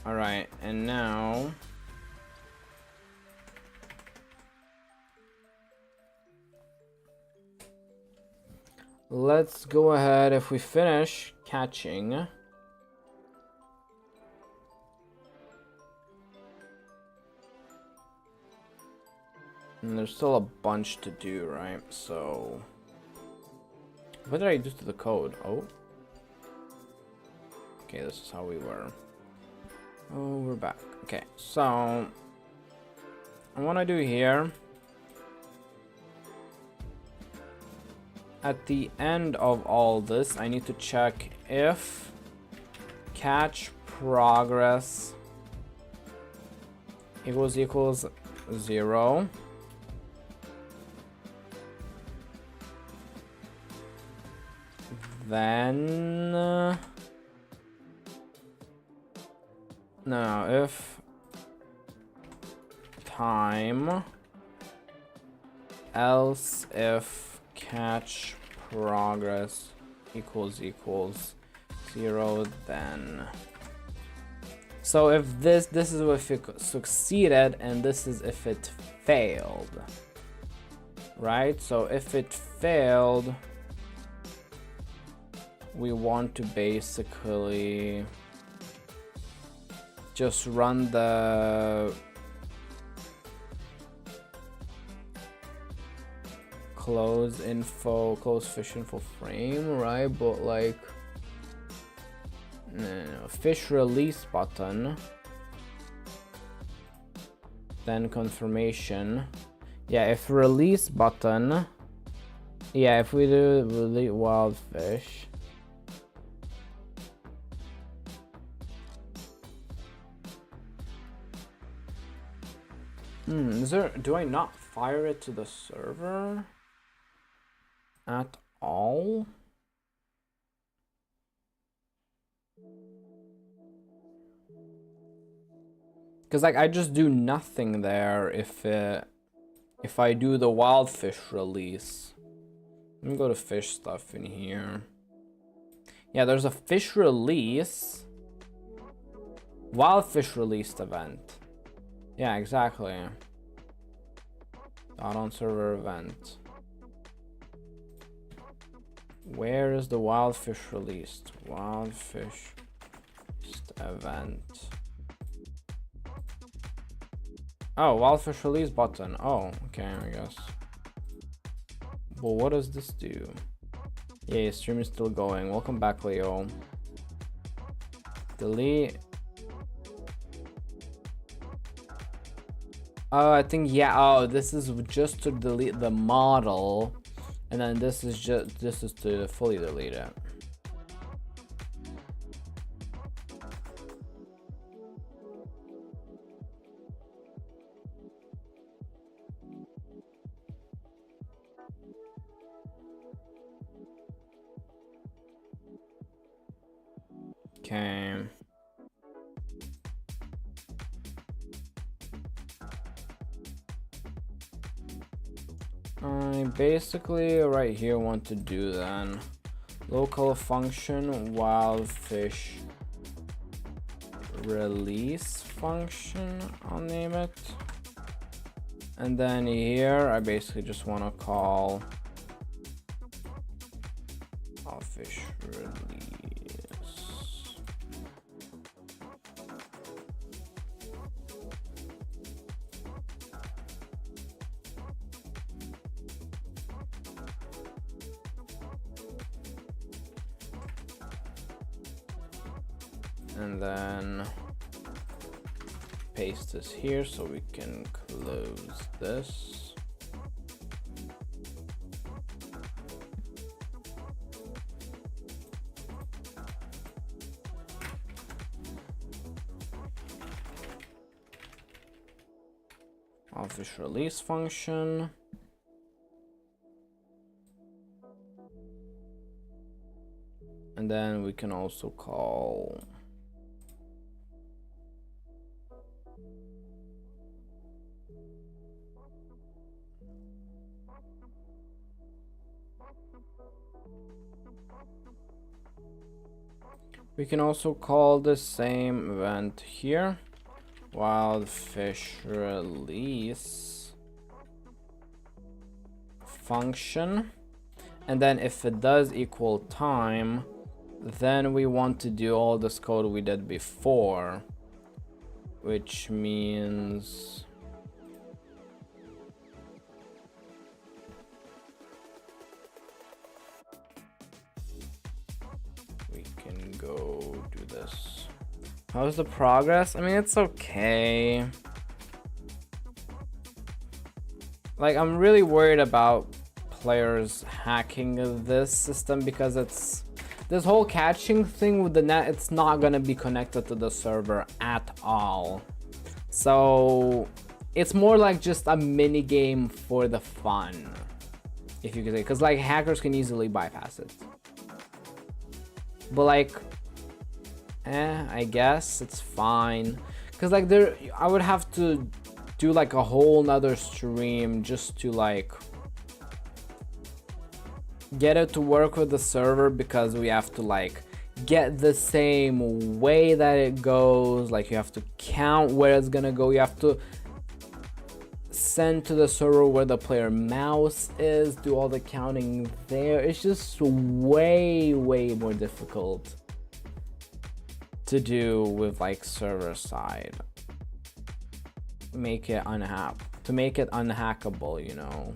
Alright, and now let's go ahead. If we finish catching, and there's still a bunch to do, right? So what did I do to the code? Oh, okay, this is how we were. Oh, we're back. Okay, so I want to do here, at the end of all this, I need to check if catch progress equals 0. Then no, if time, else if catch progress equals 0, then. So if this is if it succeeded, and this is if it failed, right? So if it failed, we want to basically just run the close info, close fish info frame, right? But like, no, fish release button, then confirmation. Yeah, if release button, yeah, if we do release wild fish. Is there, do I not fire it to the server at all? Because like I just do nothing there if I do the wild fish release. Let me go to fish stuff in here. Yeah, there's a fish release, wild fish released event. Yeah, exactly. Dot on server event. Where is the wild fish released? Wild fish event. Oh, wild fish release button. Oh, okay, I guess. Well, what does this do? Yeah, stream is still going. Welcome back, Leo. Delete. Oh, I think, yeah. Oh, this is just to delete the model, and then this is to fully delete it. Okay. I basically right here want to do then local function wild fish release function, I'll name it. And then here I basically just want to call wild fish release. And then paste this here so we can close this. Fish release function. And then we can also call the same event here, wild fish release function. And then if it does equal time, then we want to do all this code we did before, which means we can go do this. How's the progress? I mean, it's okay. Like, I'm really worried about players hacking this system because it's this whole catching thing with the net, it's not gonna be connected to the server at all. So it's more like just a mini game for the fun, if you could say, because like hackers can easily bypass it. But like, I guess it's fine. Cause like I would have to do like a whole nother stream just to like get it to work with the server, because we have to like get the same way that it goes. Like you have to count where it's gonna go. You have to send to the server where the player mouse is, do all the counting there. It's just way more difficult to do with like server side. Make it unhackable, you know.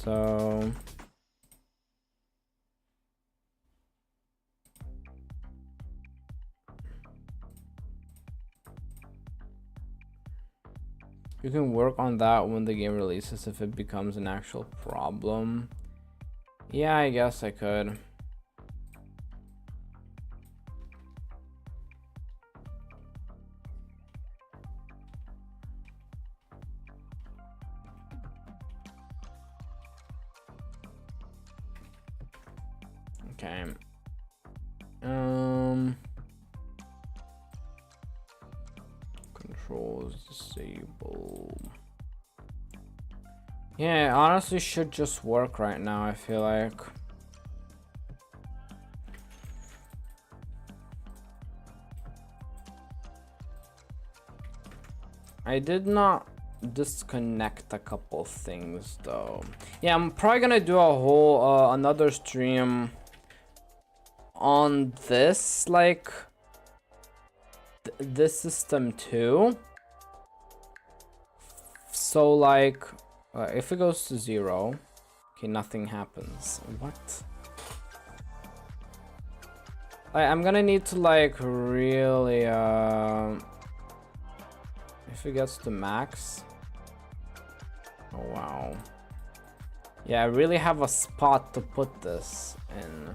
So you can work on that when the game releases if it becomes an actual problem. Yeah, I guess I could. Okay. Controls disable. Yeah, honestly should just work right now, I feel like. I did not disconnect a couple things though. Yeah, I'm probably gonna do a whole another stream on this, like this system too. So like if it goes to 0, okay, nothing happens. What? I'm gonna need to like really if it gets to max. Oh wow. Yeah, I really have a spot to put this in.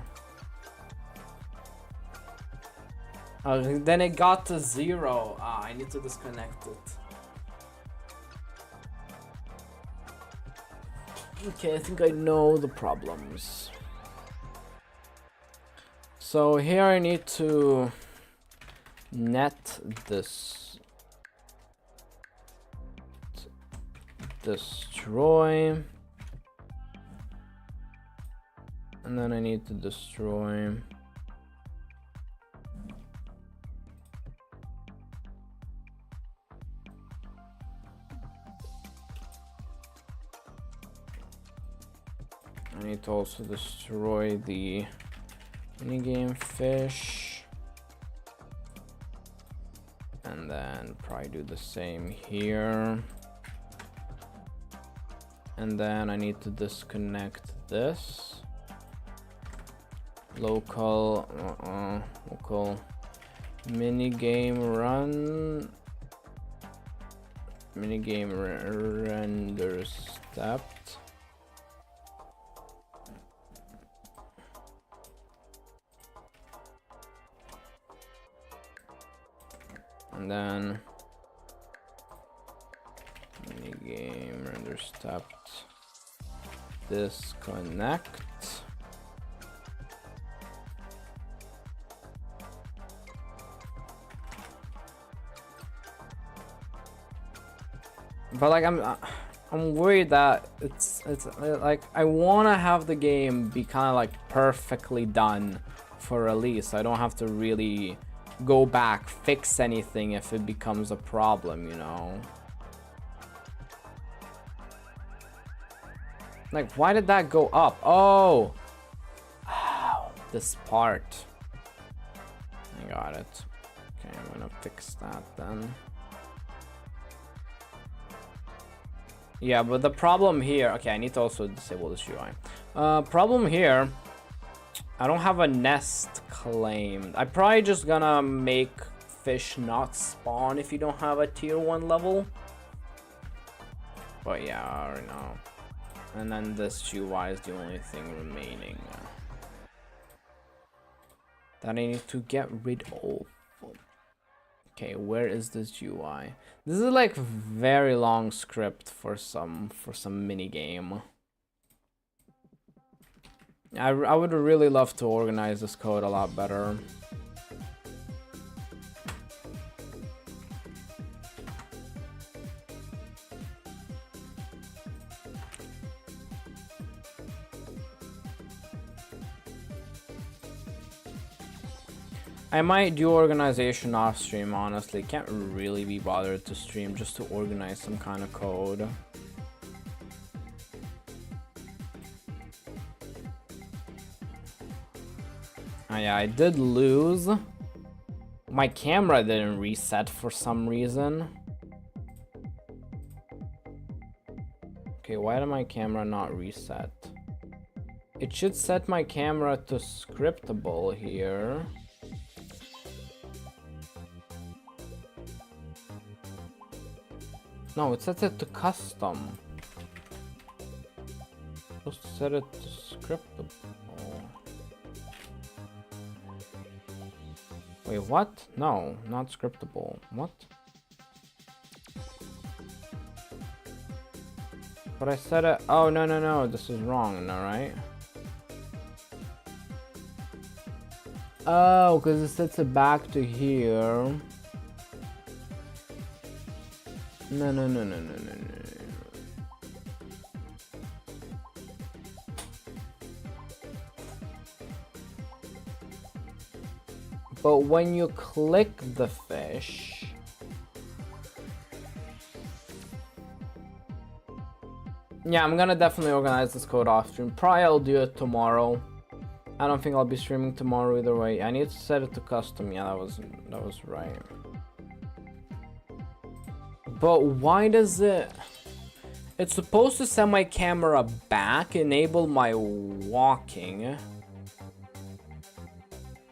Then it got to 0. I need to disconnect it. Okay, I think I know the problems. So here I need to net this. Destroy. And then I need to destroy. I need to also destroy the minigame fish. And then probably do the same here. And then I need to disconnect this. Local minigame run. Minigame render stepped. And then minigame render stepped. Disconnect. But like I'm worried that it's like I want to have the game be kind of like perfectly done for release. I don't have to really go back, fix anything if it becomes a problem, you know. Like, why did that go up? Oh, this part. I got it. Okay, I'm gonna fix that then. Yeah, but the problem here, okay, I need to also disable this UI. Problem here, I don't have a nest claimed. I'm probably just gonna make fish not spawn if you don't have a tier 1 level. But yeah, I already know. And then this UI is the only thing remaining that I need to get rid of. Okay, where is this UI? This is like very long script for some mini game. I would really love to organize this code a lot better. I might do organization off stream, honestly. Can't really be bothered to stream just to organize some kind of code. Yeah, I did lose. My camera didn't reset for some reason. Okay, why did my camera not reset? It should set my camera to scriptable here. No, it sets it to custom. Supposed to set it to scriptable. Wait, what? No, not scriptable. What? But I said it. Oh, no, no, no. This is wrong, alright? Oh, because it sets it back to here. No, no, no, no, no, no, no. But when you click the fish, yeah, I'm gonna definitely organize this code off stream. Probably I'll do it tomorrow. I don't think I'll be streaming tomorrow either way. I need to set it to custom. Yeah, that was right. But why does it? It's supposed to set my camera back, enable my walking.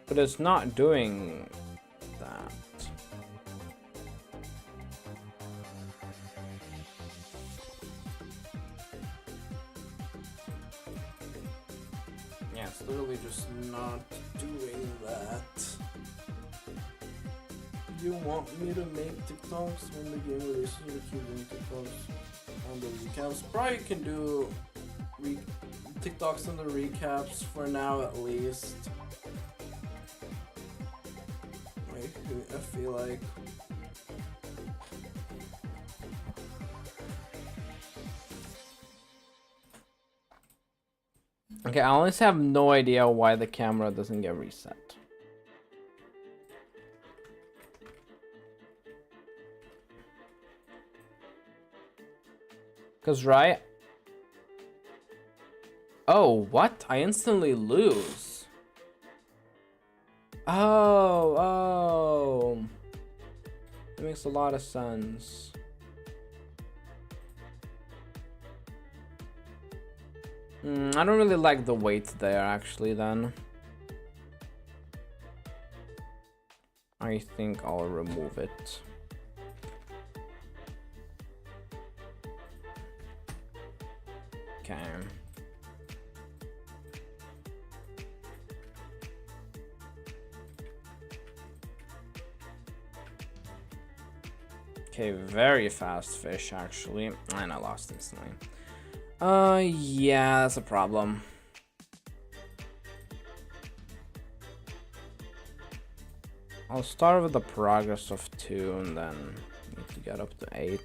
But it's not doing that. Yeah, it's literally just not doing that. You want me to make TikToks when the game releases? We keep doing TikToks on the recaps. Probably can do TikToks on the recaps for now at least. I feel like okay, I honestly have no idea why the camera doesn't get reset. Cause right? Oh, what? I instantly lose. Oh. It makes a lot of sense. I don't really like the weight there, actually, then. I think I'll remove it. Okay. Okay, very fast fish, actually. And I lost instantly. Yeah, that's a problem. I'll start with the progress of 2 and then need to get up to 8.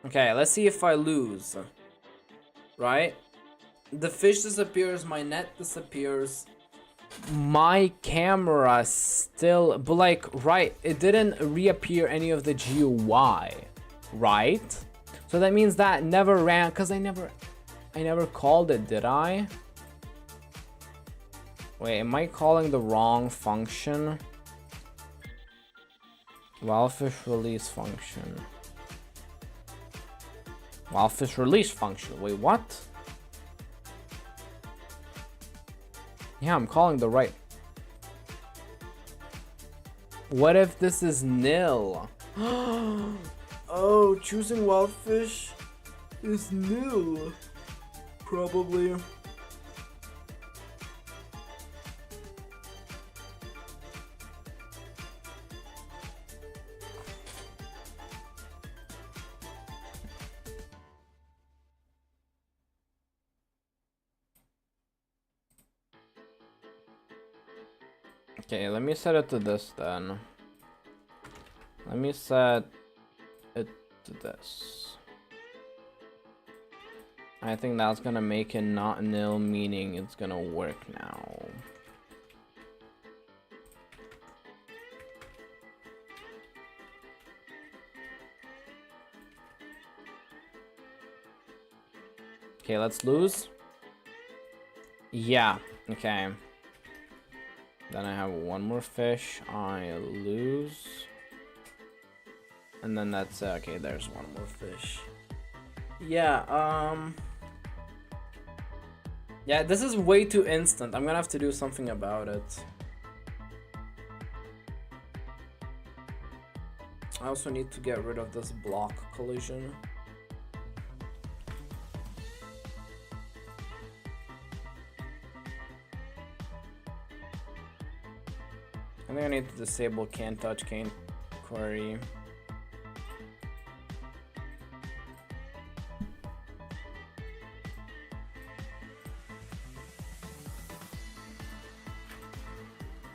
Okay, let's see if I lose. Right? The fish disappears, my net disappears. My camera still, but like, right, it didn't reappear any of the GUI, right? So that means that never ran, because I never called it, did I? Wait, am I calling the wrong function? Wildfish release function. Wildfish release function. Wait, what? Yeah, I'm calling the right. What if this is nil? Oh, choosing wildfish is nil. Probably. Okay, let me set it to this then. Let me set it to this. I think that's gonna make it not nil, meaning it's gonna work now. Okay, let's lose. Yeah, okay. Then I have one more fish. I lose. And then that's okay, there's one more fish. Yeah, yeah, this is way too instant. I'm gonna have to do something about it. I also need to get rid of this block collision. I think I need to disable can't touch, can't query.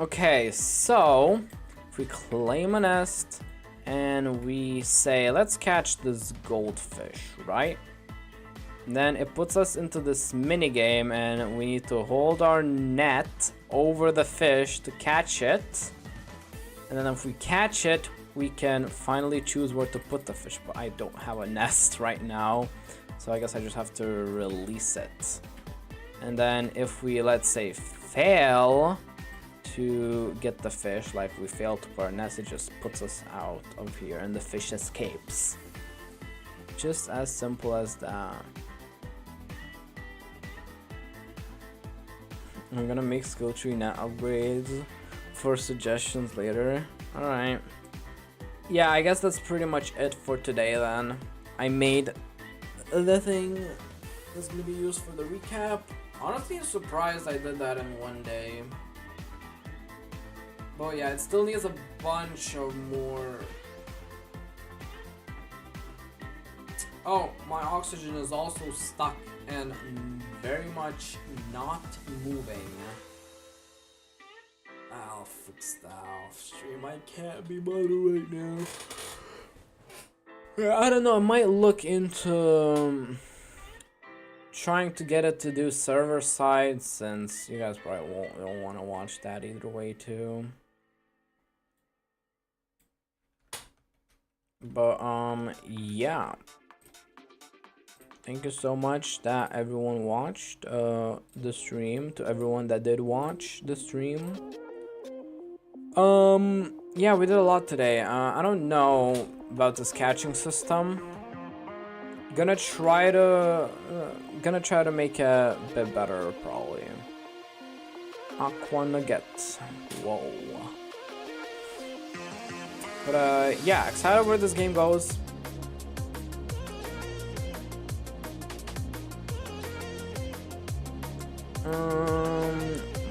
Okay, so if we claim a nest and we say, let's catch this goldfish, right? Then it puts us into this mini game and we need to hold our net over the fish to catch it. And then if we catch it, we can finally choose where to put the fish, but I don't have a nest right now. So I guess I just have to release it. And then if we, let's say, fail to get the fish, like we fail to put our nest, it just puts us out of here and the fish escapes. Just as simple as that. I'm gonna make skill tree net upgrades for suggestions later. Alright. Yeah, I guess that's pretty much it for today then. I made the thing that's gonna be used for the recap. Honestly, I'm surprised I did that in one day. But yeah, it still needs a bunch of more. Oh, my oxygen is also stuck and very much not moving. I'll fix that off stream. I can't be bothered right now. Yeah, I don't know. I might look into trying to get it to do server side, since you guys probably don't want to watch that either way too. But yeah. Thank you so much that everyone watched the stream. To everyone that did watch the stream. Yeah, we did a lot today. I don't know about this catching system. Gonna try to make it a bit better probably. Aqua nuggets. Whoa. But yeah, excited where this game goes.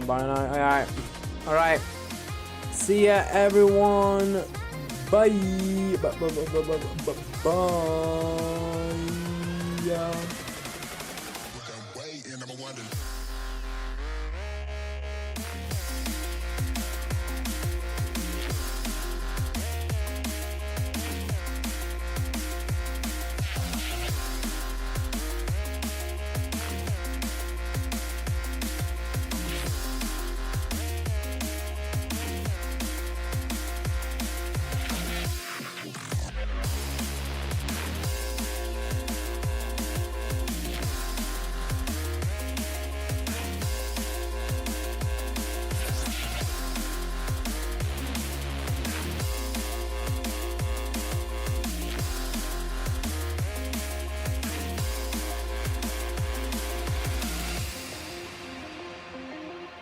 Bye now. Alright. See ya, everyone. Bye. Bye.